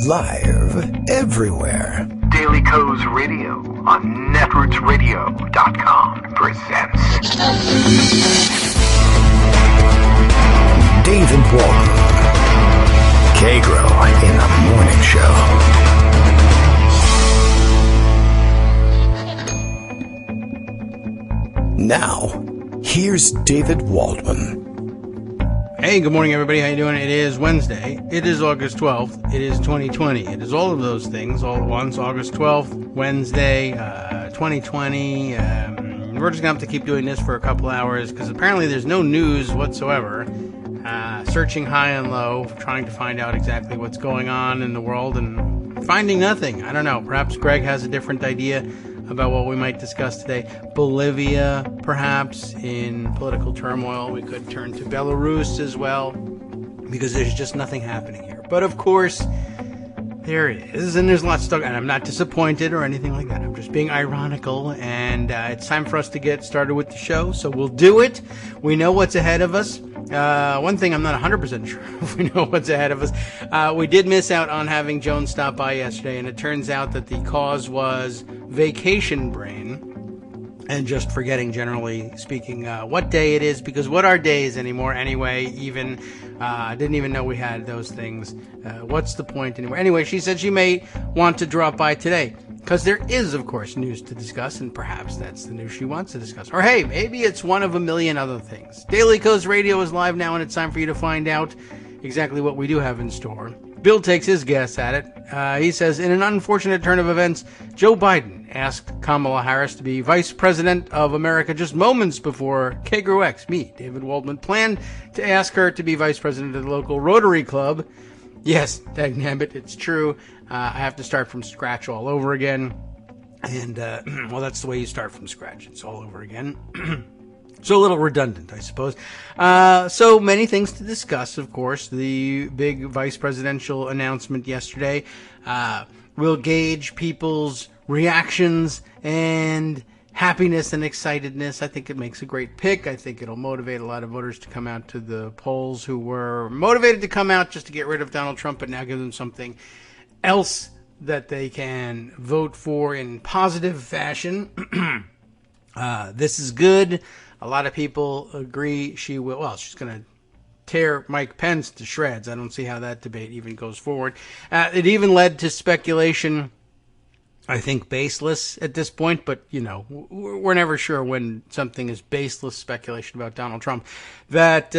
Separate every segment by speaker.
Speaker 1: Live everywhere.
Speaker 2: Daily Co's Radio on netrootsradio.com presents
Speaker 1: David Walton. Kagro in the Morning Show. Now, here's David Waldman.
Speaker 3: Hey, good morning, everybody. How you doing? It is Wednesday. It is August 12th. It is 2020. It is all of those things all at once. August 12th, Wednesday, 2020. We're just going to have to keep doing this for a couple hours because apparently there's no news whatsoever. Searching high and low, trying to find out exactly what's going on in the world and finding nothing. I don't know. Perhaps Greg has a different idea about what we might discuss today. Bolivia, perhaps, in political turmoil. We could turn to Belarus as well, because there's just nothing happening here. But of course, there is, and there's lots to talk about. And I'm not disappointed or anything like that. I'm just being ironical, and it's time for us to get started with the show, so we'll do it. We know what's ahead of us. One thing I'm not 100% sure if we know what's ahead of us. We did miss out on having Joan stop by yesterday, and it turns out that the cause was vacation brain and just forgetting, generally speaking, what day it is, because what are days anymore anyway? Even I didn't even know we had those things. What's the point anymore? Anyway, she said she may want to drop by today because there is, of course, news to discuss, and perhaps that's the news she wants to discuss. Or hey, maybe it's one of a million other things. Daily Co's Radio is live now, and it's time for you to find out exactly what we do have in store. Bill takes his guess at it. He says, in an unfortunate turn of events, Joe Biden asked Kamala Harris to be Vice President of America just moments before Kagro X, me, David Waldman, planned to ask her to be Vice President of the local Rotary Club. Yes, dagnabbit, it's true. I have to start from scratch all over again. And, well, that's the way you start from scratch. It's all over again. So a little redundant, I suppose. So many things to discuss, of course. The big vice presidential announcement yesterday will gauge people's reactions and happiness and excitedness. I think it makes a great pick. I think it'll motivate a lot of voters to come out to the polls who were motivated to come out just to get rid of Donald Trump, but now give them something else that they can vote for in positive fashion. This is good. A lot of people agree she's going to tear Mike Pence to shreds. I don't see how that debate even goes forward. It even led to speculation, I think baseless at this point, but, you know, we're never sure when something is baseless speculation about Donald Trump, that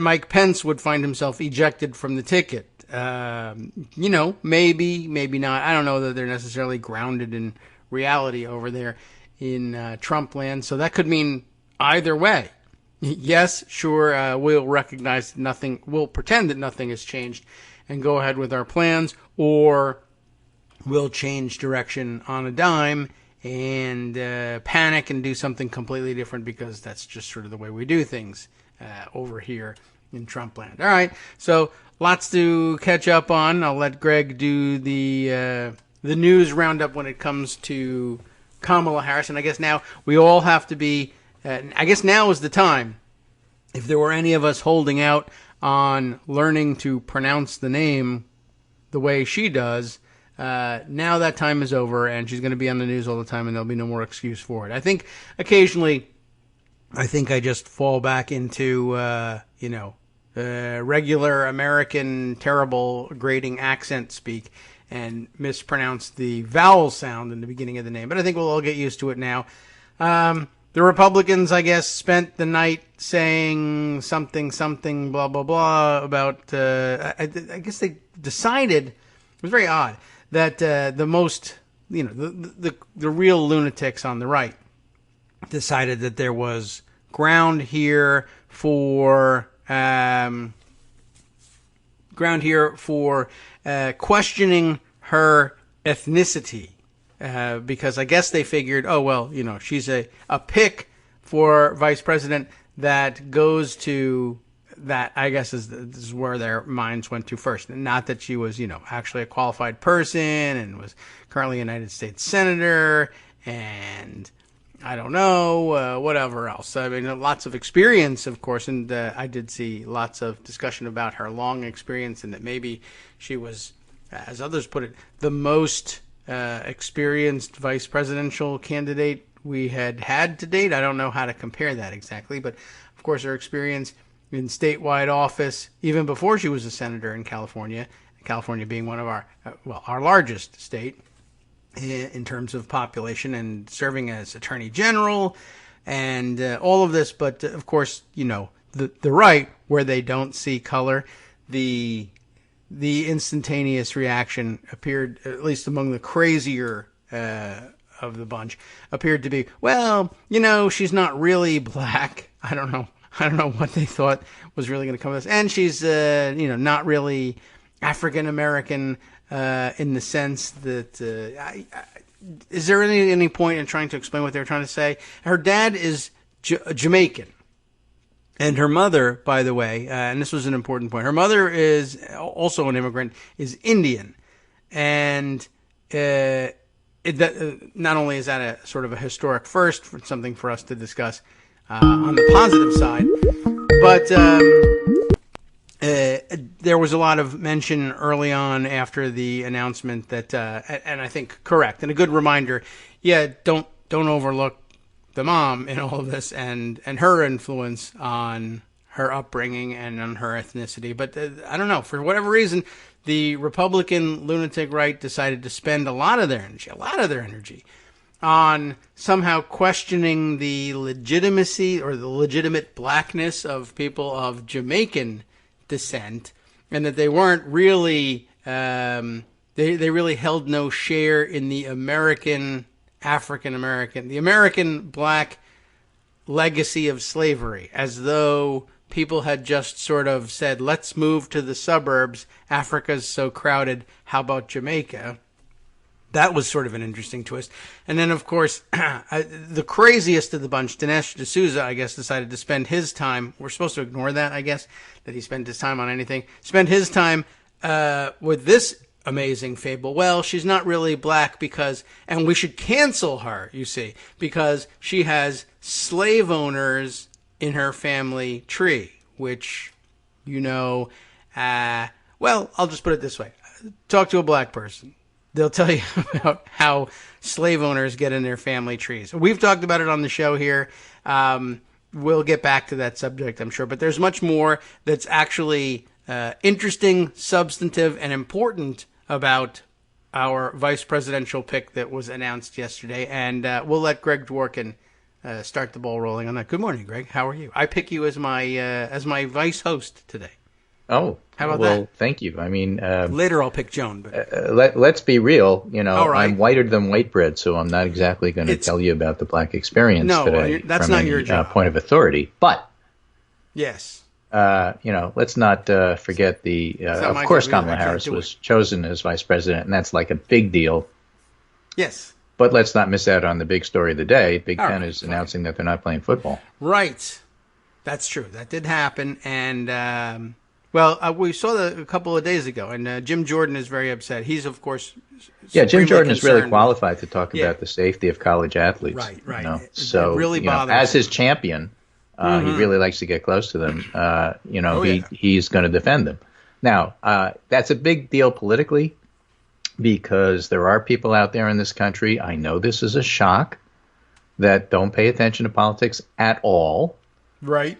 Speaker 3: Mike Pence would find himself ejected from the ticket. You know, maybe not. I don't know that they're necessarily grounded in reality over there in Trump land, so that could mean either way. Yes, sure, we'll recognize nothing, we'll pretend that nothing has changed and go ahead with our plans, or we'll change direction on a dime and panic and do something completely different, because that's just sort of the way we do things over here in Trump land. All right, so lots to catch up on. I'll let Greg do the news roundup when it comes to Kamala Harris, and I guess now we all have to be I guess now is the time, if there were any of us holding out on learning to pronounce the name the way she does, now that time is over, and she's going to be on the news all the time, and there'll be no more excuse for it. I think occasionally, I just fall back into, regular American terrible grating accent speak and mispronounce the vowel sound in the beginning of the name. But I think we'll all get used to it now. The Republicans, I guess, spent the night saying something, blah, blah, blah, about, I guess they decided, it was very odd, that the most, the real lunatics on the right decided that there was ground here for questioning her ethnicity. Because I guess they figured, she's a pick for vice president that goes to that, I guess, is where their minds went to first. Not that she was, actually a qualified person and was currently a United States senator and I don't know, whatever else. I mean, lots of experience, of course, and I did see lots of discussion about her long experience and that maybe she was as others put it, the most experienced vice presidential candidate we had to date. I don't know how to compare that exactly, but of course her experience in statewide office, even before she was a senator in California, California being one of our largest state in terms of population, and serving as attorney general and all of this. But of course, the right, where they don't see color, the instantaneous reaction appeared, at least among the crazier of the bunch, appeared to be, well, she's not really black. I don't know what they thought was really going to come of this. And she's, not really African American in the sense that, is there any point in trying to explain what they're trying to say? Her dad is Jamaican. And her mother, by the way, and this was an important point, her mother is also an immigrant, is Indian. And not only is that a sort of a historic first, for something for us to discuss on the positive side, but there was a lot of mention early on after the announcement that, and I think correct, and a good reminder, don't overlook the mom in all of this and her influence on her upbringing and on her ethnicity. But I don't know, for whatever reason, the Republican lunatic right decided to spend a lot of their energy on somehow questioning the legitimacy or the legitimate blackness of people of Jamaican descent, and that they weren't really, they really held no share in the the American black legacy of slavery, as though people had just sort of said, let's move to the suburbs. Africa's so crowded. How about Jamaica? That was sort of an interesting twist. And then, of course, the craziest of the bunch, Dinesh D'Souza, I guess, decided to spend his time. We're supposed to ignore that, I guess, that he spent his time on anything. Spend his time with this amazing fable. Well, she's not really black because, and we should cancel her, you see, because she has slave owners in her family tree, which, well, I'll just put it this way. Talk to a black person. They'll tell you about how slave owners get in their family trees. We've talked about it on the show here. We'll get back to that subject, I'm sure. But there's much more that's actually interesting, substantive, and important about our vice presidential pick that was announced yesterday. And we'll let Greg Dworkin start the ball rolling on that. Good morning, Greg. How are you? I pick you as my vice host today.
Speaker 4: Oh,
Speaker 3: how about
Speaker 4: well,
Speaker 3: that?
Speaker 4: Thank you. I mean,
Speaker 3: later I'll pick Joan. But
Speaker 4: let's be real.
Speaker 3: Right.
Speaker 4: I'm whiter than white bread, so I'm not exactly going to tell you about the black experience today.
Speaker 3: That's
Speaker 4: from
Speaker 3: not
Speaker 4: any,
Speaker 3: your job.
Speaker 4: Point of authority. But
Speaker 3: yes,
Speaker 4: let's not forget the. Of course, Kamala Harris was chosen as vice president, and that's like a big deal.
Speaker 3: Yes.
Speaker 4: But let's not miss out on the big story of the day. Big Ten is announcing that they're not playing football.
Speaker 3: Right. That's true. That did happen, and. Well, we saw that a couple of days ago, and Jim Jordan is very upset. He's, of course,
Speaker 4: Jim Jordan is really qualified to talk about the safety of college athletes.
Speaker 3: Right.
Speaker 4: So,
Speaker 3: it really bothers
Speaker 4: as his champion, he really likes to get close to them. He's going to defend them. Now, that's a big deal politically because there are people out there in this country, I know this is a shock, that don't pay attention to politics at all.
Speaker 3: Right.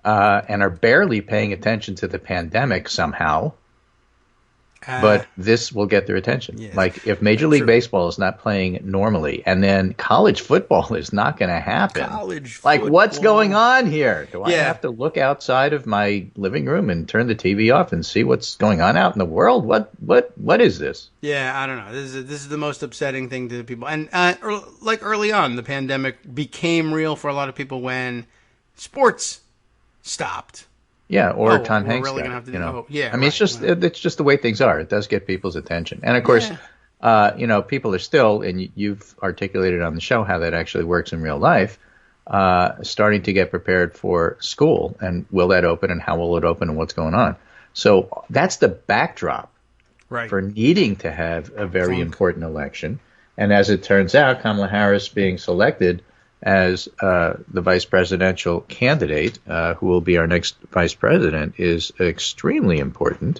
Speaker 4: And are barely paying attention to the pandemic somehow, but this will get their attention.
Speaker 3: Yes.
Speaker 4: Like if Major League Baseball is not playing normally, and then college football is not going to happen. What's going on here? Do I have to look outside of my living room and turn the TV off and see what's going on out in the world? What is this?
Speaker 3: Yeah, I don't know. This is the most upsetting thing to people. And like early on, the pandemic became real for a lot of people when sports stopped.
Speaker 4: Yeah, or Tom Hanks.
Speaker 3: Really gonna have to
Speaker 4: it's just the way things are. It does get people's attention, and of course, people are still, and you've articulated on the show how that actually works in real life. Starting to get prepared for school, and will that open, and how will it open, and what's going on? So that's the backdrop for needing to have a very important election. And as it turns out, Kamala Harris being selected as the vice presidential candidate, who will be our next vice president, is extremely important.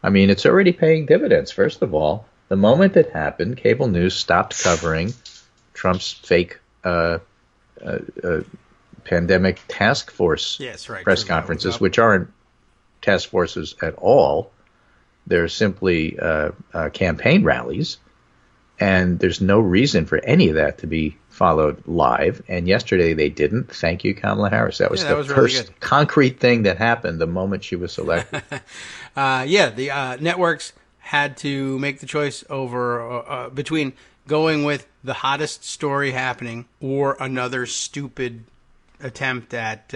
Speaker 4: I mean, it's already paying dividends. First of all, the moment it happened, cable news stopped covering Trump's fake pandemic task force press conferences, which aren't task forces at all. They're simply campaign rallies, and there's no reason for any of that to be followed live. And yesterday they didn't. Thank you, Kamala Harris. That was the first really concrete thing that happened the moment she was selected.
Speaker 3: The networks had to make the choice over between going with the hottest story happening or another stupid attempt at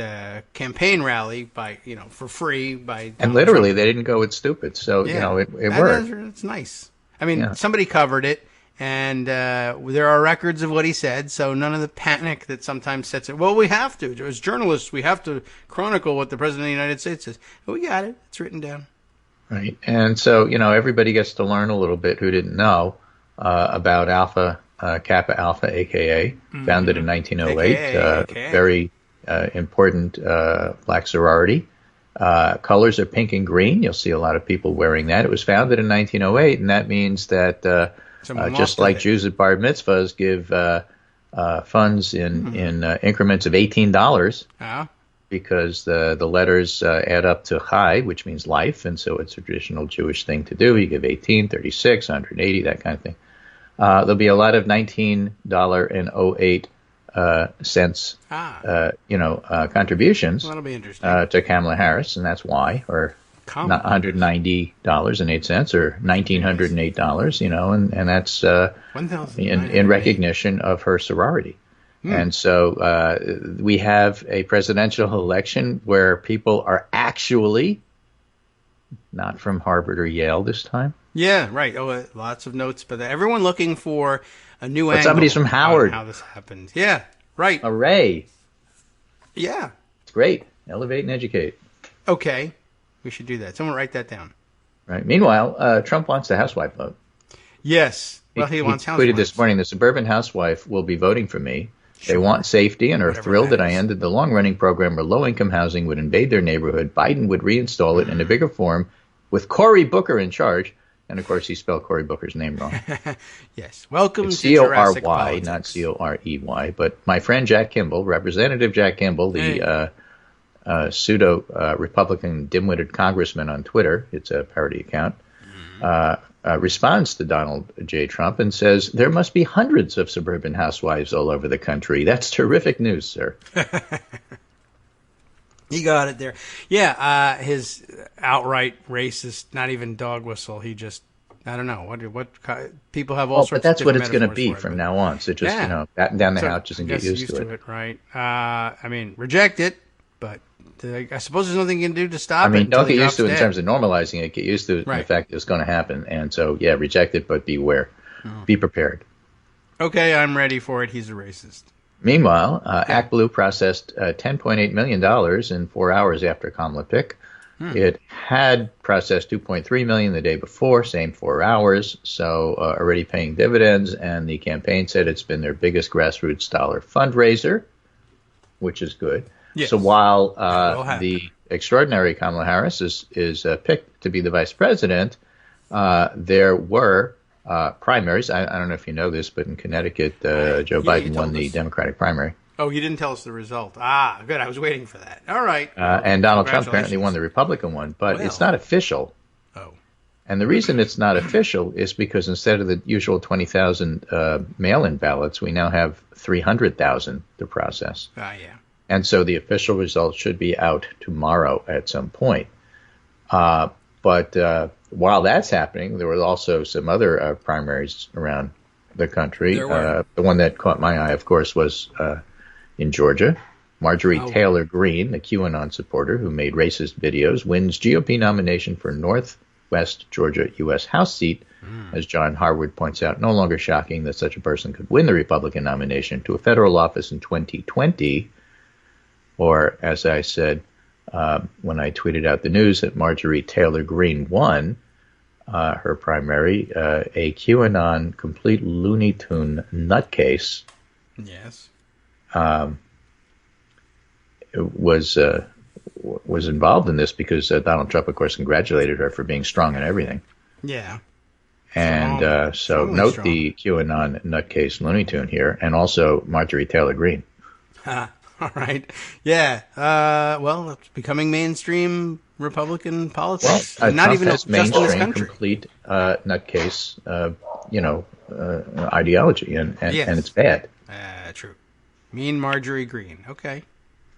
Speaker 3: campaign rally by for free by
Speaker 4: and literally Trump. They didn't go with stupid, so it worked.
Speaker 3: It's nice. I mean, somebody covered it, and there are records of what he said, so none of the panic that sometimes sets it. Well, we have to, as journalists, we have to chronicle what the president of the United States says. But we got it; it's written down.
Speaker 4: Right, and so everybody gets to learn a little bit who didn't know about Kappa Alpha, a.k.a., founded in 1908, very important black sorority. Colors are pink and green. You'll see a lot of people wearing that. It was founded in 1908, and that means that just like Jews at bar mitzvahs give funds in increments of $18, because the letters add up to Chai, which means life, and so it's a traditional Jewish thing to do. You give 18, 36, 180, that kind of thing. There'll be a lot of $19.08 contributions
Speaker 3: that'll be interesting.
Speaker 4: to Kamala Harris, and that's why, or not $190.08 or $1,908, and that's in recognition of her sorority. And so we have a presidential election where people are actually not from Harvard or Yale this time.
Speaker 3: Yeah, right. Oh, lots of notes, but everyone looking for a new angle.
Speaker 4: Somebody's from Howard.
Speaker 3: How this happened? Yeah, right.
Speaker 4: Hooray!
Speaker 3: Yeah,
Speaker 4: it's great. Elevate and educate.
Speaker 3: Okay, we should do that. Someone write that down.
Speaker 4: Right. Meanwhile, Trump wants the housewife vote.
Speaker 3: Yes. Well, he wants housewives.
Speaker 4: Tweeted this morning: the suburban housewife will be voting for me. They want safety and are thrilled that I ended the long-running program where low-income housing would invade their neighborhood. Biden would reinstall it in a bigger form with Cory Booker in charge. And, of course, he spelled Cory Booker's name wrong.
Speaker 3: Yes. Welcome
Speaker 4: it's
Speaker 3: to Jurassic
Speaker 4: C-O-R-Y,
Speaker 3: politics.
Speaker 4: not C-O-R-E-Y. But my friend Jack Kimball, Representative Jack Kimball, the pseudo-Republican dim-witted congressman on Twitter, it's a parody account, responds to Donald J. Trump and says, there must be hundreds of suburban housewives all over the country. That's terrific news, sir.
Speaker 3: He got it there. Yeah, his outright racist, not even dog whistle. He just, I don't know. What people have all sorts
Speaker 4: but that's
Speaker 3: of
Speaker 4: what it's
Speaker 3: going
Speaker 4: to be from now on. So just, batten down the hatches and get used to it.
Speaker 3: Right. I mean, reject it, but I suppose there's nothing you can do to stop it.
Speaker 4: I mean, don't get used to it in terms of normalizing it. Get used to
Speaker 3: right.
Speaker 4: the fact that it's going to happen. And so, yeah, reject it, but beware. Be prepared.
Speaker 3: Okay, I'm ready for it. He's a racist.
Speaker 4: Meanwhile, ActBlue processed $10.8 million in 4 hours after Kamala pick. It had processed $2.3 million the day before, same 4 hours, so already paying dividends. And the campaign said it's been their biggest grassroots dollar fundraiser, which is good.
Speaker 3: Yes.
Speaker 4: So while the extraordinary Kamala Harris is picked to be the vice president, there were primaries. I don't know if you know this, but in Connecticut, Joe Biden won the Democratic primary.
Speaker 3: Oh, you didn't tell us the result. Ah, good. I was waiting for that. All right.
Speaker 4: And Donald Trump apparently won the Republican one, but it's not official.
Speaker 3: Oh.
Speaker 4: And the reason it's not official is because instead of the usual 20,000 mail-in ballots, we now have 300,000 to process.
Speaker 3: Yeah.
Speaker 4: And so the official results should be out tomorrow at some point. But while that's happening, there were also some other primaries around the country. The one that caught my eye, of course, was in Georgia. Marjorie Taylor Greene, the QAnon supporter who made racist videos, wins GOP nomination for Northwest Georgia U.S. House seat. As John Harwood points out, no longer shocking that such a person could win the Republican nomination to a federal office in 2020. Or, as I said when I tweeted out the news that Marjorie Taylor Greene won her primary, a QAnon complete Looney Tune nutcase.
Speaker 3: Yes.
Speaker 4: Was was involved in this because Donald Trump, of course, congratulated her for being strong and everything.
Speaker 3: Yeah.
Speaker 4: And so note
Speaker 3: strong.
Speaker 4: the QAnon nutcase Looney Tune here, and also Marjorie Taylor Greene.
Speaker 3: All right. Yeah. Well, it's becoming mainstream Republican politics.
Speaker 4: Well,
Speaker 3: not
Speaker 4: Trump
Speaker 3: even
Speaker 4: has
Speaker 3: just in this
Speaker 4: mainstream
Speaker 3: country.
Speaker 4: complete nutcase, ideology, and
Speaker 3: Yes.
Speaker 4: it's bad.
Speaker 3: True. Mean Marjorie Greene. Okay.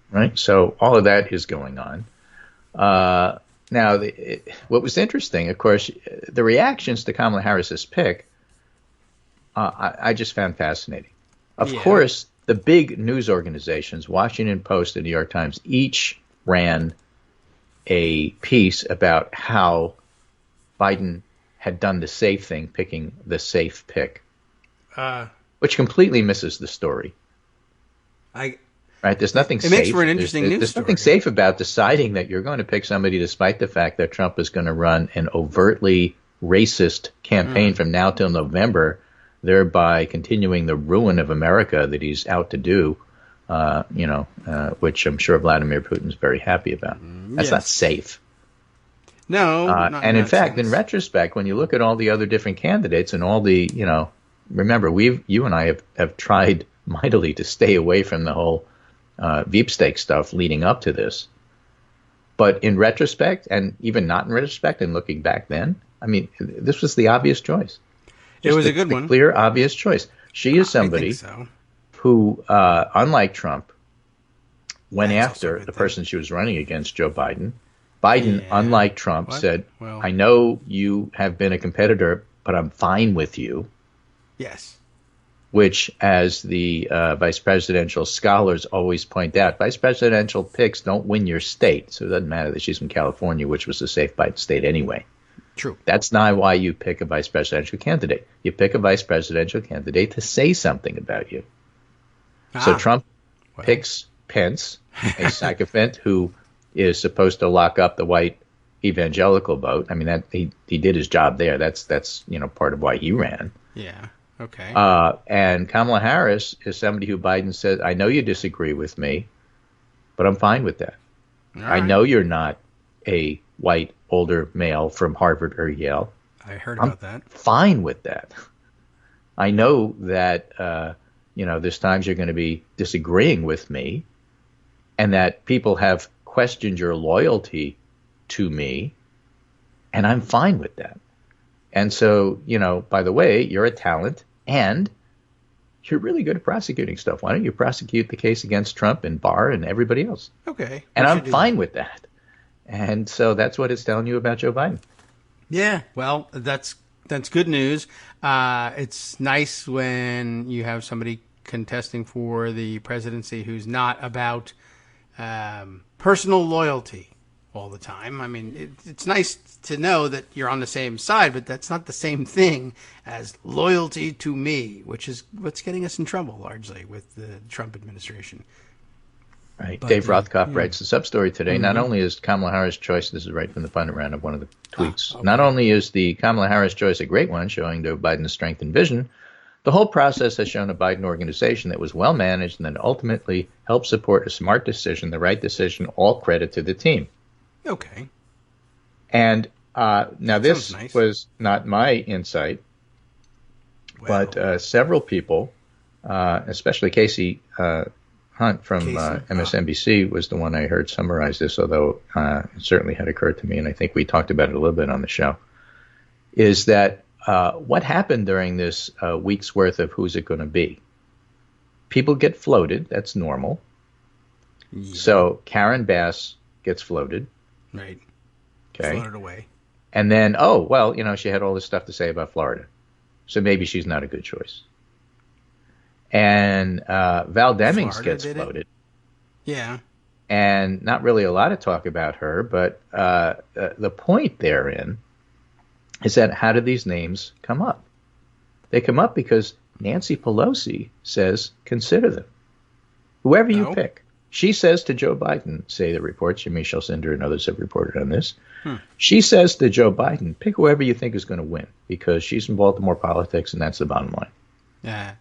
Speaker 4: Right? So all of that is going on. Now, what was interesting, of course, the reactions to Kamala Harris's pick, I just found fascinating. Of course, the big news organizations, Washington Post and New York Times, each ran a piece about how Biden had done the safe thing, picking the safe pick, which completely misses the story. Right? There's nothing safe.
Speaker 3: It makes for an interesting news
Speaker 4: There's
Speaker 3: story.
Speaker 4: nothing safe about deciding that you're going to pick somebody despite the fact that Trump is going to run an overtly racist campaign from now till November, thereby continuing the ruin of America that he's out to do, which I'm sure Vladimir Putin's very happy about. That's not safe.
Speaker 3: No. not
Speaker 4: And in
Speaker 3: that
Speaker 4: fact,
Speaker 3: sense.
Speaker 4: in retrospect, when you look at all the other different candidates and all the, remember, you and I have tried mightily to stay away from the whole Veepsteak stuff leading up to this. But in retrospect, and even not in retrospect, and looking back then, I mean, this was the obvious choice.
Speaker 3: It was a good one.
Speaker 4: Clear, obvious choice. She is somebody
Speaker 3: I think so.
Speaker 4: who, unlike Trump, went
Speaker 3: That's also a
Speaker 4: after
Speaker 3: good
Speaker 4: the
Speaker 3: thing.
Speaker 4: person she was running against, Joe Biden. Biden,
Speaker 3: Yeah.
Speaker 4: unlike Trump,
Speaker 3: What?
Speaker 4: said,
Speaker 3: Well-
Speaker 4: I know you have been a competitor, but I'm fine with you.
Speaker 3: Yes.
Speaker 4: Which, as the vice presidential scholars always point out, vice presidential picks don't win your state. So it doesn't matter that she's from California, which was a safe Biden state anyway.
Speaker 3: True.
Speaker 4: That's not why you pick a vice presidential candidate. You pick a vice presidential candidate to say something about you. So Trump picks Pence, a sycophant who is supposed to lock up the white evangelical vote. I mean, that he did his job there. That's part of why he ran.
Speaker 3: Yeah. Okay.
Speaker 4: And Kamala Harris is somebody who Biden said, I know you disagree with me, but I'm fine with that.
Speaker 3: All
Speaker 4: I
Speaker 3: right.
Speaker 4: know you're not a white older male from Harvard or Yale.
Speaker 3: I heard about that.
Speaker 4: Fine with that. I know that, there's times you're going to be disagreeing with me and that people have questioned your loyalty to me, and I'm fine with that. And so, by the way, you're a talent and you're really good at prosecuting stuff. Why don't you prosecute the case against Trump and Barr and everybody else?
Speaker 3: Okay.
Speaker 4: And
Speaker 3: we
Speaker 4: I'm
Speaker 3: should do
Speaker 4: fine with that. And so that's what it's telling you about Joe Biden.
Speaker 3: Yeah, well, that's good news. It's nice when you have somebody contesting for the presidency who's not about personal loyalty all the time. I mean, it's nice to know that you're on the same side, but that's not the same thing as loyalty to me, which is what's getting us in trouble largely with the Trump administration.
Speaker 4: Right.
Speaker 3: But,
Speaker 4: Dave Rothkopf writes the sub-story today.
Speaker 3: Mm-hmm.
Speaker 4: Not only is Kamala Harris' choice, this is right from the final round of one of the tweets,
Speaker 3: okay.
Speaker 4: not only is the Kamala Harris choice a great one, showing Joe Biden's strength and vision, the whole process has shown a Biden organization that was well managed and that ultimately helped support a smart decision, the right decision, all credit to the team.
Speaker 3: Okay.
Speaker 4: And now this
Speaker 3: sounds nice.
Speaker 4: was not my insight, but several people, especially Casey Hunt from MSNBC was the one I heard summarize this, although it certainly had occurred to me, and I think we talked about it a little bit on the show, is that what happened during this week's worth of who's it going to be? People get floated. That's normal.
Speaker 3: Yeah.
Speaker 4: So Karen Bass gets floated.
Speaker 3: Right.
Speaker 4: Okay.
Speaker 3: Floated away.
Speaker 4: And then, she had all this stuff to say about Florida. So maybe she's not a good choice. And Val Demings
Speaker 3: Florida
Speaker 4: gets
Speaker 3: did it?
Speaker 4: floated.
Speaker 3: Yeah.
Speaker 4: And not really a lot of talk about her, but the point therein is that how do these names come up? They come up because Nancy Pelosi says, consider them. Whoever you
Speaker 3: Oh.
Speaker 4: pick. She says to Joe Biden, say the reports, Jimmy Shelsinder and others have reported on this. She says to Joe Biden, pick whoever you think is going to win because she's in Baltimore politics and that's the bottom line.
Speaker 3: Yeah.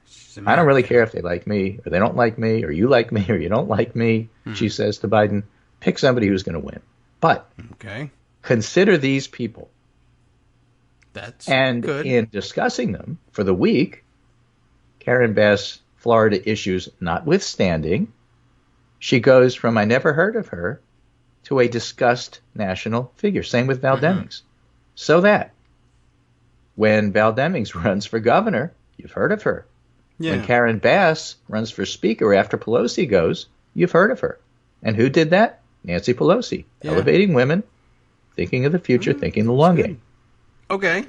Speaker 4: I don't really care if they like me or they don't like me or you like me or you don't like me, she says to Biden. Pick somebody who's going to win. But consider these people.
Speaker 3: That's
Speaker 4: and
Speaker 3: good.
Speaker 4: In discussing them for the week, Karen Bass, Florida issues notwithstanding, she goes from I never heard of her to a discussed national figure. Same with Val Demings. So that when Val Demings runs for governor, you've heard of her. Yeah. When Karen Bass runs for speaker after Pelosi goes, you've heard of her. And who did that? Nancy Pelosi. Yeah. Elevating women, thinking of the future, thinking the long game.
Speaker 3: Okay.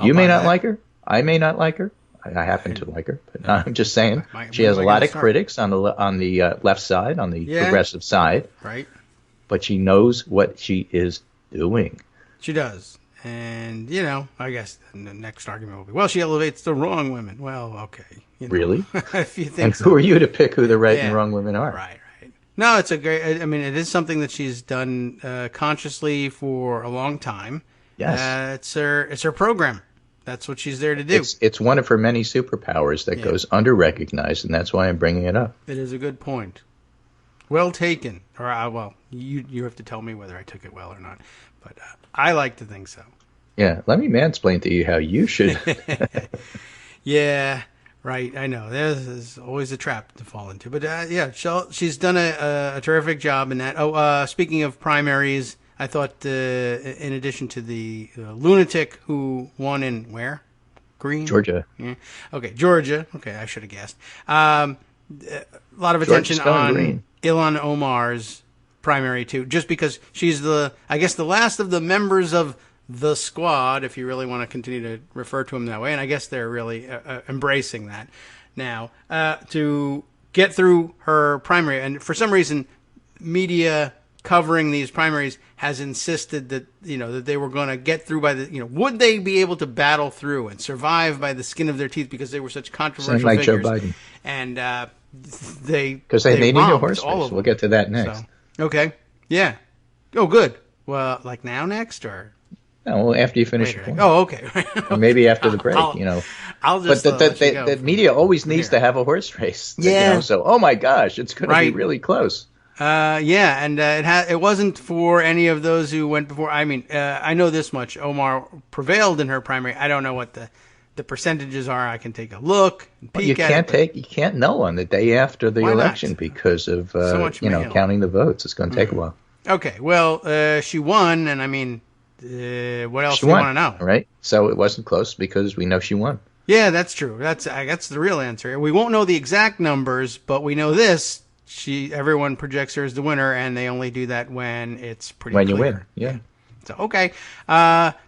Speaker 4: You may not like her. I may not like her. I happen to like her, but I'm just saying she has a lot of critics on the left side, on the progressive side.
Speaker 3: Right.
Speaker 4: But she knows what she is doing.
Speaker 3: She does. And, I guess the next argument will be, well, she elevates the wrong women. Well, okay.
Speaker 4: Really?
Speaker 3: If you think
Speaker 4: and who are you to pick who the right and wrong women are?
Speaker 3: Right. No, it's it is something that she's done consciously for a long time.
Speaker 4: Yes.
Speaker 3: It's her program. That's what she's there to do.
Speaker 4: It's one of her many superpowers that goes under-recognized, and that's why I'm bringing it up.
Speaker 3: It is a good point. Well taken. Or, you have to tell me whether I took it well or not. But I like to think so.
Speaker 4: Yeah, let me mansplain to you how you should.
Speaker 3: Yeah, right. I know. There's always a trap to fall into. But, she's done a terrific job in that. Speaking of primaries, I thought, in addition to the lunatic who won in where? Green?
Speaker 4: Georgia.
Speaker 3: Yeah. Okay, Georgia. Okay, I should have guessed. A lot of attention on Green. Ilhan Omar's primary, too, just because she's the last of the members of the squad, if you really want to continue to refer to them that way. And I guess they're really embracing that now to get through her primary. And for some reason, media covering these primaries has insisted that that they were going to get through by the would they be able to battle through and survive by the skin of their teeth because they were such controversial
Speaker 4: like
Speaker 3: figures.
Speaker 4: Joe Biden.
Speaker 3: And they
Speaker 4: need a horse race. We'll get to that next.
Speaker 3: So, okay, yeah. Oh, good. Well, like next or.
Speaker 4: No, well, after you finish your point.
Speaker 3: Oh, okay.
Speaker 4: Or maybe after the break,
Speaker 3: I'll just
Speaker 4: but the media always needs to have a horse race.
Speaker 3: Yeah.
Speaker 4: So, oh my gosh, it's going to be really close.
Speaker 3: Yeah, and it wasn't for any of those who went before. I mean, I know this much. Omar prevailed in her primary. I don't know what the percentages are. I can take a look and peek at it.
Speaker 4: You can't know on the day after the election because of counting the votes. It's going to take a while.
Speaker 3: Okay, well, she won, and I mean, what else do you want to know?
Speaker 4: Right? So it wasn't close because we know she won.
Speaker 3: Yeah, that's true. That's the real answer. We won't know the exact numbers, but we know this. Everyone projects her as the winner, and they only do that when it's pretty clear.
Speaker 4: When you win, yeah.
Speaker 3: So, okay.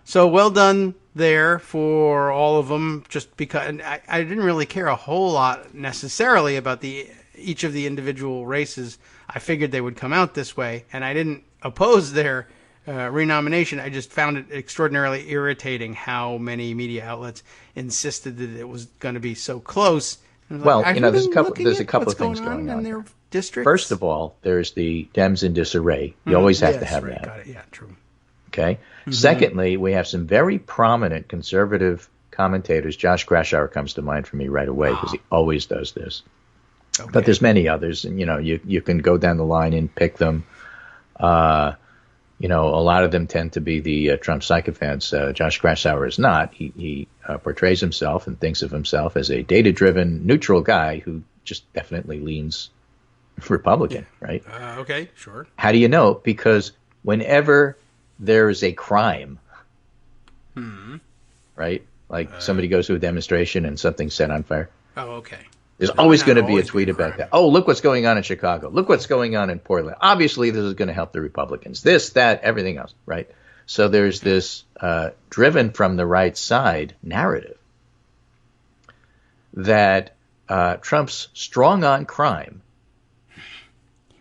Speaker 3: So well done there for all of them, just because I didn't really care a whole lot necessarily about each of the individual races. I figured they would come out this way, and I didn't oppose their renomination. I just found it extraordinarily irritating how many media outlets insisted that it was going to be so close.
Speaker 4: Well, there's a couple of things going on.
Speaker 3: In their districts?
Speaker 4: First of all, there's the Dems in disarray. You always have to have that.
Speaker 3: Got it. Yeah, true.
Speaker 4: Okay. Mm-hmm. Secondly, we have some very prominent conservative commentators. Josh Grashour comes to mind for me right away because he always does this. Okay. But there's many others, and you can go down the line and pick them. A lot of them tend to be the Trump sycophants. Josh Grashour is not. He portrays himself and thinks of himself as a data-driven, neutral guy who just definitely leans Republican, right?
Speaker 3: Okay, sure.
Speaker 4: How do you know? Because whenever there is a crime, right? Like somebody goes to a demonstration and something's set on fire.
Speaker 3: Oh, okay.
Speaker 4: There's always going to be a tweet about that. Oh, look what's going on in Chicago. Look what's going on in Portland. Obviously, this is going to help the Republicans. This, that, everything else, right? So there's this driven from the right side narrative that Trump's strong on crime,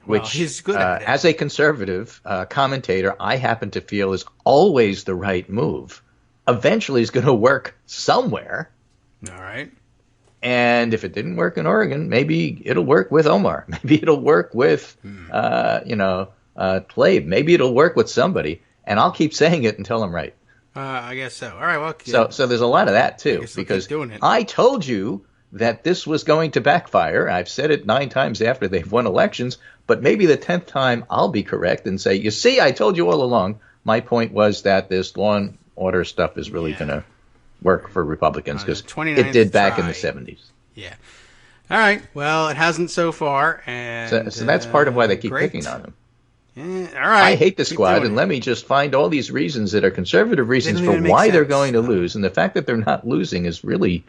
Speaker 4: which
Speaker 3: he's good at it.
Speaker 4: As a conservative commentator, I happen to feel is always the right move, eventually is going to work somewhere.
Speaker 3: All right.
Speaker 4: And if it didn't work in Oregon, maybe it'll work with Omar. Maybe it'll work with, Tlaib. Maybe it'll work with somebody. And I'll keep saying it until I'm right.
Speaker 3: I guess so. All right. Well,
Speaker 4: so there's a lot of that too, because
Speaker 3: doing it.
Speaker 4: I told you that this was going to backfire. I've said it 9 times after they've won elections, but maybe the 10th time I'll be correct and say, you see, I told you all along. My point was that this law and order stuff is really going to work for Republicans because it did back in the 70s.
Speaker 3: Yeah. All right. Well, it hasn't so far. And
Speaker 4: so that's part of why they keep picking on them.
Speaker 3: Yeah, all right.
Speaker 4: I hate the squad, and let me just find all these reasons that are conservative reasons for why they're going to lose. And the fact that they're not losing is really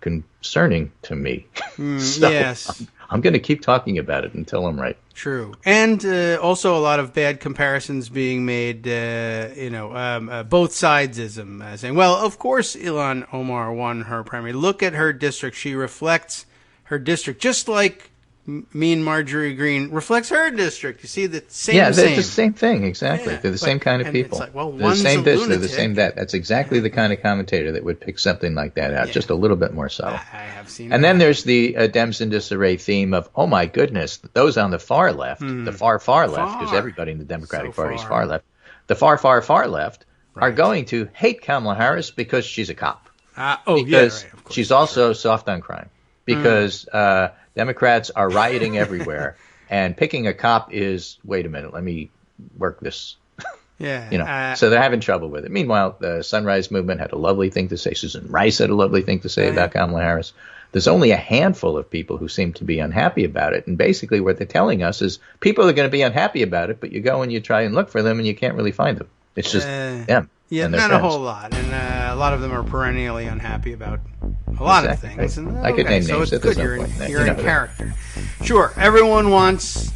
Speaker 4: concerning to me. So
Speaker 3: yes.
Speaker 4: I'm going to keep talking about it until I'm right.
Speaker 3: True. And also a lot of bad comparisons being made, both sidesism, saying, well, of course Ilhan Omar won her primary. Look at her district. She reflects her district, just like Mean Marjorie Greene reflects her district. You see, the same.
Speaker 4: Yeah, they're the same thing, exactly. Yeah, they're the same kind of people.
Speaker 3: It's like, well,
Speaker 4: they're the same this, they're the same that. That's exactly the kind of commentator that would pick something like that out, just a little bit more subtle.
Speaker 3: I have seen
Speaker 4: and then there's the Dems in disarray theme of, oh my goodness, those on the far left, the far left, because everybody in the Democratic Party is far left, the far left are going to hate Kamala Harris because she's a cop. Because
Speaker 3: of course,
Speaker 4: she's also soft on crime. Because Democrats are rioting everywhere, and picking a cop is, wait a minute, let me work this.
Speaker 3: Yeah.
Speaker 4: So they're having trouble with it. Meanwhile, the Sunrise Movement had a lovely thing to say. Susan Rice had a lovely thing to say about Kamala Harris. There's only a handful of people who seem to be unhappy about it. And basically what they're telling us is people are going to be unhappy about it, but you go and you try and look for them and you can't really find them. It's just them.
Speaker 3: Yeah,
Speaker 4: and their
Speaker 3: not
Speaker 4: friends.
Speaker 3: a whole lot. And a lot of them are perennially unhappy about a lot of things. And,
Speaker 4: I could name
Speaker 3: so
Speaker 4: names.
Speaker 3: It's good you're in character. Sure, everyone wants,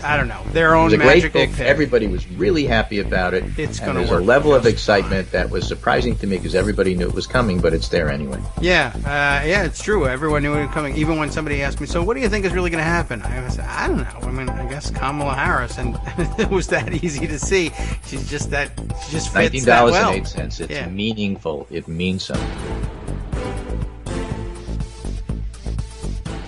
Speaker 3: I don't know, their own magical pick.
Speaker 4: Everybody was really happy about it.
Speaker 3: It's
Speaker 4: and there's a level of excitement that was surprising to me because everybody knew it was coming, but it's there anyway.
Speaker 3: Yeah, it's true. Everyone knew it was coming. Even when somebody asked me, so what do you think is really going to happen? I said, I don't know. I mean, I guess Kamala Harris, and it was that easy to see. She just fits that well.
Speaker 4: $19.08. It's meaningful. It means something.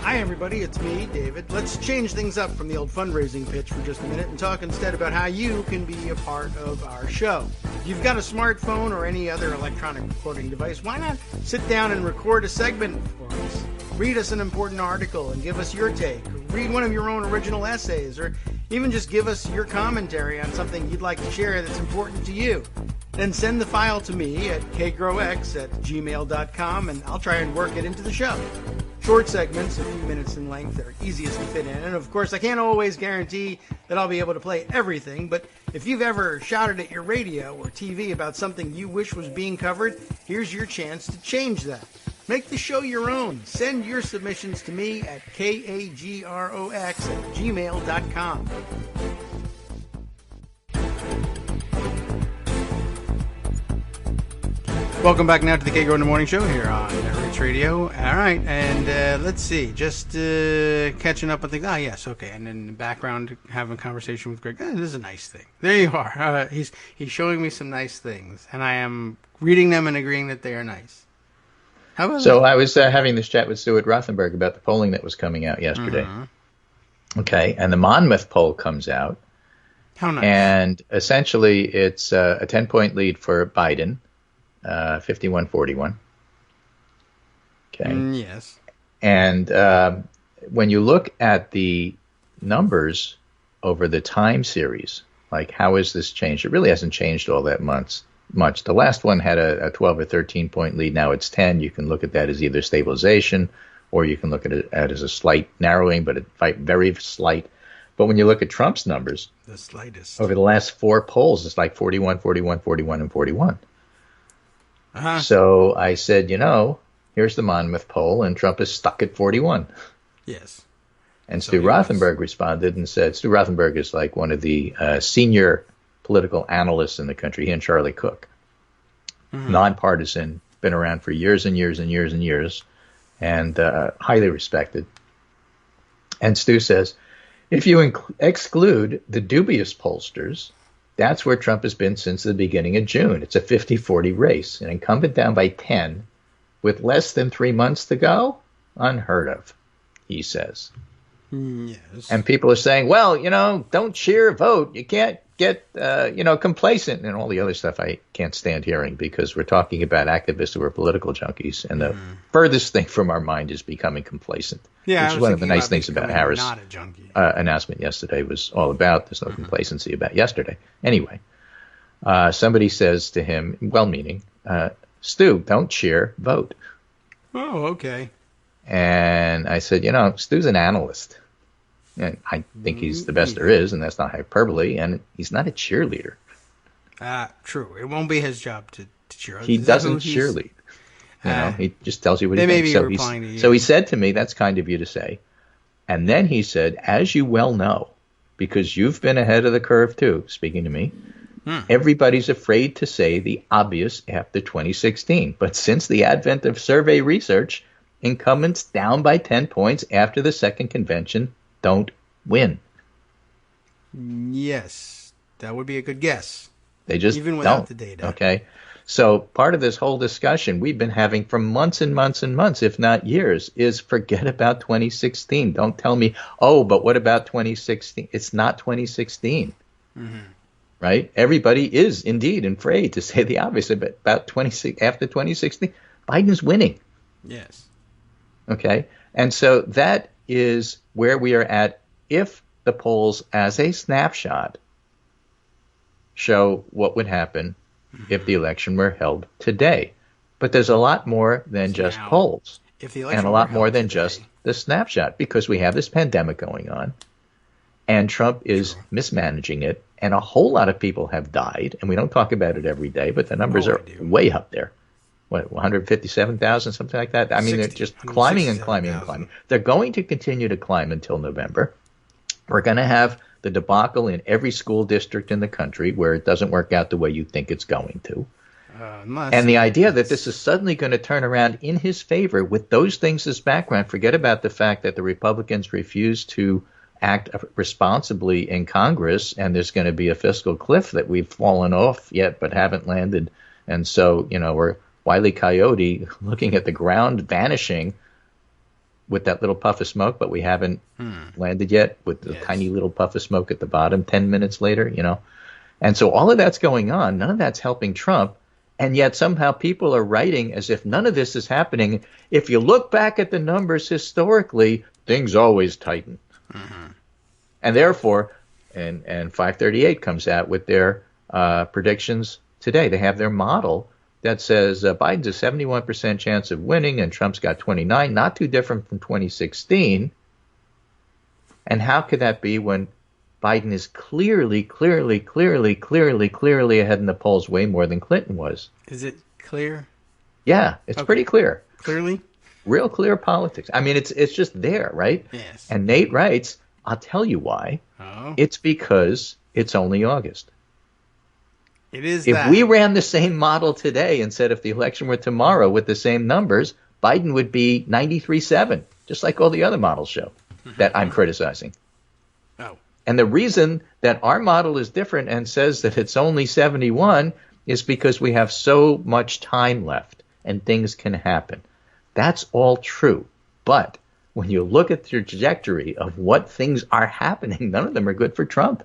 Speaker 3: Hi, everybody. It's me, David. Let's change things up from the old fundraising pitch for just a minute and talk instead about how you can be a part of our show. If you've got a smartphone or any other electronic recording device, why not sit down and record a segment for us? Read us an important article and give us your take. Or read one of your own original essays, or even just give us your commentary on something you'd like to share that's important to you. Then send the file to me at kagrox@gmail.com, and I'll try and work it into the show. Short segments, a few minutes in length, that are easiest to fit in. And of course, I can't always guarantee that I'll be able to play everything, but if you've ever shouted at your radio or TV about something you wish was being covered, here's your chance to change that. Make the show your own. Send your submissions to me at kagrox@gmail.com. Welcome back now to the Kagro in the Morning Show here on Rich Radio. All right, and let's see, just catching up on things. Yes, okay. And in the background, having a conversation with Greg. This is a nice thing. There you are. He's showing me some nice things, and I am reading them and agreeing that they are nice. How about
Speaker 4: that? I was having this chat with Stewart Rothenberg about the polling that was coming out yesterday. Mm-hmm. Okay, and the Monmouth poll comes out.
Speaker 3: How nice.
Speaker 4: And essentially, it's a 10-point lead for Biden. 51-41. Okay.
Speaker 3: Yes.
Speaker 4: And when you look at the numbers over the time series, like how has this changed? It really hasn't changed all that much. The last one had a 12 or 13 point lead. Now it's 10. You can look at that as either stabilization or you can look at it as a slight narrowing, but very slight. But when you look at Trump's numbers,
Speaker 3: the slightest
Speaker 4: over the last 4 polls, it's like 41, 41, 41, and 41.
Speaker 3: Uh-huh.
Speaker 4: So I said, here's the Monmouth poll, and Trump is stuck at 41.
Speaker 3: Yes.
Speaker 4: And Stu Rothenberg responded and said, Stu Rothenberg is like one of the senior political analysts in the country, he and Charlie Cook. Mm-hmm. Nonpartisan, been around for years and years and years and years, and highly respected. And Stu says, if you exclude the dubious pollsters, that's where Trump has been since the beginning of June. It's a 50-40 race. An incumbent down by 10 with less than 3 months to go? Unheard of, he says.
Speaker 3: Yes.
Speaker 4: And people are saying, well, don't cheer, vote. You can't get, complacent and all the other stuff I can't stand hearing because we're talking about activists who are political junkies. And the furthest thing from our mind is becoming complacent.
Speaker 3: Yeah,
Speaker 4: which is one of the nice things about Harris'
Speaker 3: not a junkie.
Speaker 4: announcement yesterday was all about. There's no complacency about yesterday. Anyway, somebody says to him, well-meaning, Stu, don't cheer, vote.
Speaker 3: Oh, okay.
Speaker 4: And I said, Stu's an analyst. And I think he's the best there is, and that's not hyperbole, and he's not a cheerleader.
Speaker 3: True. It won't be his job to cheer.
Speaker 4: He doesn't cheerlead. He just tells you what he
Speaker 3: they
Speaker 4: thinks.
Speaker 3: may be replying to you.
Speaker 4: So he said to me, that's kind of you to say. And then he said, as you well know, because you've been ahead of the curve too, speaking to me, everybody's afraid to say the obvious after 2016. But since the advent of survey research, incumbents down by 10 points after the second convention don't win.
Speaker 3: Yes, that would be a good guess.
Speaker 4: They just
Speaker 3: even without
Speaker 4: don't.
Speaker 3: The data.
Speaker 4: Okay, so part of this whole discussion we've been having for months and months and months, if not years, is forget about 2016. Don't tell me, oh, but what about 2016? It's not 2016, right? Everybody is indeed afraid about the obvious about 26 after 2016. Biden's winning.
Speaker 3: Yes.
Speaker 4: Okay, and so that is where we are at if the polls as a snapshot show what would happen if the election were held today. But there's a lot more than just polls and a lot more than just the snapshot because we have this pandemic going on and Trump is mismanaging it and a whole lot of people have died and we don't talk about it every day, but the numbers are way up there. What, 157,000, something like that? I mean, they're just climbing and climbing and climbing. They're going to continue to climb until November. We're going to have the debacle in every school district in the country where it doesn't work out the way you think it's going to. And the idea that this is suddenly going to turn around in his favor with those things as background, forget about the fact that the Republicans refuse to act responsibly in Congress and there's going to be a fiscal cliff that we've fallen off yet but haven't landed. And so, we're Wile E. Coyote looking at the ground vanishing with that little puff of smoke, but we haven't landed yet with the tiny little puff of smoke at the bottom 10 minutes later, And so all of that's going on. None of that's helping Trump. And yet somehow people are writing as if none of this is happening. If you look back at the numbers historically, things always tighten. And therefore, and 538 comes out with their predictions today. They have their model that says Biden's a 71% chance of winning and Trump's got 29, not too different from 2016. And how could that be when Biden is clearly ahead in the polls way more than Clinton was?
Speaker 3: Is it clear?
Speaker 4: Yeah, it's pretty clear.
Speaker 3: Clearly?
Speaker 4: Real clear politics. I mean, it's just there, right?
Speaker 3: Yes.
Speaker 4: And Nate writes, I'll tell you why.
Speaker 3: Oh.
Speaker 4: It's because it's only August.
Speaker 3: It is
Speaker 4: if we ran the same model today and said if the election were tomorrow with the same numbers, Biden would be 93-7, just like all the other models show that I'm criticizing.
Speaker 3: Oh.
Speaker 4: And the reason that our model is different and says that it's only 71 is because we have so much time left and things can happen. That's all true. But when you look at the trajectory of what things are happening, none of them are good for Trump.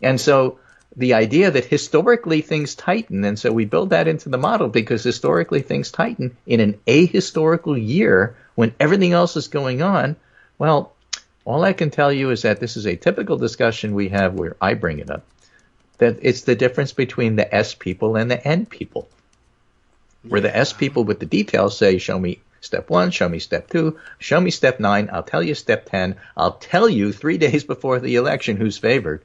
Speaker 4: And so the idea that historically things tighten, and so we build that into the model because historically things tighten in an ahistorical year when everything else is going on, well, all I can tell you is that this is a typical discussion we have where I bring it up, that it's the difference between the S people and the N people, where the S people with the details say, show me step 1, show me step 2, show me step 9, I'll tell you step 10, I'll tell you 3 days before the election who's favored.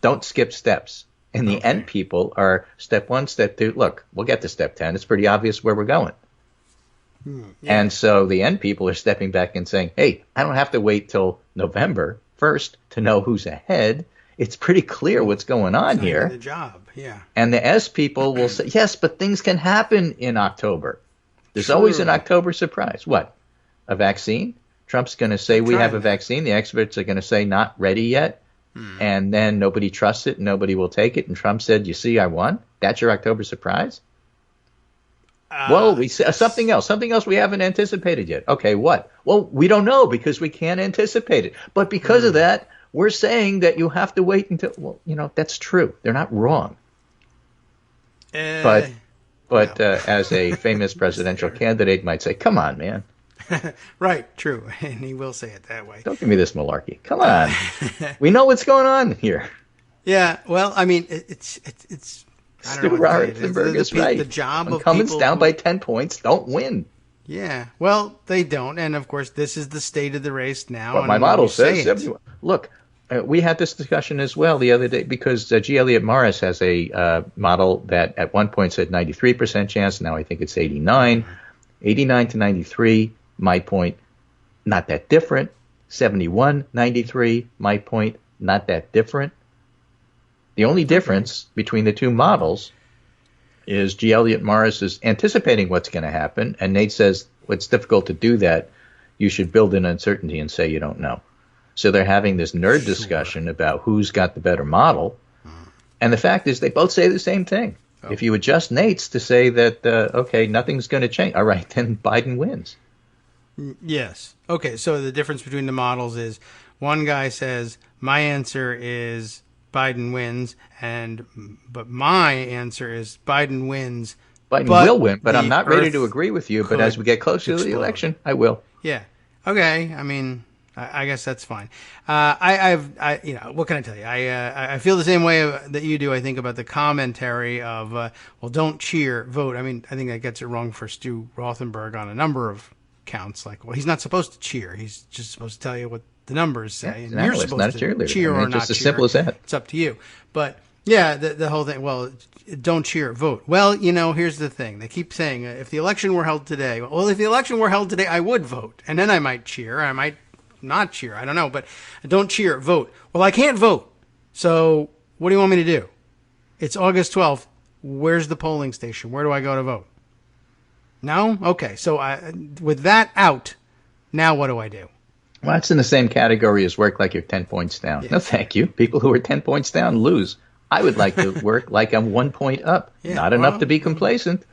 Speaker 4: Don't skip steps. And the N people are step 1, step 2. Look, we'll get to step 10. It's pretty obvious where we're going. And so the N people are stepping back and saying, hey, I don't have to wait till November 1st to know who's ahead. It's pretty clear what's going on here.
Speaker 3: The job, yeah.
Speaker 4: And the S people will say, yes, but things can happen in October. There's always an October surprise. What? A vaccine? Trump's going to say we have a vaccine. The experts are going to say not ready yet. And then nobody trusts it, and nobody will take it. And Trump said, you see, I won. That's your October surprise? Well, we something else we haven't anticipated yet. Okay, what? Well, we don't know because we can't anticipate it. But because of that, we're saying that you have to wait until. Well, that's true. They're not wrong. But as a famous presidential candidate might say, "Come on, man."
Speaker 3: Right, true, and he will say it that way.
Speaker 4: Don't give me this malarkey. Come on, we know what's going on here.
Speaker 3: Yeah, well, I mean, it's.
Speaker 4: Stewart Rothenberg is right.
Speaker 3: The job of
Speaker 4: incumbents down by 10 points don't win.
Speaker 3: Yeah, well, they don't, and of course, this is the state of the race now.
Speaker 4: But my model says 71. Look, we had this discussion as well the other day because G. Elliott Morris has a model that at one point said 93% chance. Now I think it's 89. 89 to 93, my point, not that different. 71, 93, my point, not that different. The only difference between the two models is G. Elliott Morris is anticipating what's going to happen, and Nate says, well, it's difficult to do that. You should build in uncertainty and say you don't know. So they're having this nerd discussion about who's got the better model, and the fact is they both say the same thing. Oh. If you adjust Nate's to say that, okay, nothing's going to change, all right, then Biden wins.
Speaker 3: Yes. Okay, so the difference between the models is one guy says, my answer is Biden wins, but my answer is Biden wins.
Speaker 4: Biden will win, but I'm not ready to agree with you. But as we get closer to the election, I will.
Speaker 3: Yeah. Okay. I mean, I guess that's fine. What can I tell you? I feel the same way that you do. I think about the commentary of, well, don't cheer, vote. I mean, I think that gets it wrong for Stu Rothenberg on a number of counts. Like, well, he's not supposed to cheer. He's just supposed to tell you what the numbers say.
Speaker 4: Yeah, you're supposed not a cheerleader.
Speaker 3: Cheer or not
Speaker 4: just as simple as that.
Speaker 3: It's up to you. But yeah, the whole thing. Well, don't cheer, vote. Well, here's the thing. They keep saying if the election were held today. Well, if the election were held today, I would vote, and then I might cheer. I might not cheer. I don't know. But don't cheer, vote. Well, I can't vote. So what do you want me to do? It's August 12th. Where's the polling station? Where do I go to vote? No? Okay. So with that out, now what do I do?
Speaker 4: Well, that's in the same category as work like you're 10 points down. Yeah. No, thank you. People who are 10 points down lose. I would like to work like I'm 1 point up. Yeah, not enough to be complacent,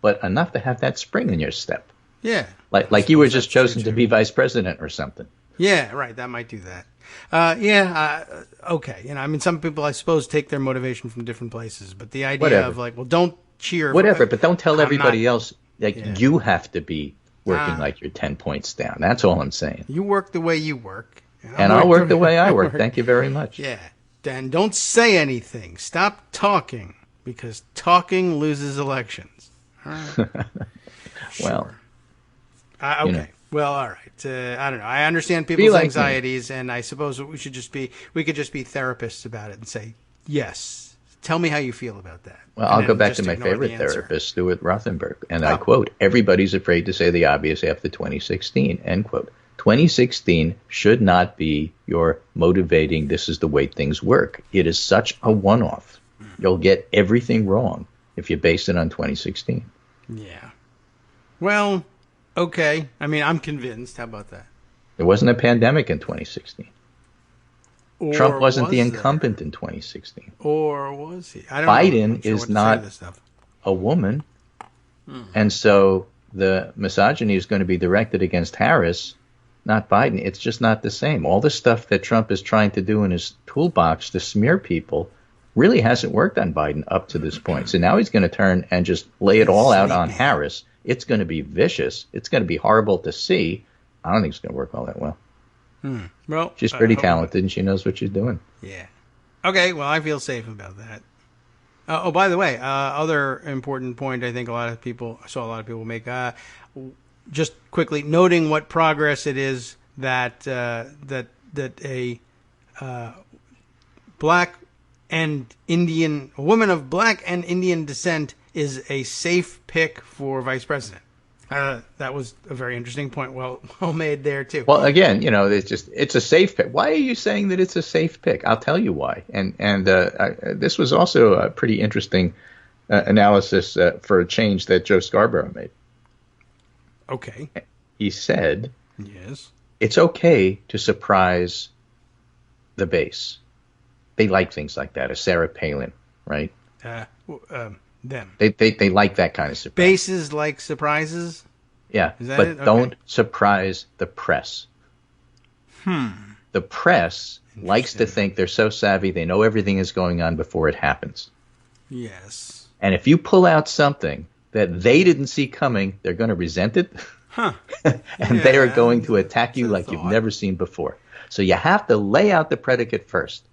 Speaker 4: but enough to have that spring in your step.
Speaker 3: Yeah.
Speaker 4: Like you were just chosen to be vice president or something.
Speaker 3: Yeah, right. That might do that. Okay. I mean, some people, I suppose, take their motivation from different places, but the idea of like, well, don't cheer.
Speaker 4: Whatever, but don't tell everybody else, you have to be working like you're 10 points down. That's all I'm saying.
Speaker 3: You work the way you work.
Speaker 4: And I'll work the way I work. Thank you very much.
Speaker 3: Yeah. Then don't say anything. Stop talking, because talking loses elections. All right.
Speaker 4: Well.
Speaker 3: Okay. Well, all right. I don't know. I understand people's anxieties, and I suppose we could just be therapists about it and say, yes. Tell me how you feel about that.
Speaker 4: Well, I'll go back to my favorite therapist, Stewart Rothenberg, and I quote, everybody's afraid to say the obvious after 2016, end quote. 2016 should not be your motivating, this is the way things work. It is such a one-off. You'll get everything wrong if you base it on 2016.
Speaker 3: Yeah. Well, okay. I mean, I'm convinced. How about that?
Speaker 4: There wasn't a pandemic in 2016. Trump wasn't the incumbent in 2016.
Speaker 3: Or was he? I don't know.
Speaker 4: Biden is not a woman. And so the misogyny is going to be directed against Harris, not Biden. It's just not the same. All the stuff that Trump is trying to do in his toolbox to smear people really hasn't worked on Biden up to this point. So now he's going to turn and just lay it all out on Harris. It's going to be vicious. It's going to be horrible to see. I don't think it's going to work all that well.
Speaker 3: Well,
Speaker 4: she's pretty talented, and she knows what she's doing.
Speaker 3: Yeah. Okay, well, I feel safe about that. By the way, other important point I think I saw a lot of people make, just quickly noting what progress it is that a black and Indian, a woman of black and Indian descent is a safe pick for vice president. That was a very interesting point. Well made there too.
Speaker 4: Well, again, it's a safe pick. Why are you saying that it's a safe pick? I'll tell you why. And this was also a pretty interesting analysis for a change that Joe Scarborough made.
Speaker 3: Okay.
Speaker 4: He said,
Speaker 3: yes,
Speaker 4: it's okay to surprise the base. They like things like that. A Sarah Palin, right?
Speaker 3: Them.
Speaker 4: They like that kind of surprise.
Speaker 3: Bases like surprises?
Speaker 4: Yeah,
Speaker 3: Is that
Speaker 4: but
Speaker 3: it? Okay.
Speaker 4: don't surprise the press. The press likes to think they're so savvy, they know everything is going on before it happens.
Speaker 3: Yes.
Speaker 4: And if you pull out something that they didn't see coming, they're going to resent it. And they are going to attack you like you've never seen before. So you have to lay out the predicate first.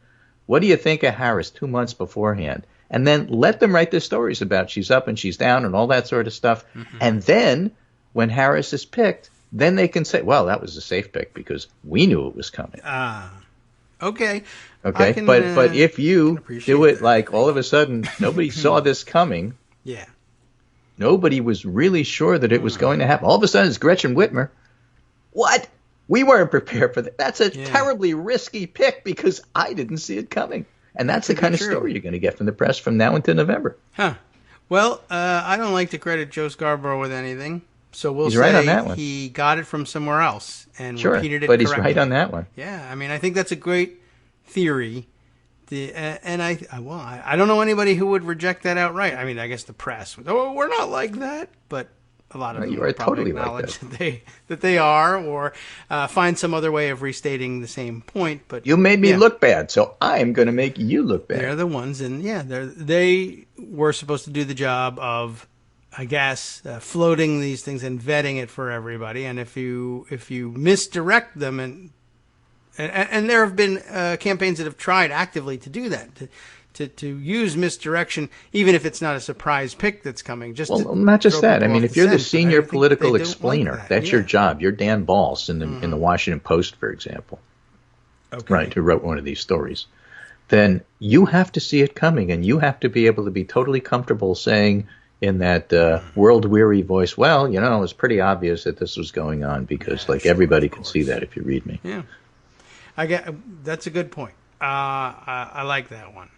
Speaker 4: What do you think of Harris 2 months beforehand? And then let them write their stories about she's up and she's down and all that sort of stuff. And then when Harris is picked, then they can say, well, that was a safe pick because we knew it was coming.
Speaker 3: Okay.
Speaker 4: Okay, but if you do it like all of a sudden nobody saw this coming.
Speaker 3: Yeah.
Speaker 4: Nobody was really sure that it was going to happen. All of a sudden it's Gretchen Whitmer. What? We weren't prepared for that. That's a terribly risky pick because I didn't see it coming. And that's the kind of story you're going to get from the press from now until November.
Speaker 3: Well, I don't like to credit Joe Scarborough with anything. So we'll
Speaker 4: He's
Speaker 3: say
Speaker 4: right on that one.
Speaker 3: He got it from somewhere else and repeated it
Speaker 4: but
Speaker 3: correctly.
Speaker 4: he's right on that one.
Speaker 3: Yeah, I mean, I think that's a great theory. And I don't know anybody who would reject that outright. I mean, I guess the press would, we're not like that, but a lot of them would probably acknowledge that they are, or find some other way of restating the same point. But
Speaker 4: you made me look bad, so I'm going to make you look bad.
Speaker 3: They're the ones, and they were supposed to do the job of, I guess, floating these things and vetting it for everybody. And if you misdirect them, and there have been campaigns that have tried actively to do that, to use misdirection, even if it's not a surprise pick that's coming.
Speaker 4: Not just that. I mean, if you're the senior political explainer, that's your job. You're Dan Balz in the Washington Post, for example, right, who wrote one of these stories. Then you have to see it coming, and you have to be able to be totally comfortable saying in that world-weary voice, well, it was pretty obvious that this was going on because, everybody can see that if you read me.
Speaker 3: Yeah, that's a good point. I like that one.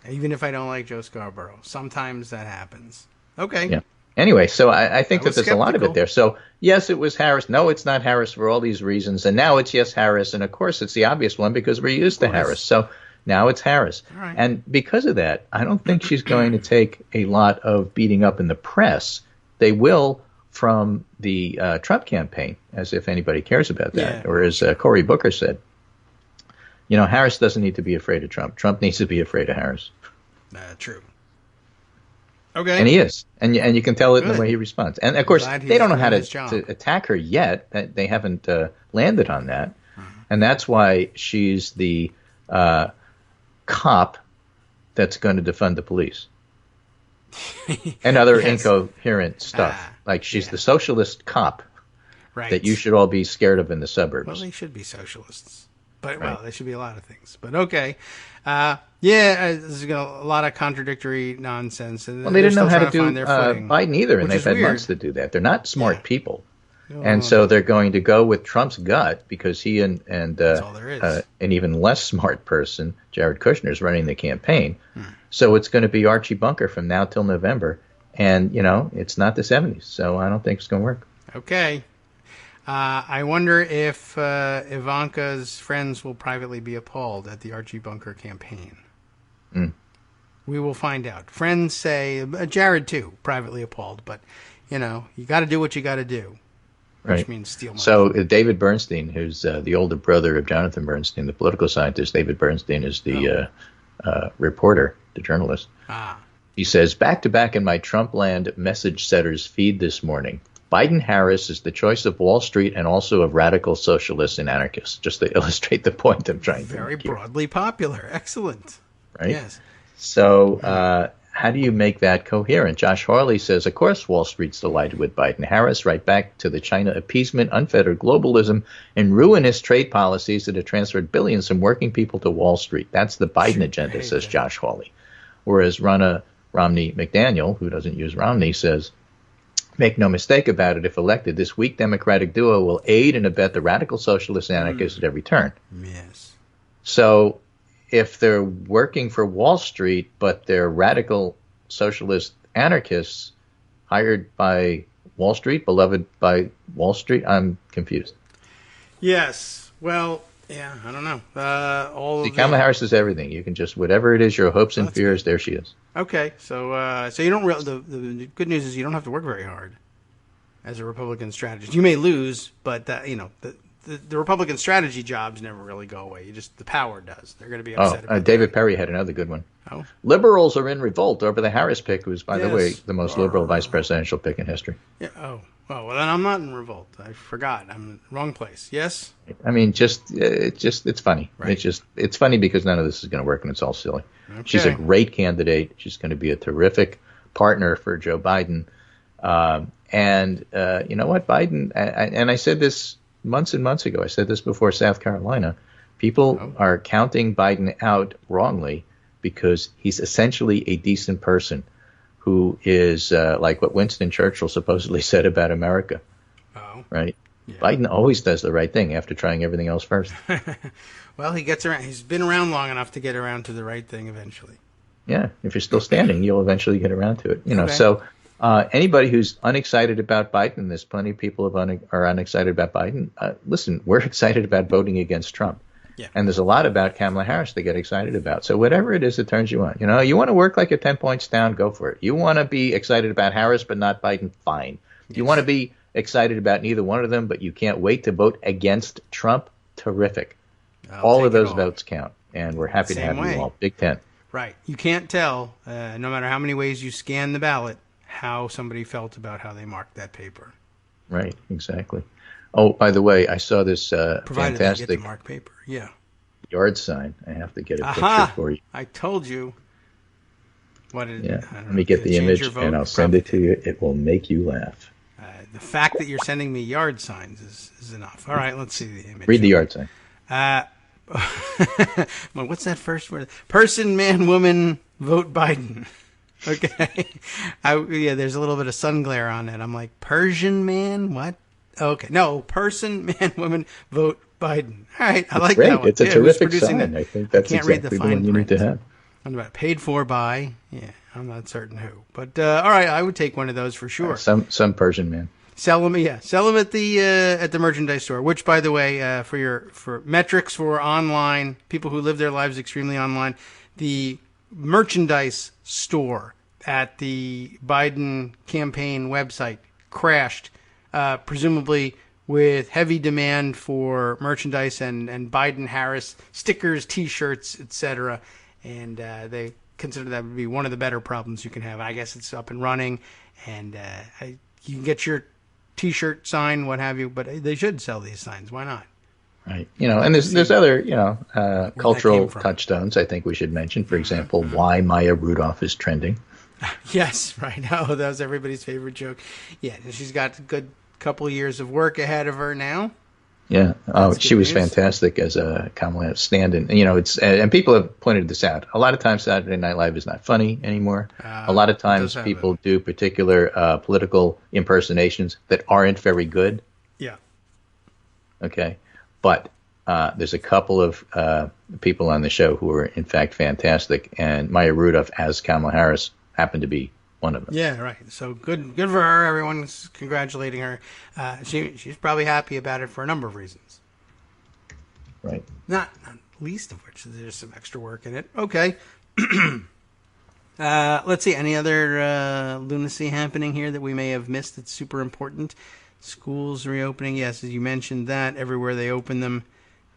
Speaker 3: Even if I don't like Joe Scarborough, sometimes that happens. Okay.
Speaker 4: Yeah. Anyway, so I think that there's a lot of it there. So, yes, it was Harris. No, it's not Harris for all these reasons. And now it's yes, Harris. And, of course, it's the obvious one because we're used to Harris. So now it's Harris.
Speaker 3: Right.
Speaker 4: And because of that, I don't think she's going to take a lot of beating up in the press. They will from the Trump campaign, as if anybody cares about that. Yeah. Or as Cory Booker said, Harris doesn't need to be afraid of Trump. Trump needs to be afraid of Harris.
Speaker 3: True. Okay.
Speaker 4: And he is. And you can tell it in the way he responds. And, of course, they don't know how to attack her yet. They haven't landed on that. And that's why she's the cop that's going to defund the police. And other incoherent stuff. Like she's the socialist cop that you should all be scared of in the suburbs.
Speaker 3: Well, they should be socialists. But, they should be a lot of things. But, okay. There's a lot of contradictory nonsense.
Speaker 4: Well, they didn't know how to do Biden either, and they've had months to do that. They're not smart people. So they're going to go with Trump's gut because he and an even less smart person, Jared Kushner, is running the campaign. So it's going to be Archie Bunker from now till November. And, it's not the 70s, so I don't think it's going to work.
Speaker 3: Okay. I wonder if Ivanka's friends will privately be appalled at the Archie Bunker campaign. We will find out. Friends say, Jared too, privately appalled, but, you got to do what you got to do, which means steal money.
Speaker 4: So David Bernstein, who's the older brother of Jonathan Bernstein, the political scientist, David Bernstein is the reporter, the journalist. He says, back-to-back in my Trumpland message setters feed this morning, Biden-Harris is the choice of Wall Street and also of radical socialists and anarchists, just to illustrate the point I'm trying to make.
Speaker 3: Very broadly popular. Excellent.
Speaker 4: Right?
Speaker 3: Yes.
Speaker 4: So how do you make that coherent? Josh Hawley says, of course Wall Street's delighted with Biden-Harris, right back to the China appeasement, unfettered globalism, and ruinous trade policies that have transferred billions from working people to Wall Street. That's the Biden agenda, says Josh Hawley. Whereas Ronna Romney McDaniel, who doesn't use Romney, says, make no mistake about it, if elected, this weak Democratic duo will aid and abet the radical socialist anarchists at every turn.
Speaker 3: Yes.
Speaker 4: So if they're working for Wall Street, but they're radical socialist anarchists hired by Wall Street, beloved by Wall Street, I'm confused.
Speaker 3: Yes. Well, Yeah, I don't know.
Speaker 4: See, Kamala Harris is everything. You can just, whatever it is, your hopes and fears, there she is.
Speaker 3: Okay, so you don't the good news is you don't have to work very hard as a Republican strategist. You may lose, but the Republican strategy jobs never really go away. The power does. They're going to be upset about
Speaker 4: David Perry had another good one.
Speaker 3: Oh.
Speaker 4: Liberals are in revolt over the Harris pick, who's, by the way, the most liberal vice presidential pick in history.
Speaker 3: Yeah. Oh, well, then I'm not in revolt. I forgot. I'm in the wrong place. Yes?
Speaker 4: I mean, it's funny.
Speaker 3: Right.
Speaker 4: It's funny because none of this is going to work and it's all silly.
Speaker 3: Okay.
Speaker 4: She's a great candidate. She's going to be a terrific partner for Joe Biden. And you know what? Biden, and I said this months and months ago. I said this before South Carolina. People are counting Biden out wrongly because he's essentially a decent person who is like what Winston Churchill supposedly said about America.
Speaker 3: Oh.
Speaker 4: Right?
Speaker 3: Yeah.
Speaker 4: Biden always does the right thing after trying everything else first.
Speaker 3: Well, he gets around. He's been around long enough to get around to the right thing eventually.
Speaker 4: Yeah, if you're still standing, you'll eventually get around to it.
Speaker 3: Okay.
Speaker 4: So anybody who's unexcited about Biden, there's plenty of people who are unexcited about Biden. Listen, we're excited about voting against Trump.
Speaker 3: Yeah.
Speaker 4: And there's a lot about Kamala Harris to get excited about. So whatever it is that turns you on. You want to work like you're 10 points down, go for it. You want to be excited about Harris but not Biden, fine. Yes. You want to be excited about neither one of them, but you can't wait to vote against Trump, terrific. All of those votes count, and we're happy to have you all. Big Ten.
Speaker 3: Right. You can't tell, no matter how many ways you scan the ballot, how somebody felt about how they marked that paper.
Speaker 4: Right, exactly. Oh, by the way, I saw this
Speaker 3: Provided
Speaker 4: fantastic
Speaker 3: they get the marked paper. Yeah.
Speaker 4: yard sign. I have to get a picture for you.
Speaker 3: I told you. What did?
Speaker 4: Yeah. Let me get the image, and I'll send it to you. It will make you laugh.
Speaker 3: The fact that you're sending me yard signs is enough. All right, let's see the image.
Speaker 4: Read the yard sign.
Speaker 3: What's that first word? Person, man, woman, vote Biden. Okay. There's a little bit of sun glare on it. I'm like, Persian man? What? Okay. No, person, man, woman, vote Biden. All right. I like that one.
Speaker 4: It's a terrific sign. I think that's exactly the one you need to have.
Speaker 3: I'm about paid for by, I'm not certain who. But, all right, I would take one of those for sure.
Speaker 4: Some Persian man.
Speaker 3: Sell them at the merchandise store. Which, by the way, for metrics for online people who live their lives extremely online, the merchandise store at the Biden campaign website crashed, presumably with heavy demand for merchandise and Biden-Harris stickers, T-shirts, etc. And they consider that would be one of the better problems you can have. I guess it's up and running, and you can get your T-shirt sign, what have you, but they should sell these signs. Why not?
Speaker 4: Right. And there's other, cultural touchstones I think we should mention. For example, why Maya Rudolph is trending.
Speaker 3: Yes, right. Oh, that was everybody's favorite joke. Yeah, she's got a good couple of years of work ahead of her now.
Speaker 4: Yeah. Oh, she was fantastic as a Kamala stand-in. And people have pointed this out. A lot of times Saturday Night Live is not funny anymore. A lot of times people do particular political impersonations that aren't very good.
Speaker 3: Yeah.
Speaker 4: Okay. But there's a couple of people on the show who are, in fact, fantastic. And Maya Rudolph as Kamala Harris happened to be one of them.
Speaker 3: Yeah, right. So good for her. Everyone's congratulating her. She's probably happy about it for a number of reasons.
Speaker 4: Right.
Speaker 3: Not least of which there's some extra work in it. Okay. Let's see. Any other lunacy happening here that we may have missed that's super important? Schools reopening. Yes, as you mentioned that. Everywhere they open them,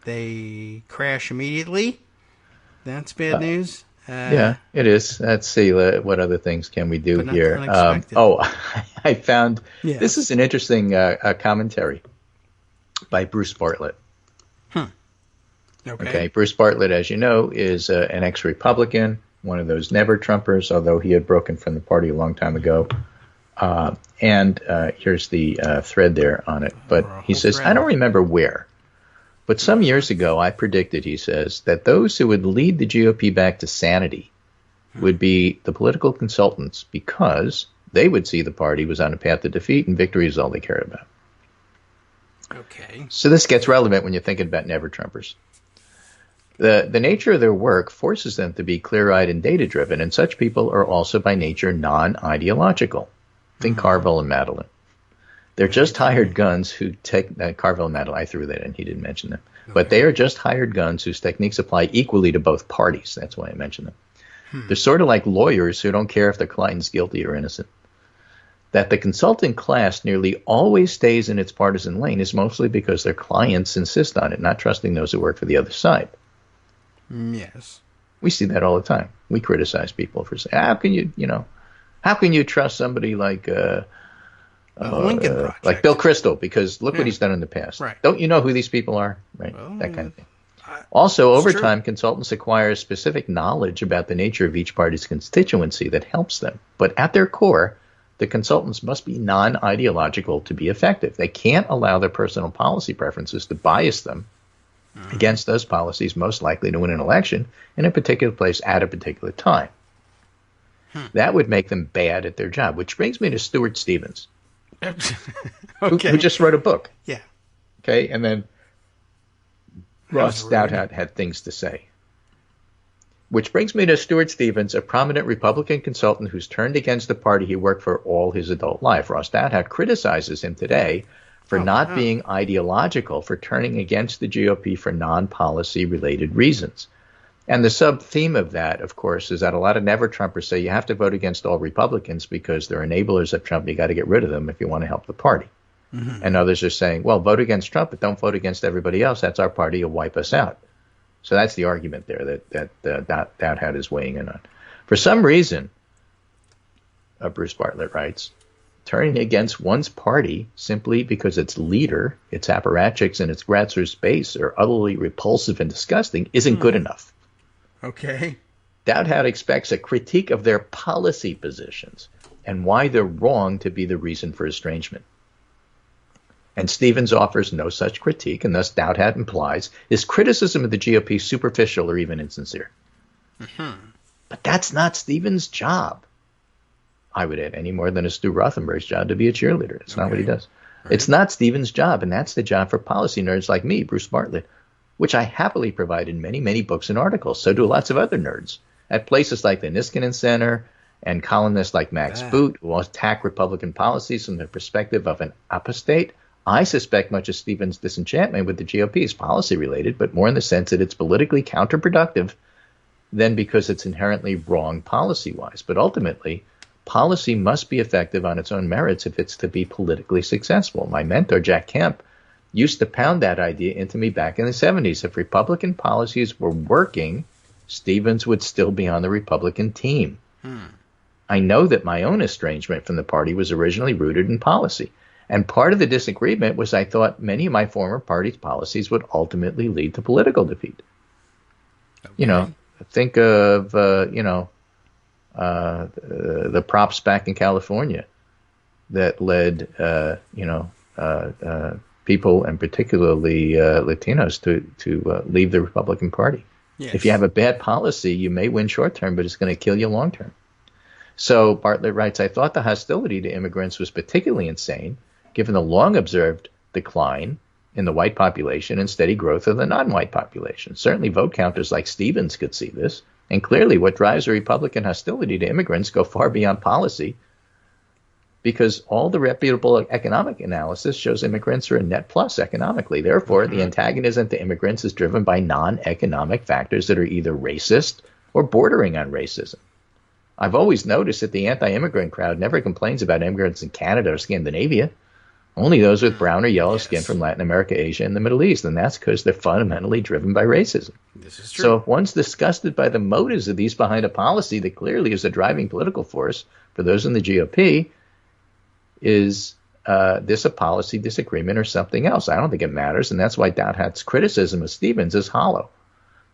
Speaker 3: they crash immediately. That's bad news.
Speaker 4: Yeah, it is. Let's see. What other things can we do here? I found this is an interesting commentary by Bruce Bartlett. Okay. Bruce Bartlett, as you know, is an ex-Republican, one of those never-Trumpers, although he had broken from the party a long time ago. And here's the thread there on it. But he says, I don't remember where. But some years ago, I predicted, he says, that those who would lead the GOP back to sanity would be the political consultants because they would see the party was on a path to defeat and victory is all they cared about.
Speaker 3: Okay.
Speaker 4: So this gets relevant when you're thinking about never-Trumpers. The nature of their work forces them to be clear-eyed and data-driven, and such people are also by nature non-ideological. Think Carville and Madeline. They're just hired guns who take Carville and Madeline. I threw that in. He didn't mention them. But they are just hired guns whose techniques apply equally to both parties. That's why I mention them. They're sort of like lawyers who don't care if their client's guilty or innocent. That the consulting class nearly always stays in its partisan lane is mostly because their clients insist on it, not trusting those who work for the other side.
Speaker 3: Yes.
Speaker 4: We see that all the time. We criticize people for saying, how can you trust somebody like
Speaker 3: Lincoln Project,
Speaker 4: like Bill Kristol, because look what he's done in the past.
Speaker 3: Right.
Speaker 4: Don't you know who these people are? Right.
Speaker 3: Well,
Speaker 4: that kind of thing. Also,
Speaker 3: it's
Speaker 4: over
Speaker 3: true.
Speaker 4: time, consultants acquire specific knowledge about the nature of each party's constituency that helps them. But at their core, the consultants must be non-ideological to be effective. They can't allow their personal policy preferences to bias them against those policies most likely to win an election in a particular place at a particular time. That would make them bad at their job, which brings me to Stuart Stevens,
Speaker 3: Okay.
Speaker 4: who just wrote a book.
Speaker 3: Yeah.
Speaker 4: Okay, and then Ross
Speaker 3: How's it reading?
Speaker 4: Douthat had things to say. Which brings me to Stuart Stevens, a prominent Republican consultant who's turned against the party he worked for all his adult life. Ross Douthat criticizes him today for not being ideological, for turning against the GOP for non-policy related reasons. And the sub-theme of that, of course, is that a lot of never-Trumpers say you have to vote against all Republicans because they're enablers of Trump. You got to get rid of them if you want to help the party. Mm-hmm. And others are saying, well, vote against Trump, but don't vote against everybody else. That's our party. You'll wipe us out. So that's the argument there that Douthat is weighing in on. For some reason, Bruce Bartlett writes, turning against one's party simply because its leader, its apparatchiks, and its grassroots base are utterly repulsive and disgusting isn't good enough.
Speaker 3: Okay.
Speaker 4: Douthat expects a critique of their policy positions and why they're wrong to be the reason for estrangement. And Stevens offers no such critique, and thus Douthat implies his criticism of the GOP superficial or even insincere. Mm-hmm. But that's not Stevens' job, I would add, any more than it's Stewart Rothenberg's job to be a cheerleader. It's not what he does. Right. It's not Stevens' job, and that's the job for policy nerds like me, Bruce Bartlett, which I happily provide in many, many books and articles. So do lots of other nerds at places like the Niskanen Center and columnists like Max Boot, who attack Republican policies from the perspective of an apostate. I suspect much of Stevens' disenchantment with the GOP is policy-related, but more in the sense that it's politically counterproductive than because it's inherently wrong policy-wise. But ultimately, policy must be effective on its own merits if it's to be politically successful. My mentor, Jack Kemp, used to pound that idea into me back in the 70s. If Republican policies were working, Stevens would still be on the Republican team. I know that my own estrangement from the party was originally rooted in policy. And part of the disagreement was I thought many of my former party's policies would ultimately lead to political defeat. Okay. You know, think of, the props back in California that led, people, and particularly Latinos, to leave the Republican Party. Yes. If you have a bad policy, you may win short term, but it's going to kill you long term. So Bartlett writes, I thought the hostility to immigrants was particularly insane, given the long-observed decline in the white population and steady growth of the non-white population. Certainly vote counters like Stevens could see this, and clearly what drives a Republican hostility to immigrants go far beyond policy, because all the reputable economic analysis shows immigrants are a net plus economically. Therefore, the antagonism to immigrants is driven by non-economic factors that are either racist or bordering on racism. I've always noticed that the anti-immigrant crowd never complains about immigrants in Canada or Scandinavia. Only those with brown or yellow skin from Latin America, Asia, and the Middle East, and that's because they're fundamentally driven by racism.
Speaker 3: This is true.
Speaker 4: So if one's disgusted by the motives of these behind a policy that clearly is a driving political force for those in the GOP, is this a policy disagreement or something else? I don't think it matters, and that's why Douthat's criticism of Stevens is hollow.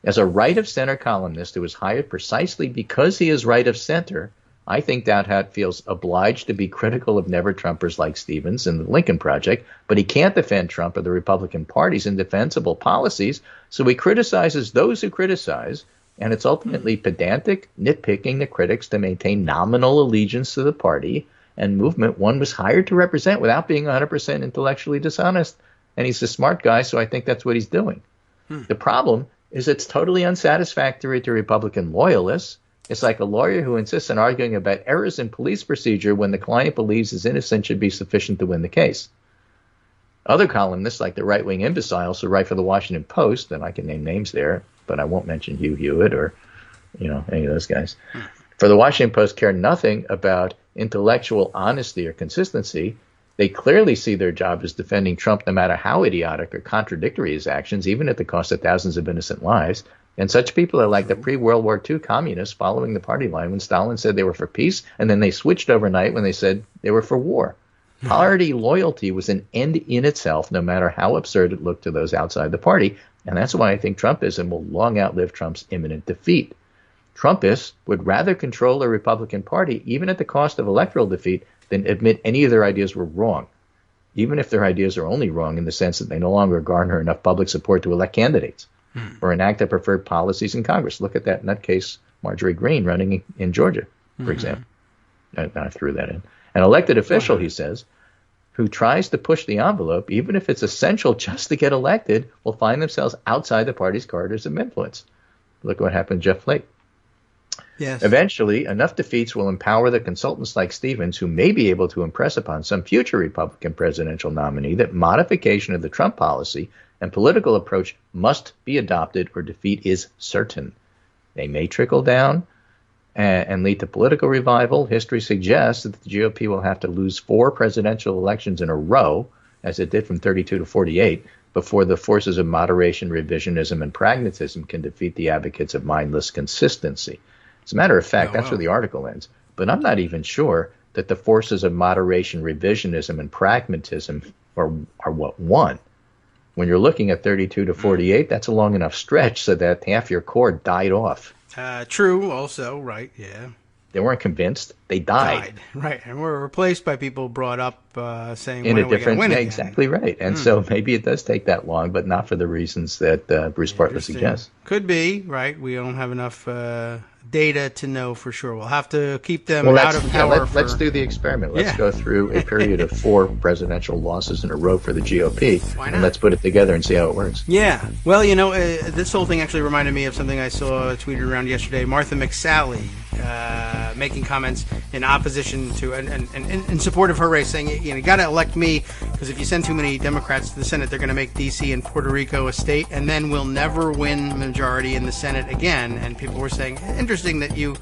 Speaker 4: As a right-of-center columnist who was hired precisely because he is right-of-center, I think Douthat feels obliged to be critical of never-Trumpers like Stevens and the Lincoln Project, but he can't defend Trump or the Republican Party's indefensible policies, so he criticizes those who criticize, and it's ultimately pedantic, nitpicking the critics to maintain nominal allegiance to the party and movement one was hired to represent without being 100% intellectually dishonest. And he's a smart guy, so I think that's what he's doing. The problem is it's totally unsatisfactory to Republican loyalists. It's like a lawyer who insists on arguing about errors in police procedure when the client believes his innocence should be sufficient to win the case. Other columnists, like the right-wing imbeciles who write for the Washington Post, and I can name names there, but I won't mention Hugh Hewitt or, any of those guys. For the Washington Post, care nothing about intellectual honesty or consistency. They clearly see their job as defending Trump no matter how idiotic or contradictory his actions, even at the cost of thousands of innocent lives. And such people are like the pre-World War II communists following the party line when Stalin said they were for peace, and then they switched overnight when they said they were for war. Party loyalty was an end in itself, no matter how absurd it looked to those outside the party, and that's why I think Trumpism will long outlive Trump's imminent defeat. Trumpists would rather control the Republican Party, even at the cost of electoral defeat, than admit any of their ideas were wrong, even if their ideas are only wrong in the sense that they no longer garner enough public support to elect candidates or enact their preferred policies in Congress. Look at that nutcase Marjorie Greene running in Georgia, for example. I threw that in. An elected official, he says, who tries to push the envelope, even if it's essential just to get elected, will find themselves outside the party's corridors of influence. Look what happened to Jeff Flake.
Speaker 3: Yes.
Speaker 4: Eventually, enough defeats will empower the consultants like Stevens, who may be able to impress upon some future Republican presidential nominee that modification of the Trump policy and political approach must be adopted or defeat is certain. They may trickle down and lead to political revival. History suggests that the GOP will have to lose 4 presidential elections in a row, as it did from 32 to 48, before the forces of moderation, revisionism, and pragmatism can defeat the advocates of mindless consistency. As a matter of fact, that's where the article ends. But I'm not even sure that the forces of moderation, revisionism, and pragmatism are what won. When you're looking at 32 to 48, that's a long enough stretch so that half your core died off.
Speaker 3: True, also, right, yeah.
Speaker 4: They weren't convinced. They died.
Speaker 3: Right, and were replaced by people brought up saying,
Speaker 4: in
Speaker 3: when
Speaker 4: a
Speaker 3: are we
Speaker 4: different
Speaker 3: going to win
Speaker 4: way.
Speaker 3: again?
Speaker 4: Exactly right. And so maybe it does take that long, but not for the reasons that Bruce Bartlett suggests.
Speaker 3: Could be, right. We don't have enough data to know for sure. We'll have to keep them out of power.
Speaker 4: Let's do the experiment. Let's go through a period of 4 presidential losses in a row for the GOP.
Speaker 3: Why not?
Speaker 4: And let's put it together and see how it works.
Speaker 3: Yeah. Well, this whole thing actually reminded me of something I saw tweeted around yesterday. Martha McSally making comments in opposition to and in support of her race, saying, you got to elect me because if you send too many Democrats to the Senate, they're going to make D.C. and Puerto Rico a state, and then we'll never win majority in the Senate again. And people were saying, interesting that you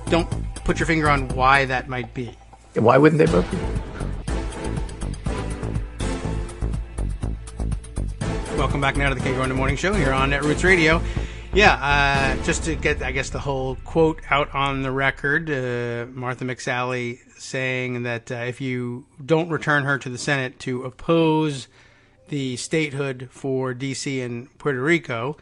Speaker 3: don't put your finger on why that might be.
Speaker 4: And why wouldn't they vote for you?
Speaker 3: Welcome back now to the Kagro in the Morning Show here on Netroots Radio. Just to get, I guess, the whole quote out on the record, Martha McSally saying that if you don't return her to the Senate to oppose the statehood for D.C. and Puerto Rico,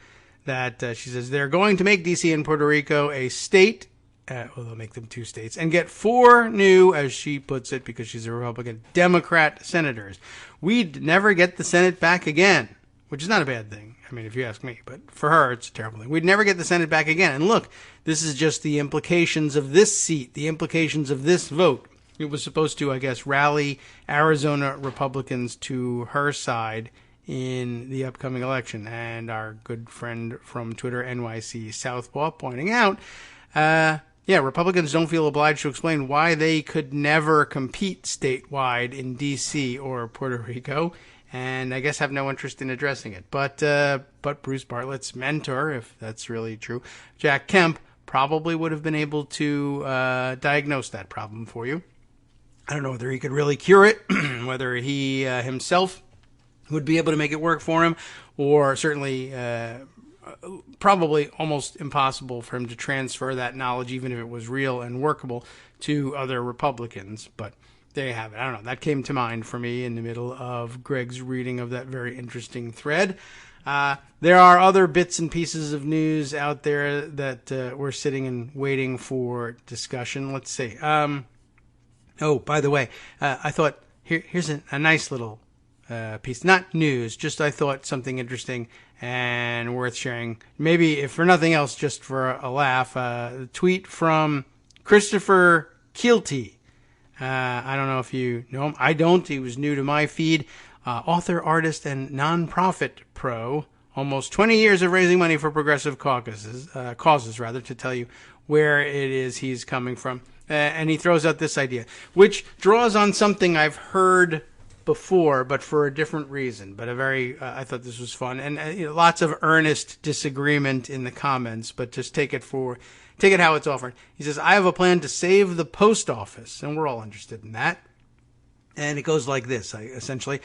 Speaker 3: that she says they're going to make D.C. and Puerto Rico a state, they'll make them 2 states, and get 4 new, as she puts it, because she's a Republican, Democrat senators. We'd never get the Senate back again, which is not a bad thing. I mean, if you ask me, but for her, it's a terrible thing. We'd never get the Senate back again. And look, this is just the implications of this seat, the implications of this vote. It was supposed to, I guess, rally Arizona Republicans to her side in the upcoming election. And our good friend from Twitter, NYC Southpaw, pointing out, Republicans don't feel obliged to explain why they could never compete statewide in D.C. or Puerto Rico, and I guess have no interest in addressing it. But Bruce Bartlett's mentor, if that's really true, Jack Kemp, probably would have been able to diagnose that problem for you. I don't know whether he could really cure it, whether he himself would be able to make it work for him, or certainly probably almost impossible for him to transfer that knowledge, even if it was real and workable, to other Republicans. But there you have it. I don't know. That came to mind for me in the middle of Greg's reading of that very interesting thread. There are other bits and pieces of news out there that we're sitting and waiting for discussion. Let's see. By the way, I thought here's a nice little piece. Not news, just I thought something interesting and worth sharing. Maybe, if for nothing else, just for a laugh. A tweet from Christopher Keelty. I don't know if you know him. I don't. He was new to my feed. Author, artist, and nonprofit pro. Almost 20 years of raising money for progressive causes, to tell you where it is he's coming from. And he throws out this idea, which draws on something I've heard before, but for a different reason. But I thought this was fun, and lots of earnest disagreement in the comments. But just take it how it's offered. He says, "I have a plan to save the post office," and we're all interested in that. And it goes like this, essentially.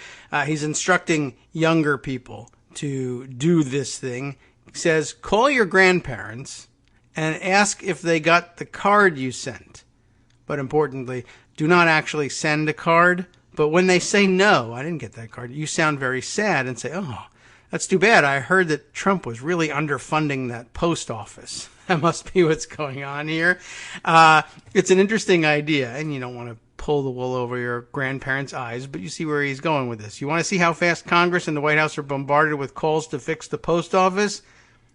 Speaker 3: He's instructing younger people to do this thing. He says, "Call your grandparents and ask if they got the card you sent. But importantly, do not actually send a card. But when they say, 'No, I didn't get that card,' you sound very sad and say, 'Oh, that's too bad. I heard that Trump was really underfunding that post office.'" That must be what's going on here. It's an interesting idea, and you don't want to pull the wool over your grandparents' eyes, but you see where he's going with this. You want to see how fast Congress and the White House are bombarded with calls to fix the post office?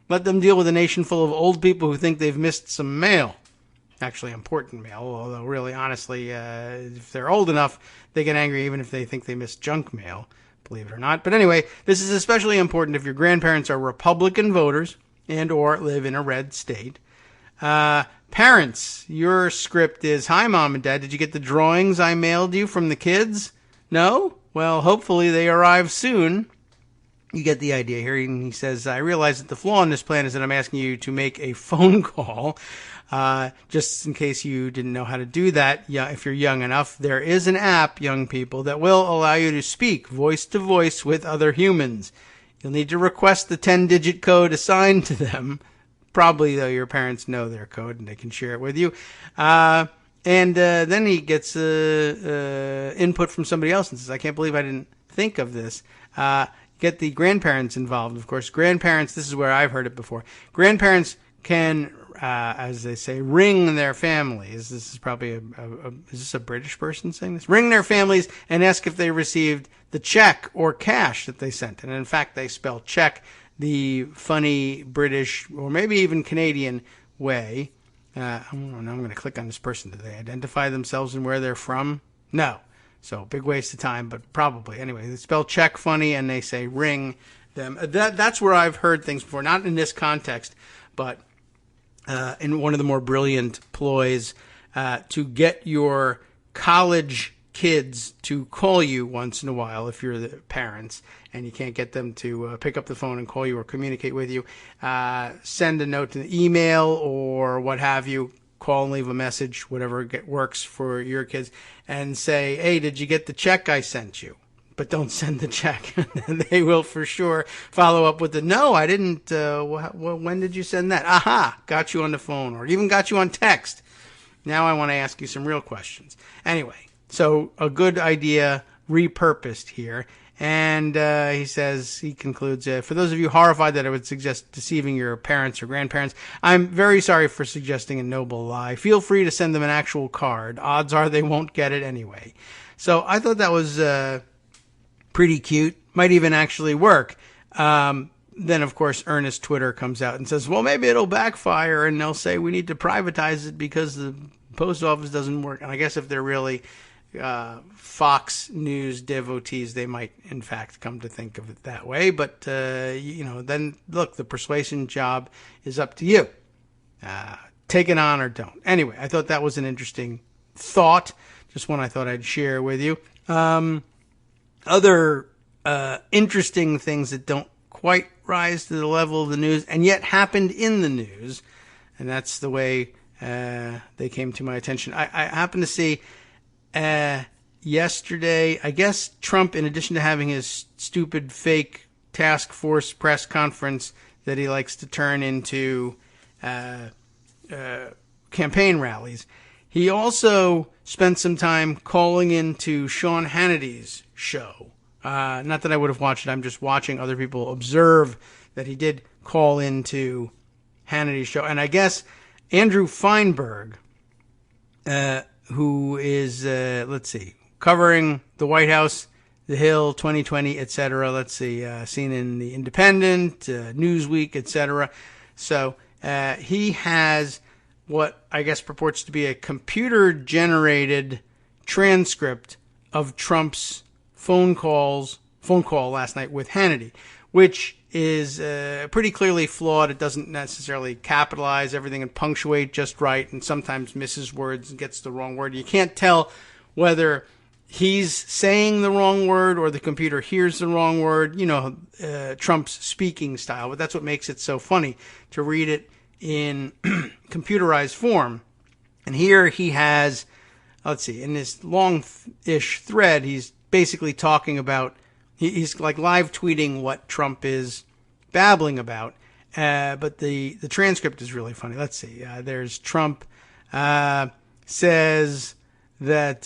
Speaker 3: Let them deal with a nation full of old people who think they've missed some mail. Actually, important mail, although really, honestly, if they're old enough, they get angry even if they think they missed junk mail, believe it or not. But anyway, this is especially important if your grandparents are Republican voters and or live in a red state. Parents, your script is, "Hi, Mom and Dad, did you get the drawings I mailed you from the kids? No? Well, hopefully they arrive soon." You get the idea here. He says, "I realize that the flaw in this plan is that I'm asking you to make a phone call." Just in case you didn't know how to do that, if you're young enough, there is an app, young people, that will allow you to speak voice to voice with other humans. You'll need to request the 10-digit code assigned to them. Probably, though, your parents know their code and they can share it with you. And then he gets input from somebody else and says, "I can't believe I didn't think of this." Get the grandparents involved, of course. Grandparents, this is where I've heard it before. Grandparents can, as they say, ring their families. This is probably is this a British person saying this? Ring their families and ask if they received the check or cash that they sent. And in fact, they spell check the funny British or maybe even Canadian way. I'm going to click on this person. Do they identify themselves and where they're from? No. So big waste of time, but probably. Anyway, they spell check funny and they say ring them. That's where I've heard things before, not in this context, but in one of the more brilliant ploys to get your college kids to call you once in a while if you're the parents and you can't get them to pick up the phone and call you or communicate with you. Send a note to the email or what have you. Call and leave a message, whatever works for your kids, and say, "Hey, did you get the check I sent you?" But don't send the check. They will for sure follow up with the, "No, I didn't. When did you send that?" Aha, got you on the phone or even got you on text. Now I want to ask you some real questions. Anyway, so a good idea repurposed here. And he concludes, "For those of you horrified that I would suggest deceiving your parents or grandparents, I'm very sorry for suggesting a noble lie. Feel free to send them an actual card. Odds are they won't get it anyway." So I thought that was pretty cute. Might even actually work. Then, of course, earnest Twitter comes out and says, "Well, maybe it'll backfire and they'll say we need to privatize it because the post office doesn't work." And I guess if they're really Fox News devotees, they might in fact come to think of it that way. But then look, the persuasion job is up to you. Take it on or don't. Anyway, I thought that was an interesting thought, just one I thought I'd share with you. Other interesting things that don't quite rise to the level of the news and yet happened in the news, and that's the way they came to my attention. I happened to see yesterday, I guess Trump, in addition to having his stupid fake task force press conference that he likes to turn into campaign rallies, he also spent some time calling into Sean Hannity's show. Not that I would have watched it. I'm just watching other people observe that he did call into Hannity's show. And I guess Andrew Feinberg, who is, covering the White House, the Hill, 2020, etc. Seen in the Independent, Newsweek, etc. So he has what I guess purports to be a computer-generated transcript of Trump's phone call last night with Hannity, which is pretty clearly flawed. It doesn't necessarily capitalize everything and punctuate just right, and sometimes misses words and gets the wrong word. You can't tell whether he's saying the wrong word or the computer hears the wrong word, Trump's speaking style. But that's what makes it so funny to read it in computerized form. And here he has, in this long-ish thread, he's basically talking about, he's like live tweeting what Trump is babbling about. But the transcript is really funny. Let's see. There's Trump says that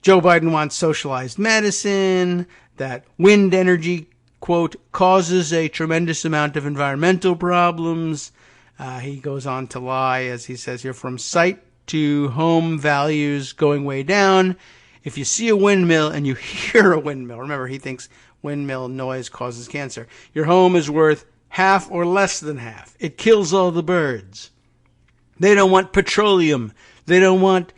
Speaker 3: Joe Biden wants socialized medicine, that wind energy, quote, causes a tremendous amount of environmental problems. He goes on to lie, as he says here, from site to home values going way down. If you see a windmill and you hear a windmill, remember, he thinks windmill noise causes cancer. Your home is worth half or less than half. It kills all the birds. They don't want petroleum. They don't want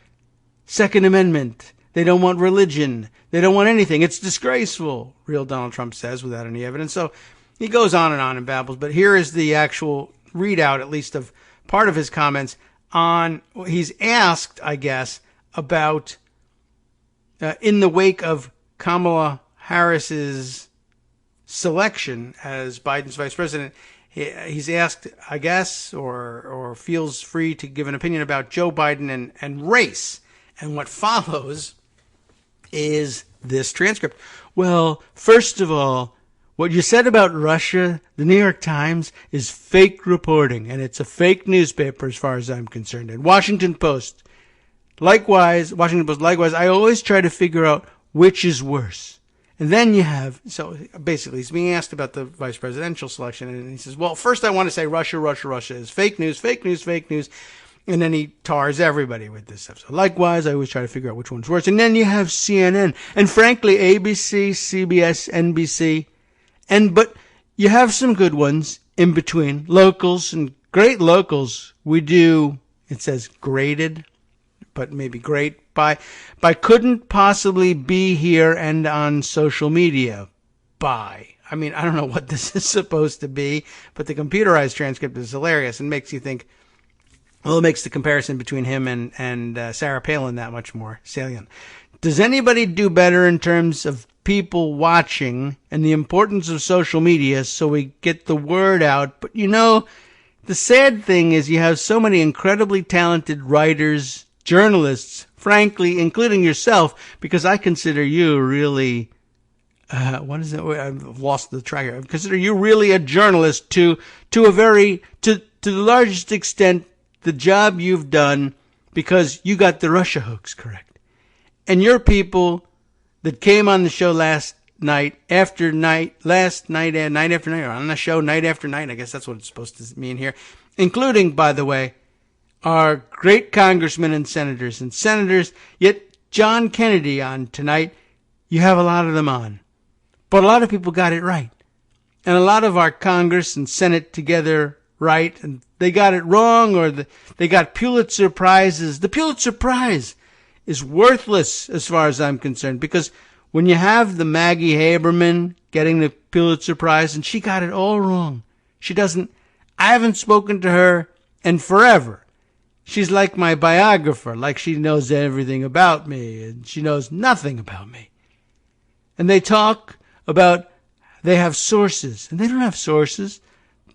Speaker 3: Second Amendment. They don't want religion. They don't want anything. It's disgraceful, real Donald Trump says, without any evidence. So he goes on and babbles. But here is the actual readout, at least of part of his comments on, he's asked, I guess, about in the wake of Kamala Harris's selection as Biden's vice president, he's asked, I guess, or feels free to give an opinion about Joe Biden and race. And what follows is this transcript. Well, first of all, what you said about Russia, the New York Times, is fake reporting, and it's a fake newspaper as far as I'm concerned. And Washington Post, likewise, I always try to figure out which is worse. And then you have, so basically he's being asked about the vice presidential selection, and he says, well, first I want to say Russia is fake news. And then he tars everybody with this stuff. So likewise, I always try to figure out which one's worse. And then you have CNN, and frankly, ABC, CBS, NBC, but you have some good ones in between. Locals, and great locals. We do, it says graded, but maybe great by couldn't possibly be here and on social media by. I mean, I don't know what this is supposed to be, but the computerized transcript is hilarious and makes you think, well, it makes the comparison between him and Sarah Palin that much more salient. Does anybody do better in terms of people watching and the importance of social media so we get the word out? But the sad thing is you have so many incredibly talented writers, journalists, frankly, including yourself, because I consider you really, I've lost the track here. I consider you really a journalist to the largest extent, the job you've done, because you got the Russia hoax correct. And your people that came on the show night after night, or on the show night after night, I guess that's what it's supposed to mean here, including, by the way, our great congressmen and senators, yet John Kennedy on tonight, you have a lot of them on. But a lot of people got it right. And a lot of our Congress and Senate together right, and they got it wrong, or they got Pulitzer Prizes. The Pulitzer Prize is worthless as far as I'm concerned, because when you have the Maggie Haberman getting the Pulitzer Prize, and she got it all wrong. I haven't spoken to her in forever. She's like my biographer, like she knows everything about me, and she knows nothing about me. And they talk about, they have sources, and they don't have sources.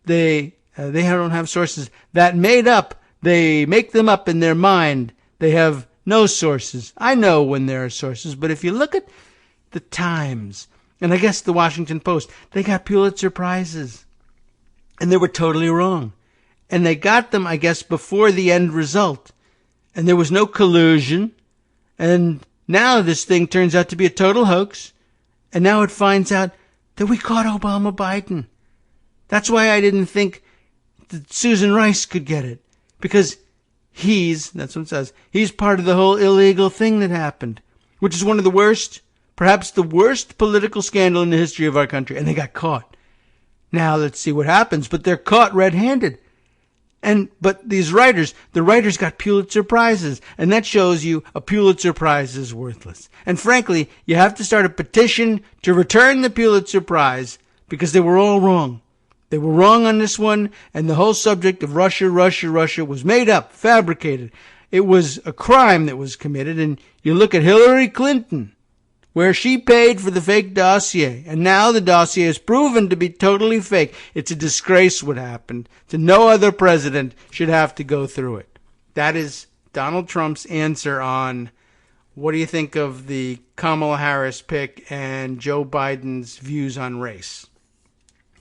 Speaker 3: They don't have sources that made up. They make them up in their mind. They have no sources. I know when there are sources, but if you look at the Times, and I guess the Washington Post, they got Pulitzer Prizes, and they were totally wrong. And they got them, I guess, before the end result. And there was no collusion. And now this thing turns out to be a total hoax. And now it finds out that we caught Obama Biden. That's why I didn't think that Susan Rice could get it. Because that's what it says, he's part of the whole illegal thing that happened. Which is one of the worst, perhaps the worst political scandal in the history of our country. And they got caught. Now let's see what happens. But they're caught red-handed. But the writers got Pulitzer Prizes, and that shows you a Pulitzer Prize is worthless. And frankly, you have to start a petition to return the Pulitzer Prize, because they were all wrong. They were wrong on this one, and the whole subject of Russia was made up, fabricated. It was a crime that was committed, and You look at Hillary Clinton, where she paid for the fake dossier, and now the dossier is proven to be totally fake. It's a disgrace what happened. To no other president should have to go through it. That is Donald Trump's answer on what do you think of the Kamala Harris pick and Joe Biden's views on race.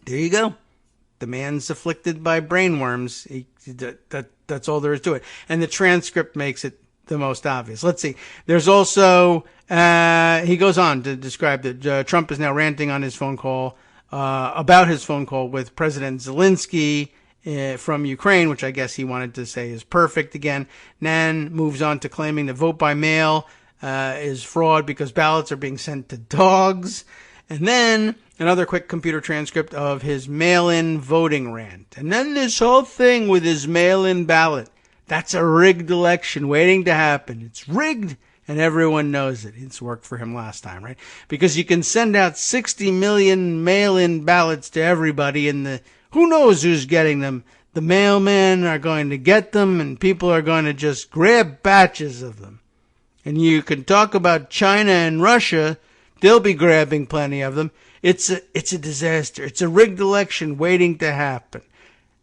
Speaker 3: There you go. The man's afflicted by brainworms. That's all there is to it. And the transcript makes it the most obvious. Let's see. There's also, he goes on to describe that Trump is now ranting on his phone call, about his phone call with President Zelensky from Ukraine, which I guess he wanted to say is perfect again. Then moves on to claiming that vote by mail is fraud because ballots are being sent to dogs. And then another quick computer transcript of his mail-in voting rant. And then this whole thing with his mail-in ballot. That's a rigged election waiting to happen. It's rigged, and everyone knows it. It's worked for him last time, right? Because you can send out 60 million mail-in ballots to everybody, and who knows who's getting them. The mailmen are going to get them, and people are going to just grab batches of them. And you can talk about China and Russia. They'll be grabbing plenty of them. It's a disaster. It's a rigged election waiting to happen.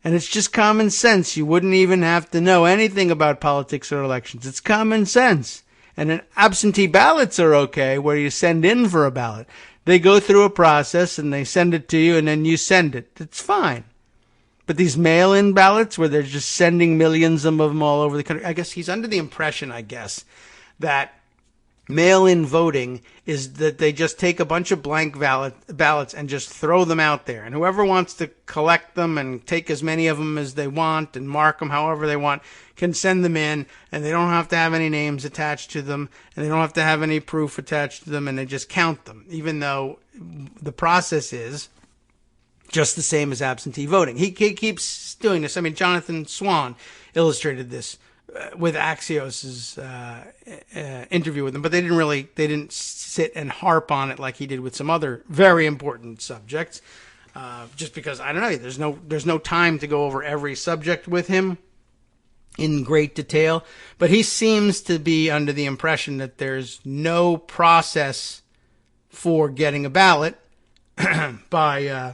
Speaker 3: And it's just common sense. You wouldn't even have to know anything about politics or elections. It's common sense. And then absentee ballots are okay, where you send in for a ballot. They go through a process and they send it to you and then you send it. It's fine. But these mail-in ballots where they're just sending millions of them all over the country, I guess he's under the impression, that mail-in voting is that they just take a bunch of blank ballots and just throw them out there. And whoever wants to collect them and take as many of them as they want and mark them however they want can send them in, and they don't have to have any names attached to them, and they don't have to have any proof attached to them, and they just count them, even though the process is just the same as absentee voting. He keeps doing this. I mean, Jonathan Swan illustrated this with Axios's interview with him, but they didn't sit and harp on it like he did with some other very important subjects. Just because, I don't know, there's no time to go over every subject with him in great detail, but he seems to be under the impression that there's no process for getting a ballot by,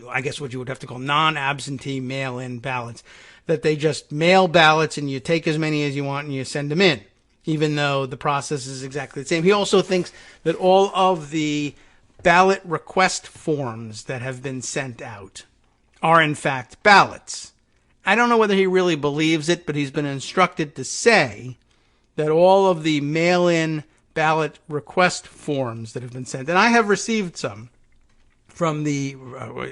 Speaker 3: I guess what you would have to call non-absentee mail-in ballots. That they just mail ballots and you take as many as you want and you send them in, even though the process is exactly the same. He also thinks that all of the ballot request forms that have been sent out are in fact ballots. I don't know whether he really believes it, but he's been instructed to say that all of the mail-in ballot request forms that have been sent, and I have received some from the,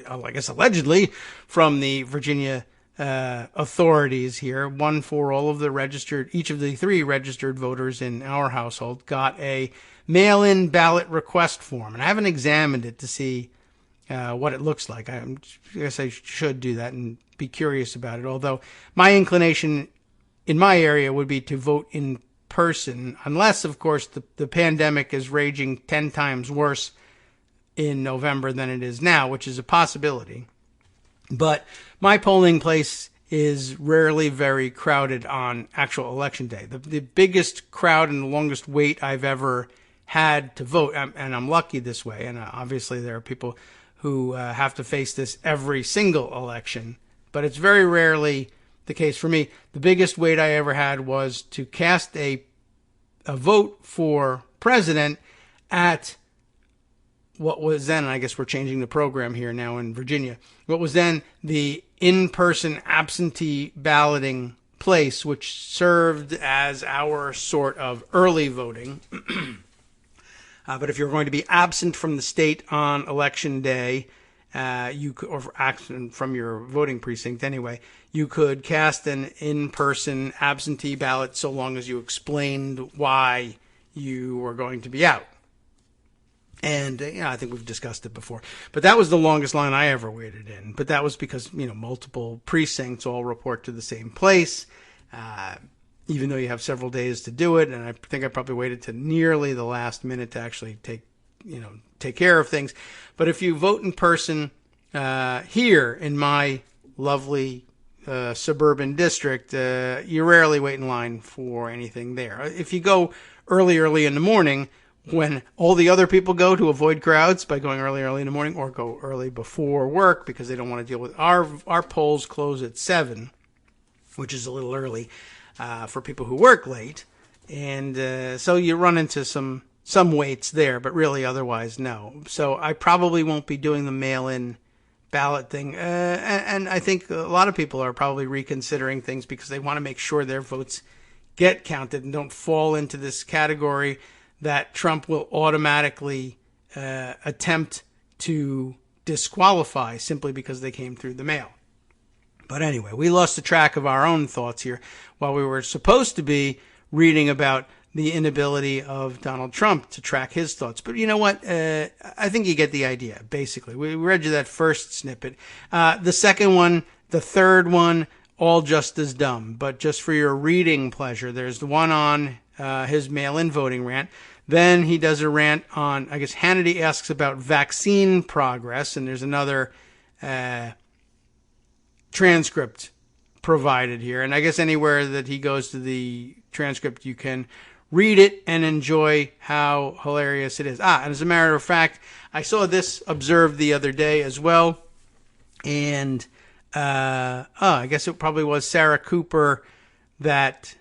Speaker 3: I guess allegedly, from the Virginia authorities here, one for all of the each of the 3 registered voters in our household got a mail-in ballot request form. And I haven't examined it to see what it looks like. I guess I should do that and be curious about it. Although my inclination in my area would be to vote in person, unless, of course, the pandemic is raging 10 times worse in November than it is now, which is a possibility. But my polling place is rarely very crowded on actual election day. The biggest crowd and the longest wait I've ever had to vote, and I'm lucky this way, and obviously there are people who have to face this every single election, but it's very rarely the case for me. The biggest wait I ever had was to cast a vote for president at what was then, and I guess we're changing the program here now in Virginia, what was then the in-person absentee balloting place, which served as our sort of early voting. But if you're going to be absent from the state on election day, you could, or absent from your voting precinct anyway, you could cast an in-person absentee ballot so long as you explained why you were going to be out. And I think we've discussed it before. But that was the longest line I ever waited in. But that was because, multiple precincts all report to the same place, even though you have several days to do it. And I think I probably waited to nearly the last minute to actually take care of things. But if you vote in person here in my lovely suburban district, you rarely wait in line for anything there. If you go early in the morning, when all the other people go to avoid crowds by going early in the morning, or go early before work because they don't want to deal with our polls close at 7, which is a little early for people who work late, and so you run into some waits there, but really otherwise no. So I probably won't be doing the mail-in ballot thing, and I think a lot of people are probably reconsidering things because they want to make sure their votes get counted and don't fall into this category that Trump will automatically attempt to disqualify simply because they came through the mail. But anyway, we lost the track of our own thoughts here while we were supposed to be reading about the inability of Donald Trump to track his thoughts. But you know what? I think you get the idea, basically. We read you that first snippet. The second one, the third one, all just as dumb. But just for your reading pleasure, there's the one on his mail-in voting rant. Then he does a rant on, I guess Hannity asks about vaccine progress, and there's another transcript provided here. And I guess anywhere that he goes to the transcript, you can read it and enjoy how hilarious it is. And as a matter of fact, I saw this observed the other day as well. And I guess it probably was Sarah Cooper that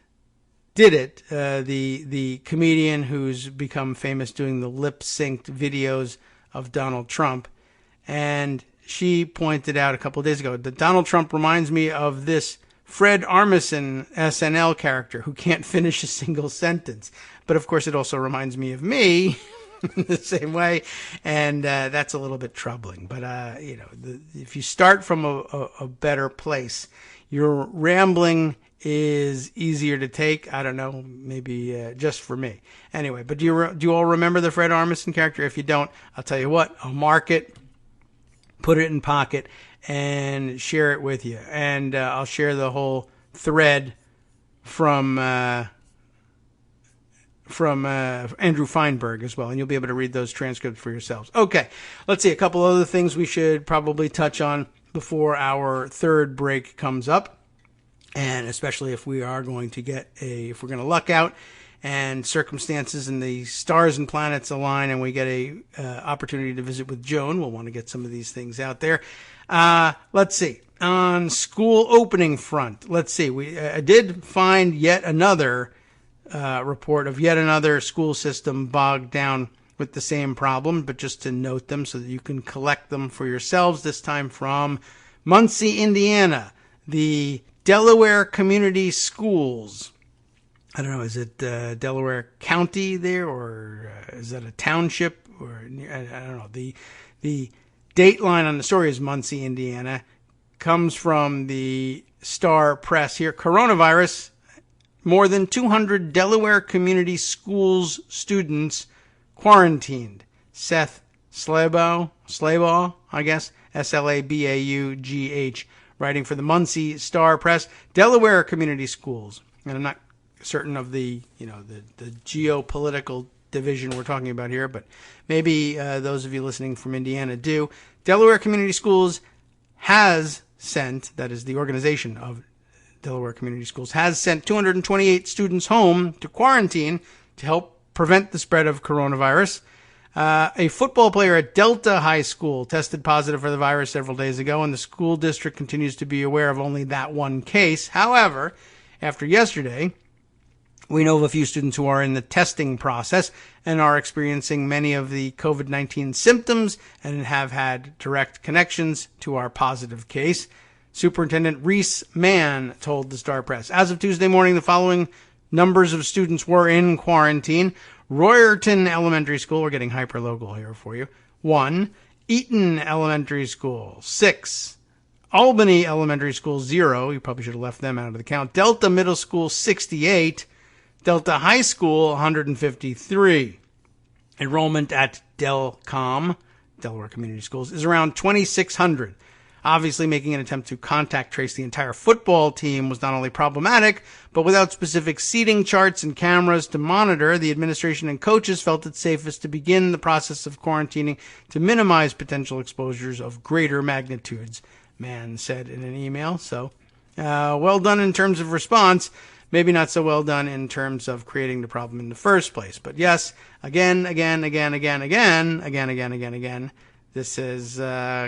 Speaker 3: did it, the comedian who's become famous doing the lip-synced videos of Donald Trump. And she pointed out a couple of days ago that Donald Trump reminds me of this Fred Armisen SNL character who can't finish a single sentence. But of course, it also reminds me of me in the same way, and that's a little bit troubling. But if you start from a better place, your rambling is easier to take. I don't know, maybe just for me. Anyway, but do you all remember the Fred Armisen character? If you don't, I'll tell you what, I'll mark it, put it in pocket, and share it with you. And I'll share the whole thread from Andrew Feinberg as well, and you'll be able to read those transcripts for yourselves. Okay, let's see, a couple other things we should probably touch on before our third break comes up, and especially if we are going to if we're going to luck out and circumstances and the stars and planets align and we get a opportunity to visit with Joan, we'll want to get some of these things out there. Let's see. On school opening front, let's see. We did find yet another report of yet another school system bogged down with the same problem, but just to note them so that you can collect them for yourselves, this time from Muncie, Indiana. The Delaware Community Schools. I don't know, is it Delaware County there, or is that a township? Or I don't know. The date line on the story is Muncie, Indiana. Comes from the Star Press here. Coronavirus, more than 200 Delaware Community Schools students quarantined. Seth Slabaugh, I guess, Slabaugh, writing for the Muncie Star Press. Delaware Community Schools, and I'm not certain of the geopolitical division we're talking about here, but maybe those of you listening from Indiana do. Delaware Community Schools has sent, that is the organization of Delaware Community Schools, has sent 228 students home to quarantine to help prevent the spread of coronavirus. A football player at Delta High School tested positive for the virus several days ago, and the school district continues to be aware of only that one case. However, after yesterday, we know of a few students who are in the testing process and are experiencing many of the COVID-19 symptoms and have had direct connections to our positive case. Superintendent Reese Mann told the Star Press. As of Tuesday morning, the following numbers of students were in quarantine. Royerton Elementary School, we're getting hyper-local here for you, 1. Eaton Elementary School, 6. Albany Elementary School, 0. You probably should have left them out of the count. Delta Middle School, 68. Delta High School, 153. Enrollment at Delcom, Delaware Community Schools, is around 2,600. Obviously, making an attempt to contact trace the entire football team was not only problematic, but without specific seating charts and cameras to monitor, the administration and coaches felt it safest to begin the process of quarantining to minimize potential exposures of greater magnitudes, Mann said in an email. So Well done in terms of response, maybe not so well done in terms of creating the problem in the first place. But yes, again, this is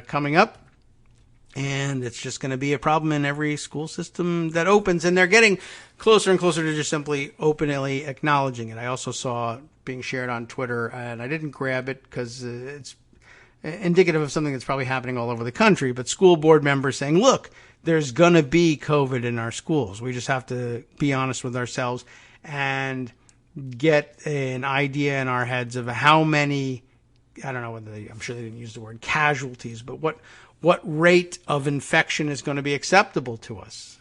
Speaker 3: coming up. And it's just going to be a problem in every school system that opens. And they're getting closer and closer to just simply openly acknowledging it. I also saw it being shared on Twitter, and I didn't grab it because it's indicative of something that's probably happening all over the country. But school board members saying, look, there's going to be COVID in our schools. We just have to be honest with ourselves and get an idea in our heads of how many, I don't know whether I'm sure they didn't use the word casualties, but what rate of infection is going to be acceptable to us?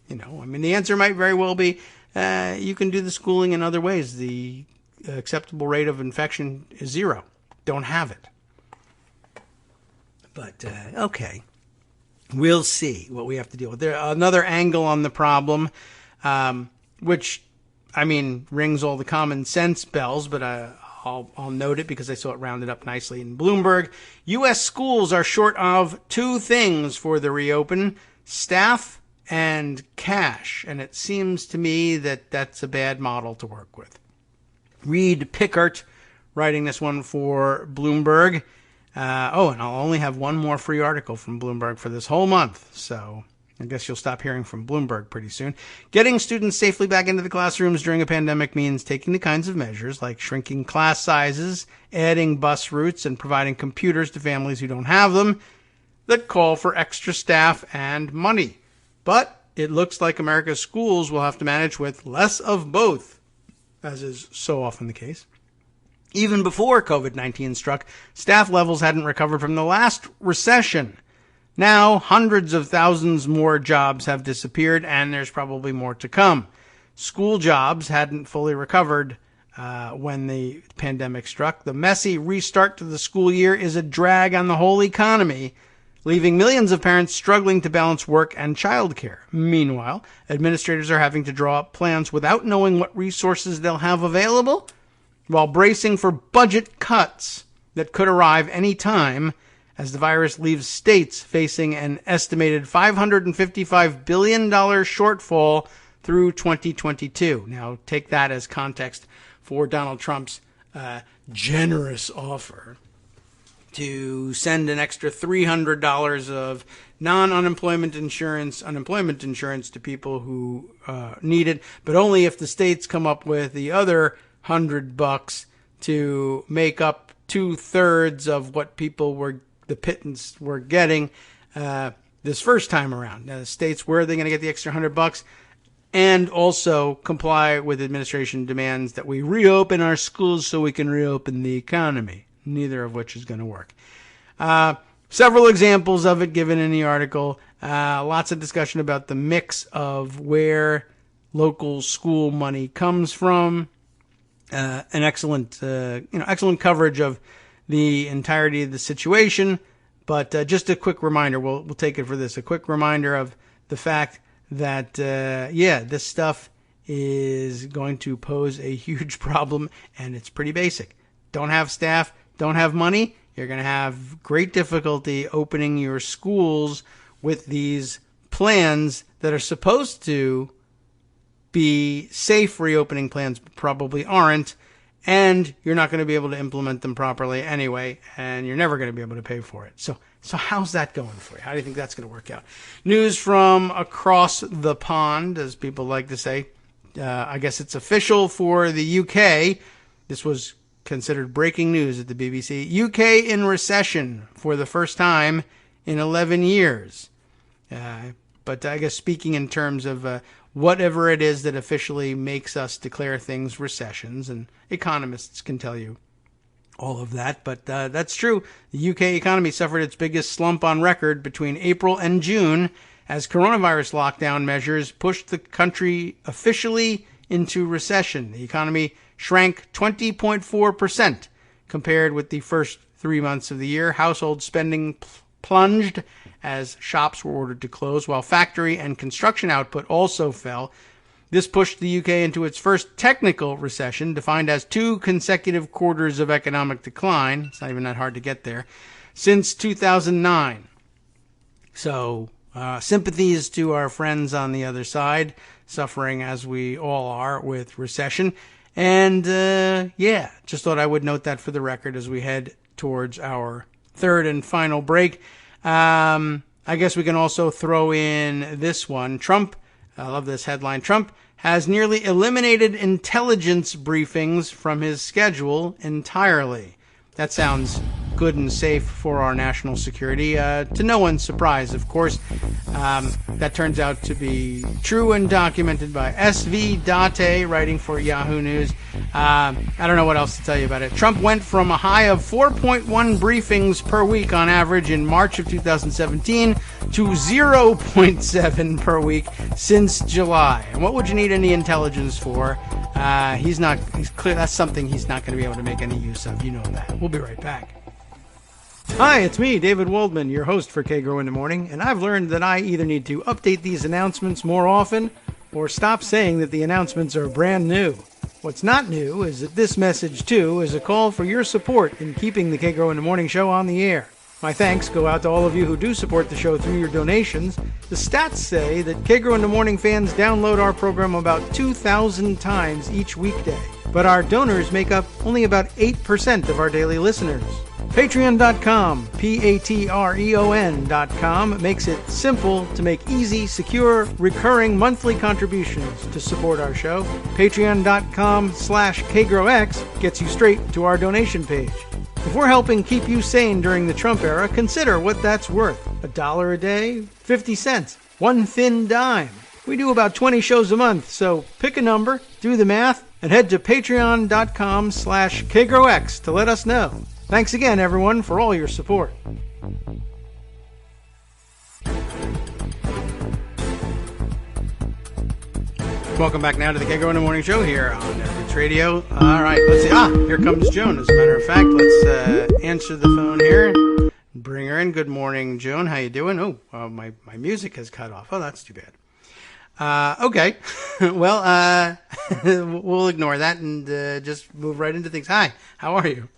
Speaker 3: The answer might very well be you can do the schooling in other ways. The acceptable rate of infection is 0. Don't have it. But, okay. We'll see what we have to deal with. There another angle on the problem, which, rings all the common sense bells, but I'll note it because I saw it rounded up nicely in Bloomberg. U.S. schools are short of 2 things for the reopen: staff and cash. And it seems to me that that's a bad model to work with. Reed Pickert writing this one for Bloomberg. And I'll only have one more free article from Bloomberg for this whole month. So I guess you'll stop hearing from Bloomberg pretty soon. Getting students safely back into the classrooms during a pandemic means taking the kinds of measures like shrinking class sizes, adding bus routes, and providing computers to families who don't have them that call for extra staff and money. But it looks like America's schools will have to manage with less of both, as is so often the case. Even before COVID-19 struck, staff levels hadn't recovered from the last recession. Now, hundreds of thousands more jobs have disappeared, and there's probably more to come. School jobs hadn't fully recovered when the pandemic struck. The messy restart to the school year is a drag on the whole economy, leaving millions of parents struggling to balance work and childcare. Meanwhile, administrators are having to draw up plans without knowing what resources they'll have available, while bracing for budget cuts that could arrive any time as the virus leaves states facing an estimated $555 billion shortfall through 2022. Now, take that as context for Donald Trump's generous offer to send an extra $300 of unemployment insurance to people who need it, but only if the states come up with the other $100 to make up 2/3 of what the pittance were getting this first time around. Now, the states, where are they going to get the extra $100? And also comply with administration demands that we reopen our schools so we can reopen the economy. Neither of which is going to work. Several examples of it given in the article. Lots of discussion about the mix of where local school money comes from. An excellent coverage of the entirety of the situation. But just a quick reminder, we'll take it for this, a quick reminder of the fact that, this stuff is going to pose a huge problem, and it's pretty basic. Don't have staff, don't have money, you're going to have great difficulty opening your schools with these plans that are supposed to be safe reopening plans, but probably aren't, and you're not going to be able to implement them properly anyway, and you're never going to be able to pay for it. So how's that going for you? How do you think that's going to work out? News from across the pond, as people like to say. I guess it's official for the UK. This was considered breaking news at the BBC. UK in recession for the first time in 11 years. But I guess speaking in terms of whatever it is that officially makes us declare things recessions, and economists can tell you all of that, but that's true. The UK economy suffered its biggest slump on record between April and June as coronavirus lockdown measures pushed the country officially into recession. The economy shrank 20.4% compared with the first 3 months of the year. Household spending plunged as shops were ordered to close, while factory and construction output also fell. This pushed the UK into its first technical recession, defined as 2 consecutive quarters of economic decline. It's not even that hard to get there. Since 2009. So, sympathies to our friends on the other side, suffering as we all are with recession. And, just thought I would note that for the record as we head towards our third and final break. I guess we can also throw in this one. Trump, I love this headline, Trump has nearly eliminated intelligence briefings from his schedule entirely. That sounds good and safe for our national security. To no one's surprise, of course. That turns out to be true and documented by S.V. Date, writing for Yahoo News. I don't know what else to tell you about it. Trump went from a high of 4.1 briefings per week on average in March of 2017 to 0.7 per week since July. And what would you need any intelligence for? He's clear. That's something he's not going to be able to make any use of. You know that. We'll be right back. Hi, it's me, David Waldman, your host for Kagro in the Morning, and I've learned that I either need to update these announcements more often or stop saying that the announcements are brand new. What's not new is that this message, too, is a call for your support in keeping the Kagro in the Morning show on the air. My thanks go out to all of you who do support the show through your donations. The stats say that Kagro in the Morning fans download our program about 2,000 times each weekday, but our donors make up only about 8% of our daily listeners. Patreon.com, Patreon.com, makes it simple to make easy, secure, recurring monthly contributions to support our show. Patreon.com/KagroX gets you straight to our donation page. If we're helping keep you sane during the Trump era, consider what that's worth. $1 a day? 50 cents? One thin dime? We do about 20 shows a month, so pick a number, do the math, and head to Patreon.com/KagroX to let us know. Thanks again, everyone, for all your support. Welcome back now to the Kagro in the Morning Show here on Networks Radio. All right, let's see. Here comes Joan, as a matter of fact. Let's answer the phone here. Bring her in. Good morning, Joan. How you doing? My music has cut off. Oh, that's too bad. Okay. Well, we'll ignore that and just move right into things. Hi, how are you?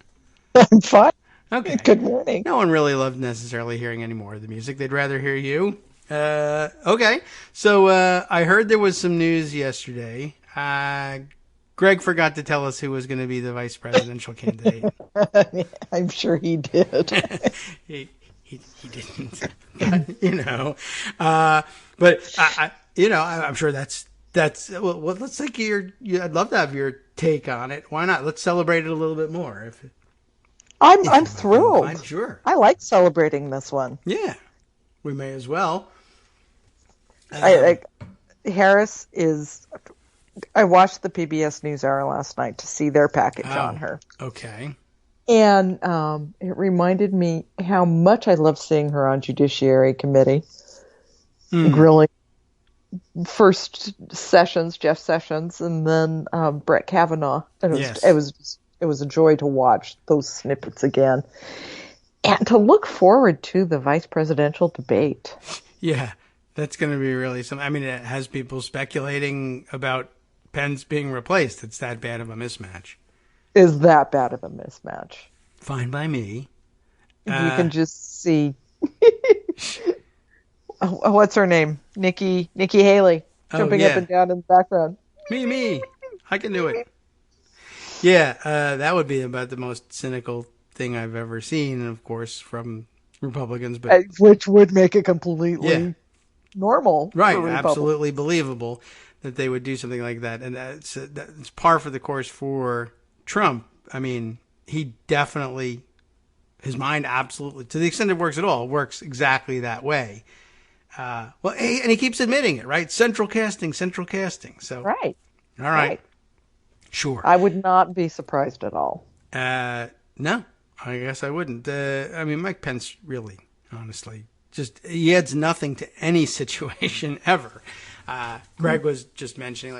Speaker 5: I'm fine.
Speaker 3: Okay.
Speaker 5: Good morning.
Speaker 3: No one really loved necessarily hearing any more of the music. They'd rather hear you. Okay. So I heard there was some news yesterday. Greg forgot to tell us who was going to be the vice presidential candidate.
Speaker 5: I'm sure he did.
Speaker 3: he didn't. But I'm sure that's. Well, let's take I'd love to have your take on it. Why not? Let's celebrate it a little bit more.
Speaker 5: I'm thrilled.
Speaker 3: I'm sure.
Speaker 5: I like celebrating this one.
Speaker 3: Yeah, we may as well.
Speaker 5: Harris is. I watched the PBS NewsHour last night to see their package on her.
Speaker 3: Okay.
Speaker 5: And it reminded me how much I love seeing her on Judiciary Committee, grilling first Sessions, Jeff Sessions, and then Brett Kavanaugh. And it was a joy to watch those snippets again. And to look forward to the vice presidential debate.
Speaker 3: Yeah, that's going to be really something. I mean, it has people speculating about Pence being replaced. It's that bad of a mismatch.
Speaker 5: Is that bad of a mismatch?
Speaker 3: Fine by me.
Speaker 5: You can just see... what's her name? Nikki Haley jumping up and down in the background.
Speaker 3: Me. I can do it. Yeah, that would be about the most cynical thing I've ever seen, of course, from Republicans. But
Speaker 5: which would make it completely normal.
Speaker 3: Right, absolutely believable that they would do something like that. And that's par for the course for Trump. I mean, he definitely, his mind absolutely, to the extent it works at all, works exactly that way. And he keeps admitting it, right? Central casting. So
Speaker 5: right.
Speaker 3: All right. Sure.
Speaker 5: I would not be surprised at all.
Speaker 3: No, I guess I wouldn't. I mean, Mike Pence really, honestly, he adds nothing to any situation ever. Greg was just mentioning,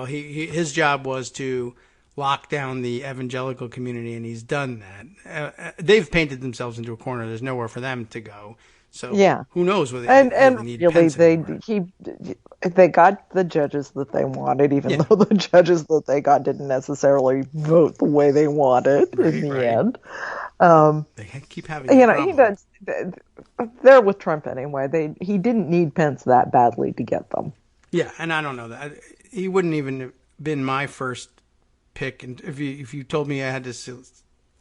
Speaker 3: his job was to lock down the evangelical community, and he's done that. They've painted themselves into a corner. There's nowhere for them to go. So who knows whether they need Pence anymore.
Speaker 5: They got the judges that they wanted, even though the judges that they got didn't necessarily vote the way they wanted in the end.
Speaker 3: They keep having
Speaker 5: He
Speaker 3: problem.
Speaker 5: does. They're with Trump anyway. He didn't need Pence that badly to get them.
Speaker 3: Yeah, and I don't know that he wouldn't even have been my first pick. And if you told me I had to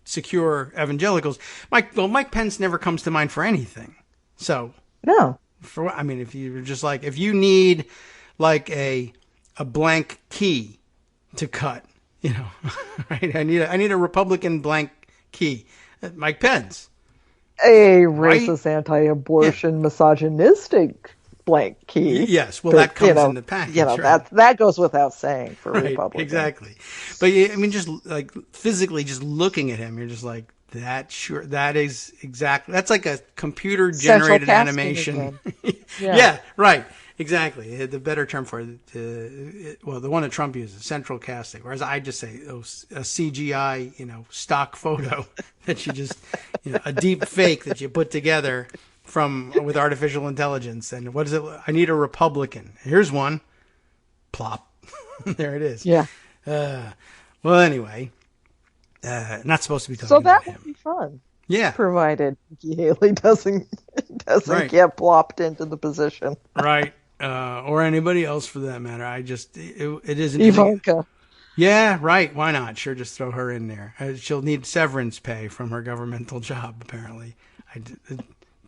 Speaker 3: secure evangelicals, Mike Pence never comes to mind for anything. So
Speaker 5: No.
Speaker 3: if you're just like, if you need like a blank key to cut, right? I need a Republican blank key. Mike Pence.
Speaker 5: A racist, anti-abortion, misogynistic blank key.
Speaker 3: Yes, well, that comes in the package. Right?
Speaker 5: that goes without saying for
Speaker 3: right,
Speaker 5: Republicans.
Speaker 3: Exactly. But just like physically, just looking at him, you're just like, that is exactly. That's like a computer-generated animation. Yeah, right. Exactly. The better term for it, the one that Trump uses, central casting. Whereas I just say, a CGI, stock photo that you just, a deep fake that you put together with artificial intelligence. And what is it? I need a Republican. Here's one. Plop. There it is.
Speaker 5: Yeah.
Speaker 3: Well, anyway, not supposed to be talking
Speaker 5: So
Speaker 3: about
Speaker 5: that
Speaker 3: him.
Speaker 5: would be fun.
Speaker 3: Yeah.
Speaker 5: Provided Nikki Haley doesn't
Speaker 3: Right.
Speaker 5: get plopped into the position.
Speaker 3: Right. Or anybody else for that matter. It isn't.
Speaker 5: Ivanka.
Speaker 3: Yeah, right. Why not? Sure, just throw her in there. She'll need severance pay from her governmental job, apparently. I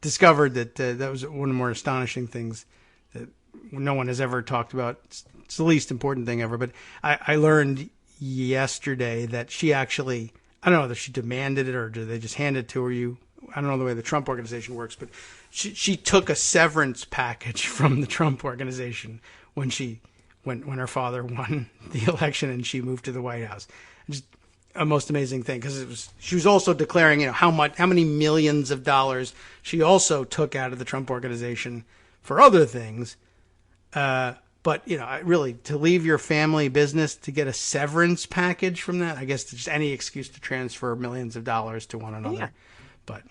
Speaker 3: discovered that that was one of the more astonishing things that no one has ever talked about. It's the least important thing ever, but I learned yesterday that she actually, I don't know whether she demanded it or did they just hand it to her. I don't know the way the Trump organization works, but she took a severance package from the Trump organization when her father won the election and she moved to the White House. Just a most amazing thing, because she was also declaring, how many millions of dollars she also took out of the Trump organization for other things. But really, to leave your family business to get a severance package from that, I guess just any excuse to transfer millions of dollars to one another. Yeah. But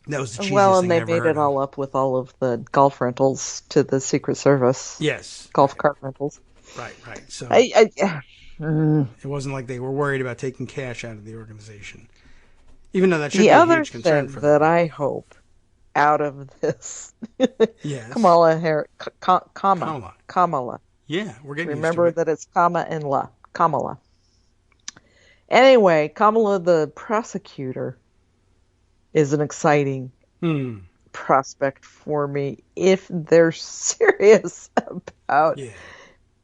Speaker 3: that was the cheesiest
Speaker 5: Well, and
Speaker 3: thing
Speaker 5: they
Speaker 3: I ever
Speaker 5: made
Speaker 3: heard
Speaker 5: it all up with all of the golf rentals to the Secret Service.
Speaker 3: Yes.
Speaker 5: Golf cart rentals.
Speaker 3: Right. So
Speaker 5: it
Speaker 3: wasn't like they were worried about taking cash out of the organization, even though that should
Speaker 5: the
Speaker 3: be a
Speaker 5: other
Speaker 3: huge concern
Speaker 5: thing
Speaker 3: for them.
Speaker 5: that I hope out of this,
Speaker 3: yes.
Speaker 5: Kamala.
Speaker 3: Yeah, we're getting
Speaker 5: Remember
Speaker 3: used to
Speaker 5: that it's comma and la. Kamala. Anyway, Kamala, the prosecutor, is an exciting prospect for me if they're serious about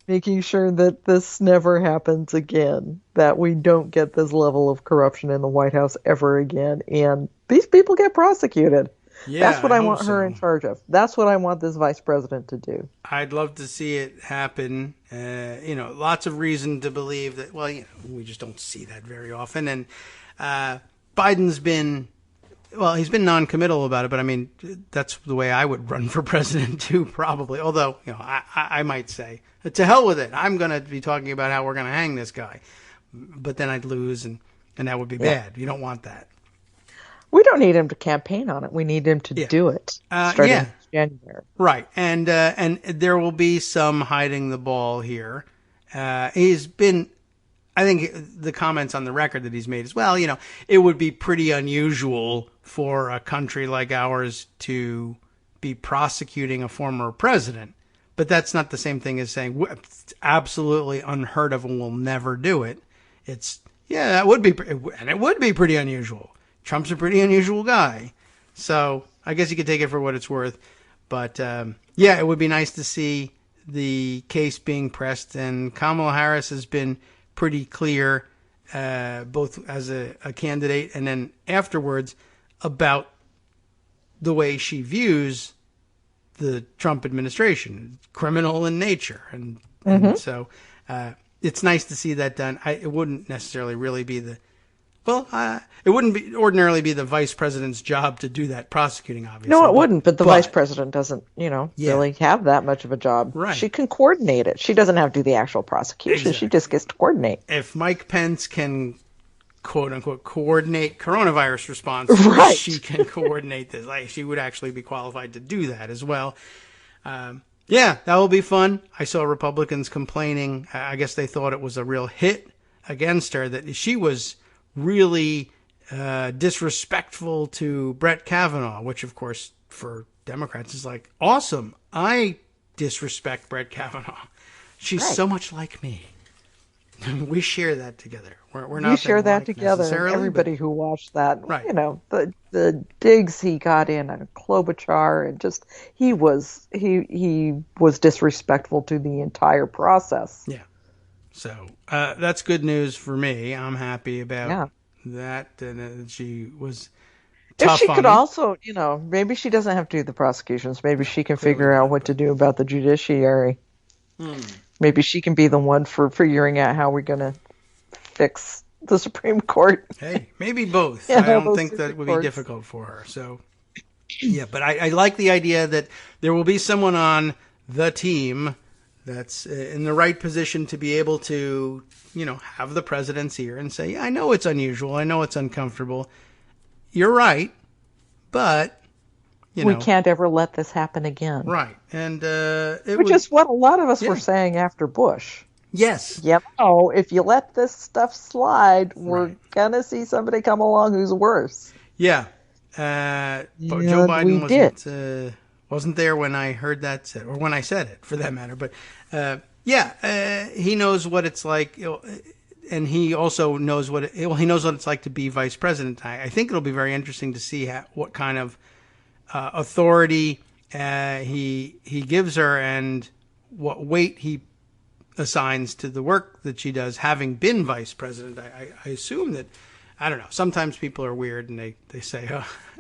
Speaker 5: making sure that this never happens again, that we don't get this level of corruption in the White House ever again, and these people get prosecuted.
Speaker 3: Yeah,
Speaker 5: that's what I want her in charge of. That's what I want this vice president to do.
Speaker 3: I'd love to see it happen. Lots of reason to believe that, we just don't see that very often. And Biden's been, he's been non-committal about it, but I mean, that's the way I would run for president too, probably. Although, I might say, to hell with it. I'm going to be talking about how we're going to hang this guy. But then I'd lose, and that would be bad. You don't want that.
Speaker 5: We don't need him to campaign on it. We need him to do it starting in January.
Speaker 3: Right. And there will be some hiding the ball here. He's been, I think the comments on the record that he's made is, it would be pretty unusual for a country like ours to be prosecuting a former president. But that's not the same thing as saying it's absolutely unheard of and we'll never do it. That would be, and it would be pretty unusual. Trump's a pretty unusual guy. So I guess you could take it for what it's worth. But, it would be nice to see the case being pressed. And Kamala Harris has been pretty clear, both as a candidate and then afterwards, about the way she views the Trump administration, criminal in nature. And so it's nice to see that done. It wouldn't necessarily really be it wouldn't ordinarily be the vice president's job to do that prosecuting, obviously.
Speaker 5: No, it wouldn't, but the vice president doesn't, really have that much of a job.
Speaker 3: Right.
Speaker 5: She can coordinate it. She doesn't have to do the actual prosecution.
Speaker 3: Exactly.
Speaker 5: She just gets to coordinate.
Speaker 3: If Mike Pence can, quote unquote, coordinate coronavirus response,
Speaker 5: right.
Speaker 3: She can coordinate this. She would actually be qualified to do that as well. That will be fun. I saw Republicans complaining. I guess they thought it was a real hit against her, that she was really disrespectful to Brett Kavanaugh, which of course for Democrats is like, awesome. I disrespect Brett Kavanaugh. She's so much like me. We share that together. We're not.
Speaker 5: We share that together. Everybody who watched that,
Speaker 3: right.
Speaker 5: The digs he got in on Klobuchar, and just he was disrespectful to the entire process.
Speaker 3: Yeah. So that's good news for me. I'm happy about that. And she was tough.
Speaker 5: If she
Speaker 3: on
Speaker 5: could
Speaker 3: me.
Speaker 5: also, maybe she doesn't have to do the prosecutions. Maybe she can figure out what to do about the judiciary. Maybe she can be the one for figuring out how we're going to fix the Supreme Court.
Speaker 3: Hey, maybe both. I don't think that would be difficult for her. So, yeah, but I like the idea that there will be someone on the team that's in the right position to be able to, have the president's ear and say, I know it's unusual. I know it's uncomfortable. You're right, but...
Speaker 5: we can't ever let this happen again.
Speaker 3: Right. And
Speaker 5: which is what a lot of us were saying after Bush.
Speaker 3: Yes.
Speaker 5: If you let this stuff slide, we're going to see somebody come along who's worse.
Speaker 3: Yeah. But Joe Biden wasn't there when I heard that said, or when I said it, for that matter. But, he knows what it's like. And he also knows he knows what it's like to be vice president. I think it'll be very interesting to see what kind of authority he gives her and what weight he assigns to the work that she does, having been vice president. I assume that, I don't know, sometimes people are weird and they say,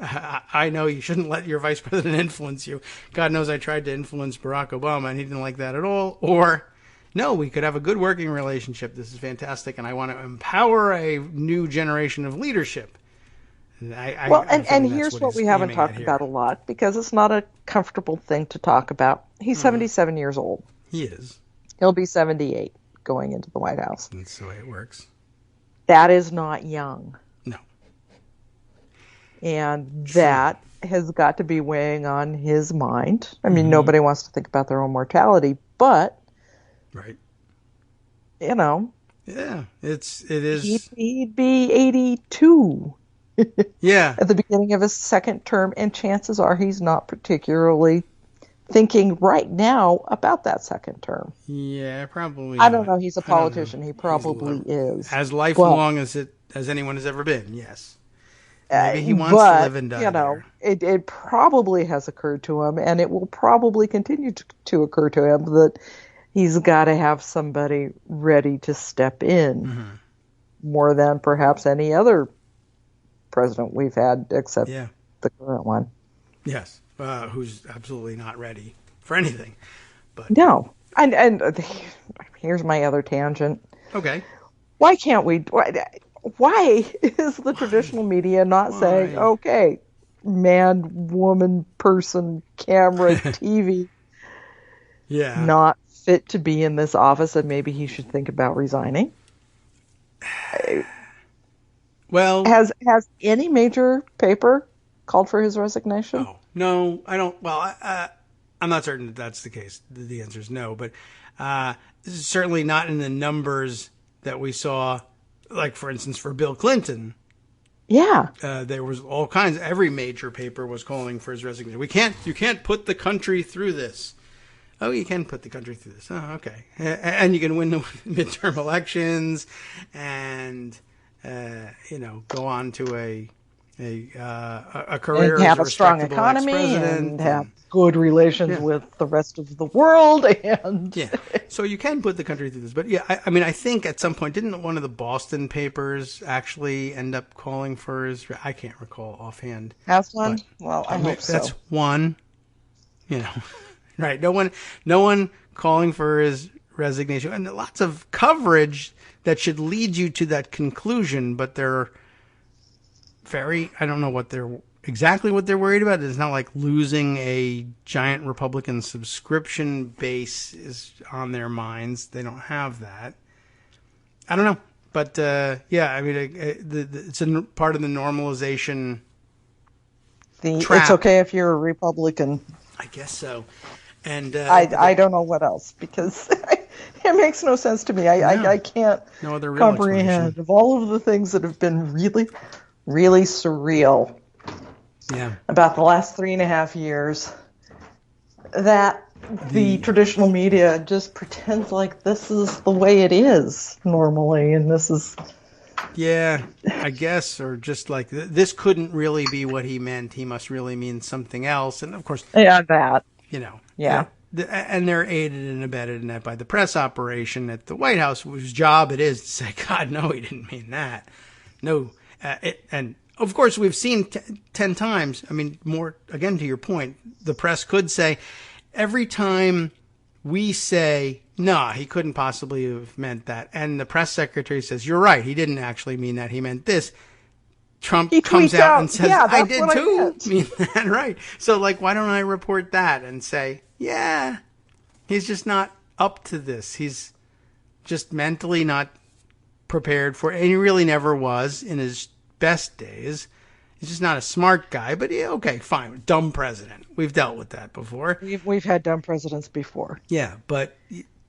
Speaker 3: I know you shouldn't let your vice president influence you. God knows I tried to influence Barack Obama and he didn't like that at all. Or, no, we could have a good working relationship. This is fantastic and I want to empower a new generation of leadership. And
Speaker 5: here's what we haven't talked about a lot, because it's not a comfortable thing to talk about. He's 77 years old.
Speaker 3: He is.
Speaker 5: He'll be 78 going into the White House.
Speaker 3: That's the way it works.
Speaker 5: That is not young.
Speaker 3: No.
Speaker 5: And that has got to be weighing on his mind. I mean, nobody wants to think about their own mortality, but...
Speaker 3: Right.
Speaker 5: Yeah,
Speaker 3: it is...
Speaker 5: He'd be 82...
Speaker 3: Yeah.
Speaker 5: At the beginning of his second term, and chances are he's not particularly thinking right now about that second term.
Speaker 3: Yeah, probably.
Speaker 5: I don't know. He's a politician. He probably is.
Speaker 3: As lifelong as anyone has ever been, yes. Maybe he wants to live and die there.
Speaker 5: It probably has occurred to him, and it will probably continue to occur to him that he's got to have somebody ready to step in more than perhaps any other president we've had except the current one.
Speaker 3: Yes, who's absolutely not ready for anything. But
Speaker 5: no, and here's my other tangent.
Speaker 3: Okay.
Speaker 5: Why can't we? Why is the traditional media not saying, okay, man, woman, person, camera, TV, not fit to be in this office, and maybe he should think about resigning?
Speaker 3: Well,
Speaker 5: has any major paper called for his resignation?
Speaker 3: Oh, no, I don't. Well, I'm not certain that that's the case. The answer is no, but this is certainly not in the numbers that we saw. Like, for instance, for Bill Clinton.
Speaker 5: Yeah.
Speaker 3: There was all kinds. Every major paper was calling for his resignation. You can't put the country through this. Oh, you can put the country through this. Oh, okay. And you can win the midterm elections and. Go on to a career
Speaker 5: and have
Speaker 3: as
Speaker 5: a strong economy and have good relations with the rest of the world. And
Speaker 3: so you can put the country through this. But I think at some point, didn't one of the Boston papers actually end up calling for his? I can't recall offhand.
Speaker 5: Has one? Well, I hope so.
Speaker 3: That's one. Right? No one calling for his resignation, and lots of coverage that should lead you to that conclusion, but they're I don't know exactly what they're worried about. It's not like losing a giant Republican subscription base is on their minds. They don't have that. I don't know. But, it's a part of the normalization trap.
Speaker 5: It's okay if you're a Republican.
Speaker 3: I guess so. And
Speaker 5: I don't know what else, because it makes no sense to me. I can't
Speaker 3: no other real
Speaker 5: comprehend of all of the things that have been really, really surreal
Speaker 3: Yeah.
Speaker 5: about the last 3.5 years that the traditional media just pretends like this is the way it is normally, and this is...
Speaker 3: Yeah, I guess, or just like this couldn't really be what he meant. He must really mean something else. And of course,
Speaker 5: Yeah, that.
Speaker 3: you know,
Speaker 5: Yeah.
Speaker 3: and they're aided and abetted in that by the press operation at the White House, whose job it is to say, God, no, he didn't mean that. No. And of course, we've seen 10 times. I mean, more, again, to your point, the press could say, every time we say, nah, he couldn't possibly have meant that, and the press secretary says, you're right, he didn't actually mean that, he meant this, Trump comes out and says,
Speaker 5: yeah,
Speaker 3: I did too
Speaker 5: I
Speaker 3: mean that, right? So, like, why don't I report that and say, yeah, he's just not up to this. He's just mentally not prepared for it. And he really never was in his best days. He's just not a smart guy, but yeah, okay, fine. Dumb president. We've dealt with that before.
Speaker 5: We've had dumb presidents before.
Speaker 3: Yeah, but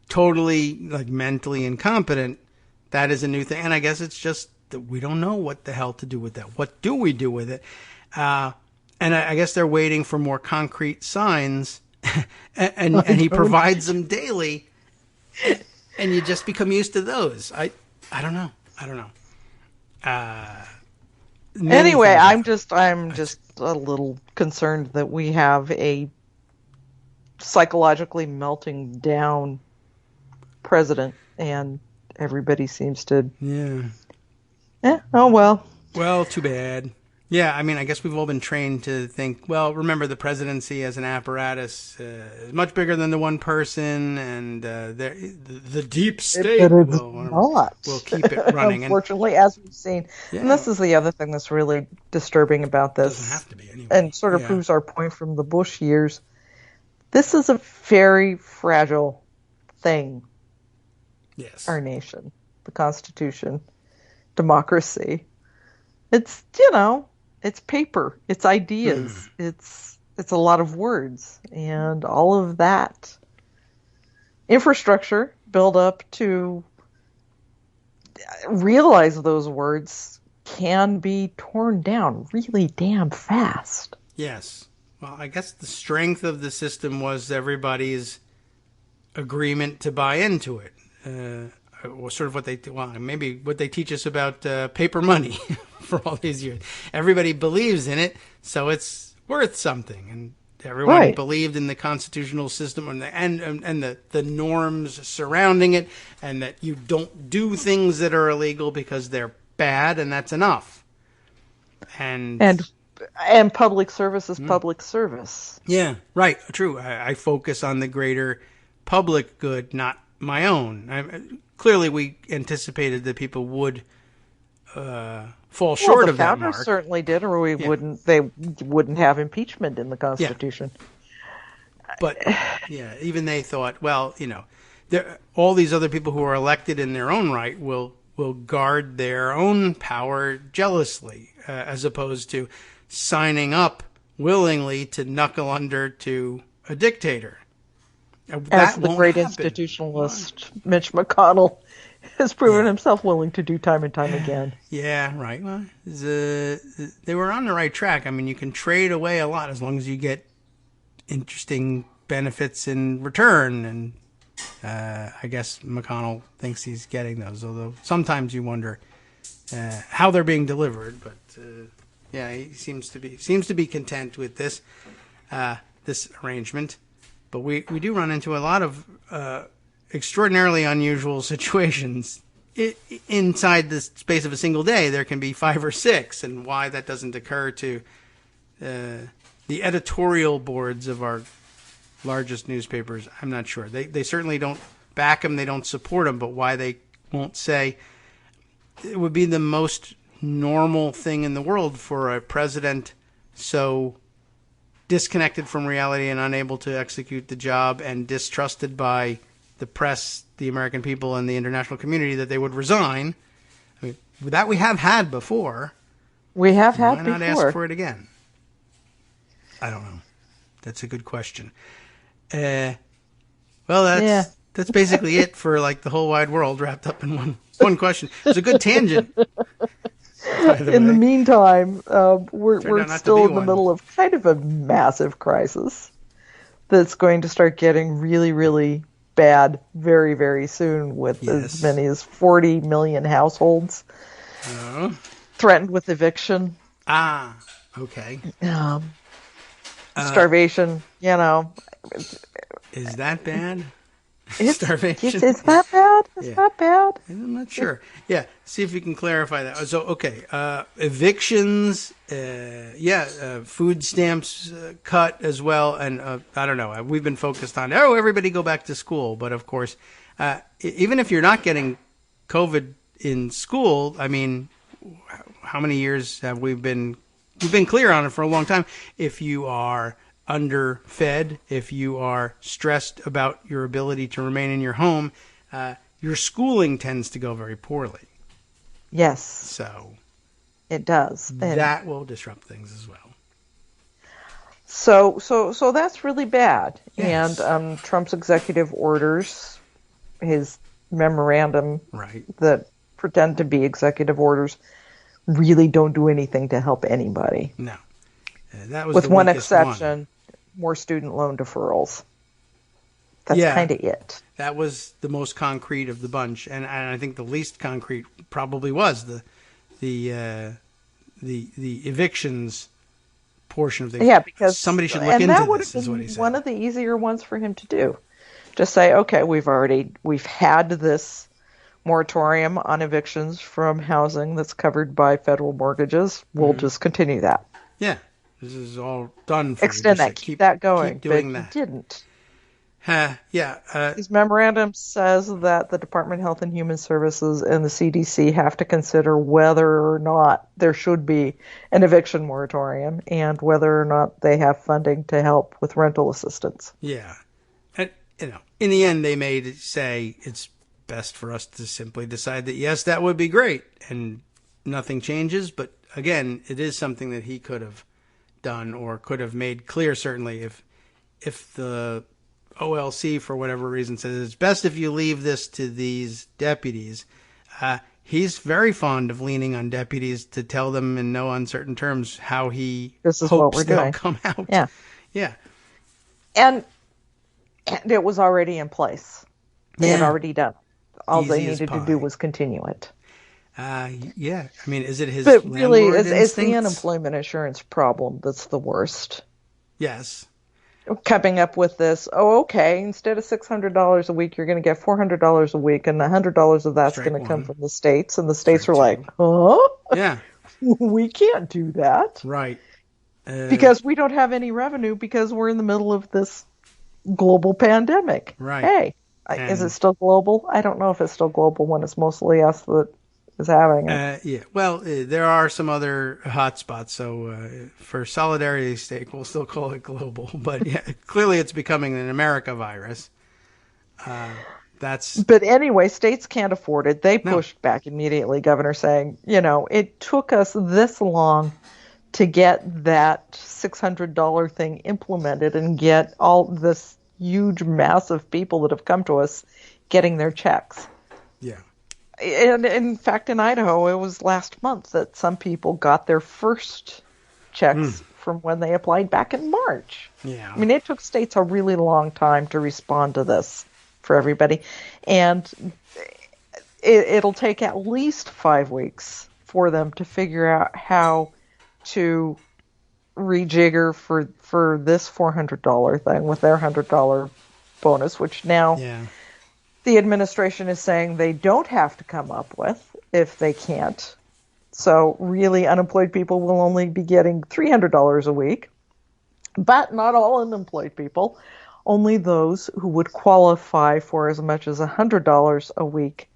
Speaker 3: totally, like, mentally incompetent, that is a new thing. And I guess it's just that we don't know what the hell to do with that. What do we do with it? And I guess they're waiting for more concrete signs, and he provides them daily, and you just become used to those. I don't know.
Speaker 5: Anyway, I'm just a little concerned that we have a psychologically melting down president, and everybody seems to...
Speaker 3: Yeah.
Speaker 5: Oh, well.
Speaker 3: Well, too bad. Yeah, I mean, I guess we've all been trained to think, well, remember the presidency as an apparatus is much bigger than the one person, and the deep state will keep it running.
Speaker 5: Unfortunately, as we've seen. Yeah. And this is the other thing that's really disturbing about this.
Speaker 3: It doesn't have to be anyway.
Speaker 5: And sort of proves our point from the Bush years. This is a very fragile thing.
Speaker 3: Yes.
Speaker 5: Our nation, the Constitution, democracy. It's, it's paper, it's ideas, it's a lot of words, and all of that infrastructure built up to realize those words can be torn down really damn fast.
Speaker 3: Yes. Well, I guess the strength of the system was everybody's agreement to buy into it. Sort of what they teach us about paper money for all these years. Everybody believes in it, so it's worth something, and everyone believed in the constitutional system and the norms surrounding it, and that you don't do things that are illegal because they're bad, and that's enough. And
Speaker 5: public service is public service.
Speaker 3: Yeah, right, true. I focus on the greater public good, not my own. Clearly, we anticipated that people would fall short of that mark.
Speaker 5: The founders certainly did, or they wouldn't have impeachment in the Constitution.
Speaker 3: Yeah. But even they thought, well, all these other people who are elected in their own right will guard their own power jealously, as opposed to signing up willingly to knuckle under to a dictator.
Speaker 5: As the great institutionalist Mitch McConnell has proven himself willing to do time and time again.
Speaker 3: Yeah, right. Well, they were on the right track. I mean, you can trade away a lot as long as you get interesting benefits in return. And I guess McConnell thinks he's getting those, although sometimes you wonder how they're being delivered. But he seems to be content with this arrangement. But we do run into a lot of extraordinarily unusual situations. Inside the space of a single day, there can be 5 or 6, and why that doesn't occur to the editorial boards of our largest newspapers, I'm not sure. They certainly don't back them, they don't support them, but why they won't say it would be the most normal thing in the world for a president so disconnected from reality and unable to execute the job and distrusted by the press, the American people, and the international community that they would resign. I mean, that we have had before.
Speaker 5: We have had
Speaker 3: before.
Speaker 5: Why not
Speaker 3: ask for it again? I don't know. That's a good question. Well, that's basically it for like the whole wide world wrapped up in one question. It's a good tangent.
Speaker 5: In the meantime, we're still in the
Speaker 3: one.
Speaker 5: middle of kind of a massive crisis that's going to start getting really, really bad very, very soon, with as many as 40 million households threatened with eviction.
Speaker 3: Ah, okay.
Speaker 5: Starvation,
Speaker 3: Is that bad?
Speaker 5: Starvation. Is that bad? Is that bad?
Speaker 3: I'm not sure. Yeah, see if you can clarify that. So, okay, evictions, food stamps cut as well, and I don't know. We've been focused on, everybody go back to school. But, of course, even if you're not getting COVID in school, I mean, how many years have we've been clear on it for a long time. If you are underfed, if you are stressed about your ability to remain in your home, your schooling tends to go very poorly.
Speaker 5: Yes.
Speaker 3: So
Speaker 5: it does.
Speaker 3: That will disrupt things as well.
Speaker 5: So that's really bad.
Speaker 3: Yes.
Speaker 5: And Trump's executive orders, his memorandum that pretend to be executive orders, really don't do anything to help anybody.
Speaker 3: No. That was
Speaker 5: with
Speaker 3: the
Speaker 5: one
Speaker 3: weakest
Speaker 5: exception, more student loan deferrals. That's kind of it.
Speaker 3: That was the most concrete of the bunch, and I think the least concrete probably was the evictions portion of things.
Speaker 5: Yeah, because
Speaker 3: somebody should look into this. Is what he said.
Speaker 5: One of the easier ones for him to do. Just say, okay, we've had this moratorium on evictions from housing that's covered by federal mortgages. We'll just continue that.
Speaker 3: Yeah. This is all done for
Speaker 5: Extend
Speaker 3: you.
Speaker 5: that, keep that going.
Speaker 3: Keep doing
Speaker 5: but he didn't.
Speaker 3: His
Speaker 5: memorandum says that the Department of Health and Human Services and the CDC have to consider whether or not there should be an eviction moratorium and whether or not they have funding to help with rental assistance.
Speaker 3: Yeah. And, in the end, they may say it's best for us to simply decide that, yes, that would be great, and nothing changes. But, again, it is something that he could have done or could have made clear, certainly, if the OLC, for whatever reason, says it's best if you leave this to these deputies. He's very fond of leaning on deputies to tell them in no uncertain terms how he hopes they'll come out.
Speaker 5: Yeah. And it was already in place. They had already done it. All they needed to do was continue it.
Speaker 3: I mean, is it his
Speaker 5: But really,
Speaker 3: landlord
Speaker 5: it's the
Speaker 3: instincts?
Speaker 5: Unemployment insurance problem that's the worst.
Speaker 3: Yes.
Speaker 5: Coming up with this, okay, instead of $600 a week, you're going to get $400 a week, and $100 of that's going to come from the states, and the states are like, huh?
Speaker 3: Yeah.
Speaker 5: We can't do that.
Speaker 3: Right.
Speaker 5: Because we don't have any revenue because we're in the middle of this global pandemic.
Speaker 3: Right.
Speaker 5: Hey, is it still global? I don't know if it's still global when it's mostly us that is having it.
Speaker 3: Well, there are some other hot spots, so for solidarity's sake, we'll still call it global. But clearly it's becoming an America virus. But
Speaker 5: anyway, states can't afford it. They pushed back immediately, Governor saying, it took us this long to get that $600 thing implemented and get all this huge mass of people that have come to us getting their checks.
Speaker 3: Yeah.
Speaker 5: And in fact, in Idaho, it was last month that some people got their first checks from when they applied back in March.
Speaker 3: Yeah.
Speaker 5: I mean, it took states a really long time to respond to this for everybody. And it'll take at least 5 weeks for them to figure out how to rejigger for this $400 thing with their $100 bonus, which now...
Speaker 3: Yeah.
Speaker 5: The administration is saying they don't have to come up with if they can't. So really, unemployed people will only be getting $300 a week. But not all unemployed people, only those who would qualify for as much as $100 a week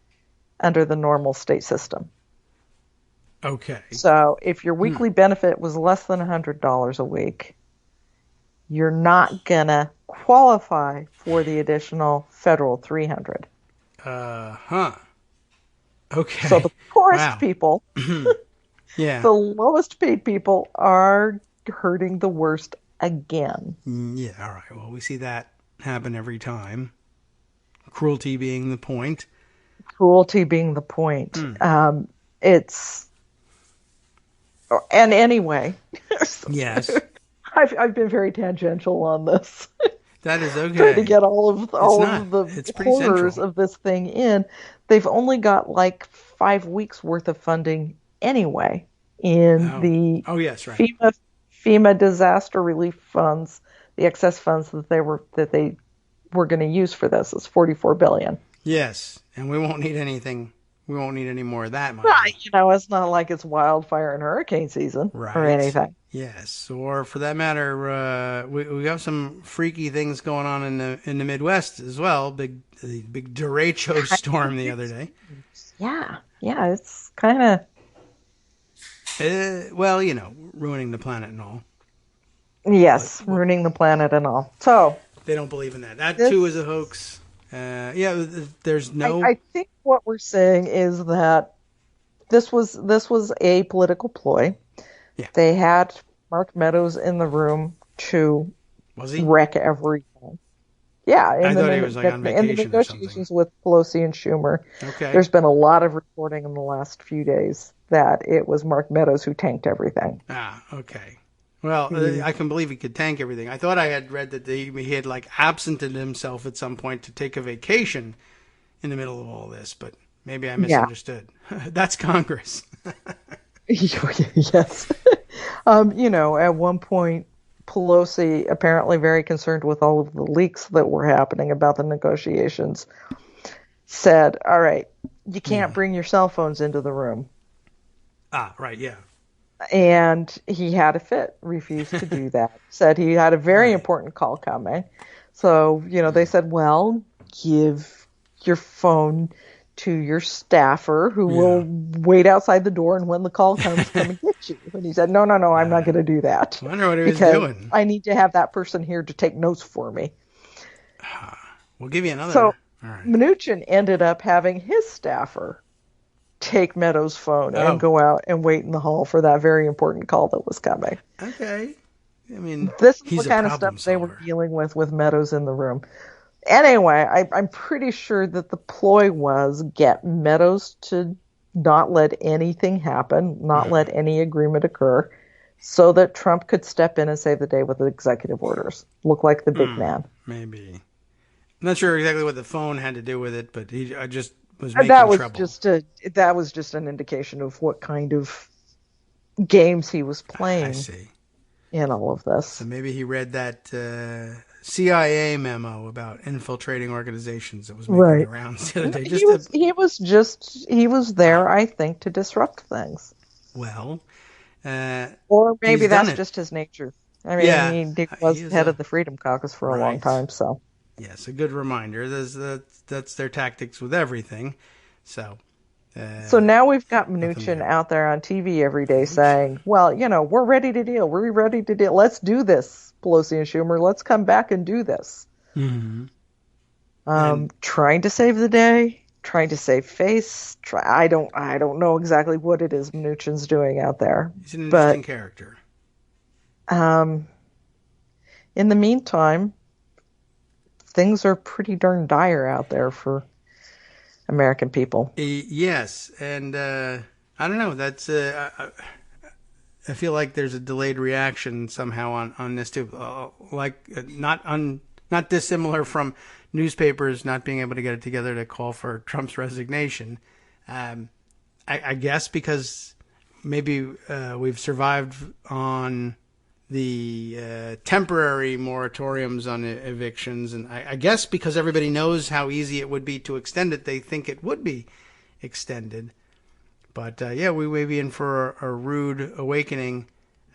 Speaker 5: under the normal state system.
Speaker 3: Okay.
Speaker 5: So if your weekly benefit was less than $100 a week, you're not going to qualify for the additional federal $300.
Speaker 3: Okay.
Speaker 5: So the poorest people, the lowest paid people are hurting the worst again.
Speaker 3: Yeah, all right. Well, we see that happen every time. Cruelty being the point.
Speaker 5: Cruelty being the point. It's And anyway,
Speaker 3: Yes.
Speaker 5: I've been very tangential on this.
Speaker 3: That is okay.
Speaker 5: Trying to get all of the
Speaker 3: It's pretty
Speaker 5: horrors
Speaker 3: central.
Speaker 5: of this thing in. They've only got like 5 weeks worth of funding anyway in the
Speaker 3: yes, right.
Speaker 5: FEMA disaster relief funds, the excess funds that they were going to use for this is $44 billion.
Speaker 3: Yes, and we won't need anything. We won't need any more of that money.
Speaker 5: Right, it's not like it's wildfire and hurricane season or anything.
Speaker 3: Yes, or for that matter, we have some freaky things going on in the Midwest as well. The big derecho storm the other day.
Speaker 5: Yeah, it's kind of
Speaker 3: ruining the planet and all.
Speaker 5: Yes, ruining the planet and all. So
Speaker 3: they don't believe in that. That too is a hoax. There's no.
Speaker 5: I think what we're saying is that this was a political ploy.
Speaker 3: Yeah.
Speaker 5: They had Mark Meadows in the room to wreck everything. Yeah,
Speaker 3: I thought he was like on vacation
Speaker 5: in the negotiations with Pelosi and Schumer.
Speaker 3: Okay.
Speaker 5: There's been a lot of reporting in the last few days that it was Mark Meadows who tanked everything.
Speaker 3: Ah, okay. Well, I can believe he could tank everything. I thought I had read that he had like absented himself at some point to take a vacation in the middle of all this, but maybe I misunderstood. Yeah. That's Congress.
Speaker 5: Yes. At one point, Pelosi, apparently very concerned with all of the leaks that were happening about the negotiations, said, all right, you can't bring your cell phones into the room.
Speaker 3: Ah, right, yeah.
Speaker 5: And he had a fit, refused to do that. Said he had a very important call coming. So, they said, well, give your phone to your staffer who will wait outside the door, and when the call comes, come and get you. And he said, no, I'm not going to do that.
Speaker 3: I wonder what he was doing.
Speaker 5: I need to have that person here to take notes for me.
Speaker 3: We'll give you another.
Speaker 5: So
Speaker 3: all right.
Speaker 5: Mnuchin ended up having his staffer take Meadows' phone and go out and wait in the hall for that very important call that was coming.
Speaker 3: Okay. I mean,
Speaker 5: this is the kind of stuff they were dealing with Meadows in the room. Anyway, I'm pretty sure that the ploy was get Meadows to not let anything happen, not let any agreement occur, so that Trump could step in and save the day with the executive orders. Look like the big man.
Speaker 3: Maybe. I'm not sure exactly what the phone had to do with it, but I just was making trouble.
Speaker 5: That was just an indication of what kind of games he was playing.
Speaker 3: I see.
Speaker 5: In all of this.
Speaker 3: So maybe he read that CIA memo about infiltrating organizations that was making the rounds the other day.
Speaker 5: He was there, I think, to disrupt things.
Speaker 3: Well,
Speaker 5: or maybe that's just his nature. I mean, he was head of the Freedom Caucus for a long time, so.
Speaker 3: Yes, a good reminder. That's their tactics with everything. So
Speaker 5: now we've got Mnuchin out there on TV every day saying, well, we're ready to deal. We're ready to deal. Let's do this, Pelosi and Schumer. Let's come back and do this.
Speaker 3: Mm-hmm.
Speaker 5: Trying to save the day, trying to save face. I don't know exactly what it is Mnuchin's doing out there.
Speaker 3: He's an interesting character.
Speaker 5: In the meantime, things are pretty darn dire out there for American people.
Speaker 3: Yes, and I don't know. That's I feel like there's a delayed reaction somehow on this too. Not dissimilar from newspapers not being able to get it together to call for Trump's resignation. I guess because maybe we've survived on the temporary moratoriums on evictions, and I guess because everybody knows how easy it would be to extend it, they think it would be extended. But we may be in for a rude awakening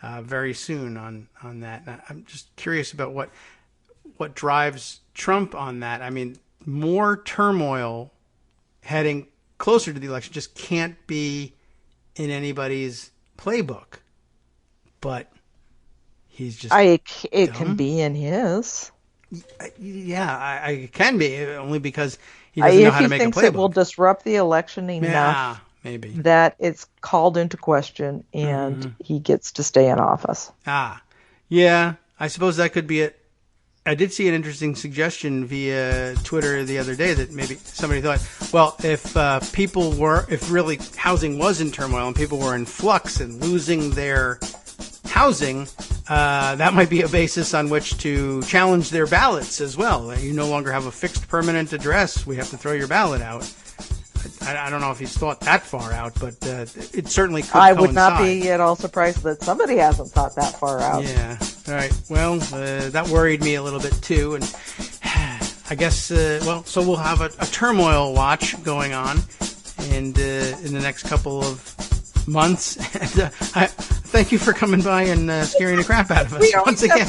Speaker 3: very soon on that. And I'm just curious about what drives Trump on that. I mean, more turmoil heading closer to the election just can't be in anybody's playbook. But he's just
Speaker 5: it can be in his.
Speaker 3: Yeah, I can be, only because he doesn't know how to make a playbook. If he thinks it
Speaker 5: will disrupt the election enough
Speaker 3: maybe
Speaker 5: that it's called into question and he gets to stay in office.
Speaker 3: Yeah, I suppose that could be it. I did see an interesting suggestion via Twitter the other day that maybe somebody thought, well, if really housing was in turmoil and people were in flux and losing their housing, that might be a basis on which to challenge their ballots as well. You no longer have a fixed permanent address. We have to throw your ballot out. I don't know if he's thought that far out, but it certainly could
Speaker 5: I
Speaker 3: coincide.
Speaker 5: would not be at all surprised that somebody hasn't thought that far out.
Speaker 3: Yeah. All right. Well, that worried me a little bit too, and I guess so we'll have a turmoil watch going on, and in the next couple of months. And thank you for coming by and scaring the crap out of us once again.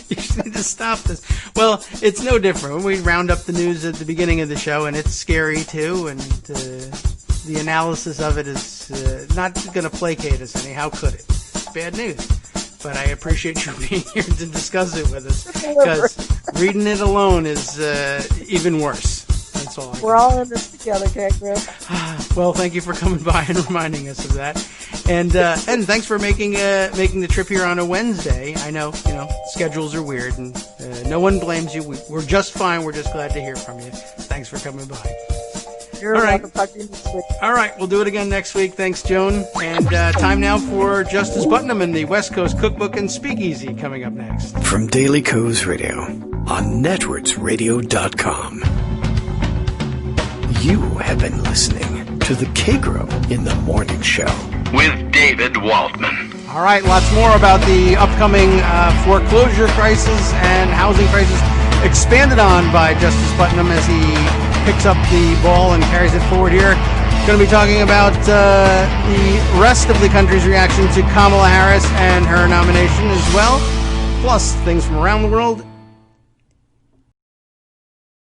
Speaker 3: You need to stop this. Well, it's no different. We round up the news at the beginning of the show, and it's scary too, and the analysis of it is not going to placate us any. How could it? It's bad news. But I appreciate you being here to discuss it with us, because reading it alone is even worse. That's all.
Speaker 5: We're all in this together, Kagro.
Speaker 3: Well, thank you for coming by and reminding us of that, and thanks for making the trip here on a Wednesday. I know schedules are weird, and no one blames you. We're just fine. We're just glad to hear from you. Thanks for coming by.
Speaker 5: You're welcome. Talk to you next week.
Speaker 3: All right, we'll do it again next week. Thanks, Joan. And time now for Justice Putnam and the West Coast Cookbook and Speakeasy coming up next.
Speaker 1: From Daily Co's Radio on networksradio.com. You have been listening to the Kagro in the Morning Show
Speaker 2: with David Waldman.
Speaker 3: All right, lots more about the upcoming foreclosure crisis and housing crisis expanded on by Justice Putnam as he picks up the ball and carries it forward here. Going to be talking about the rest of the country's reaction to Kamala Harris and her nomination as well, plus things from around the world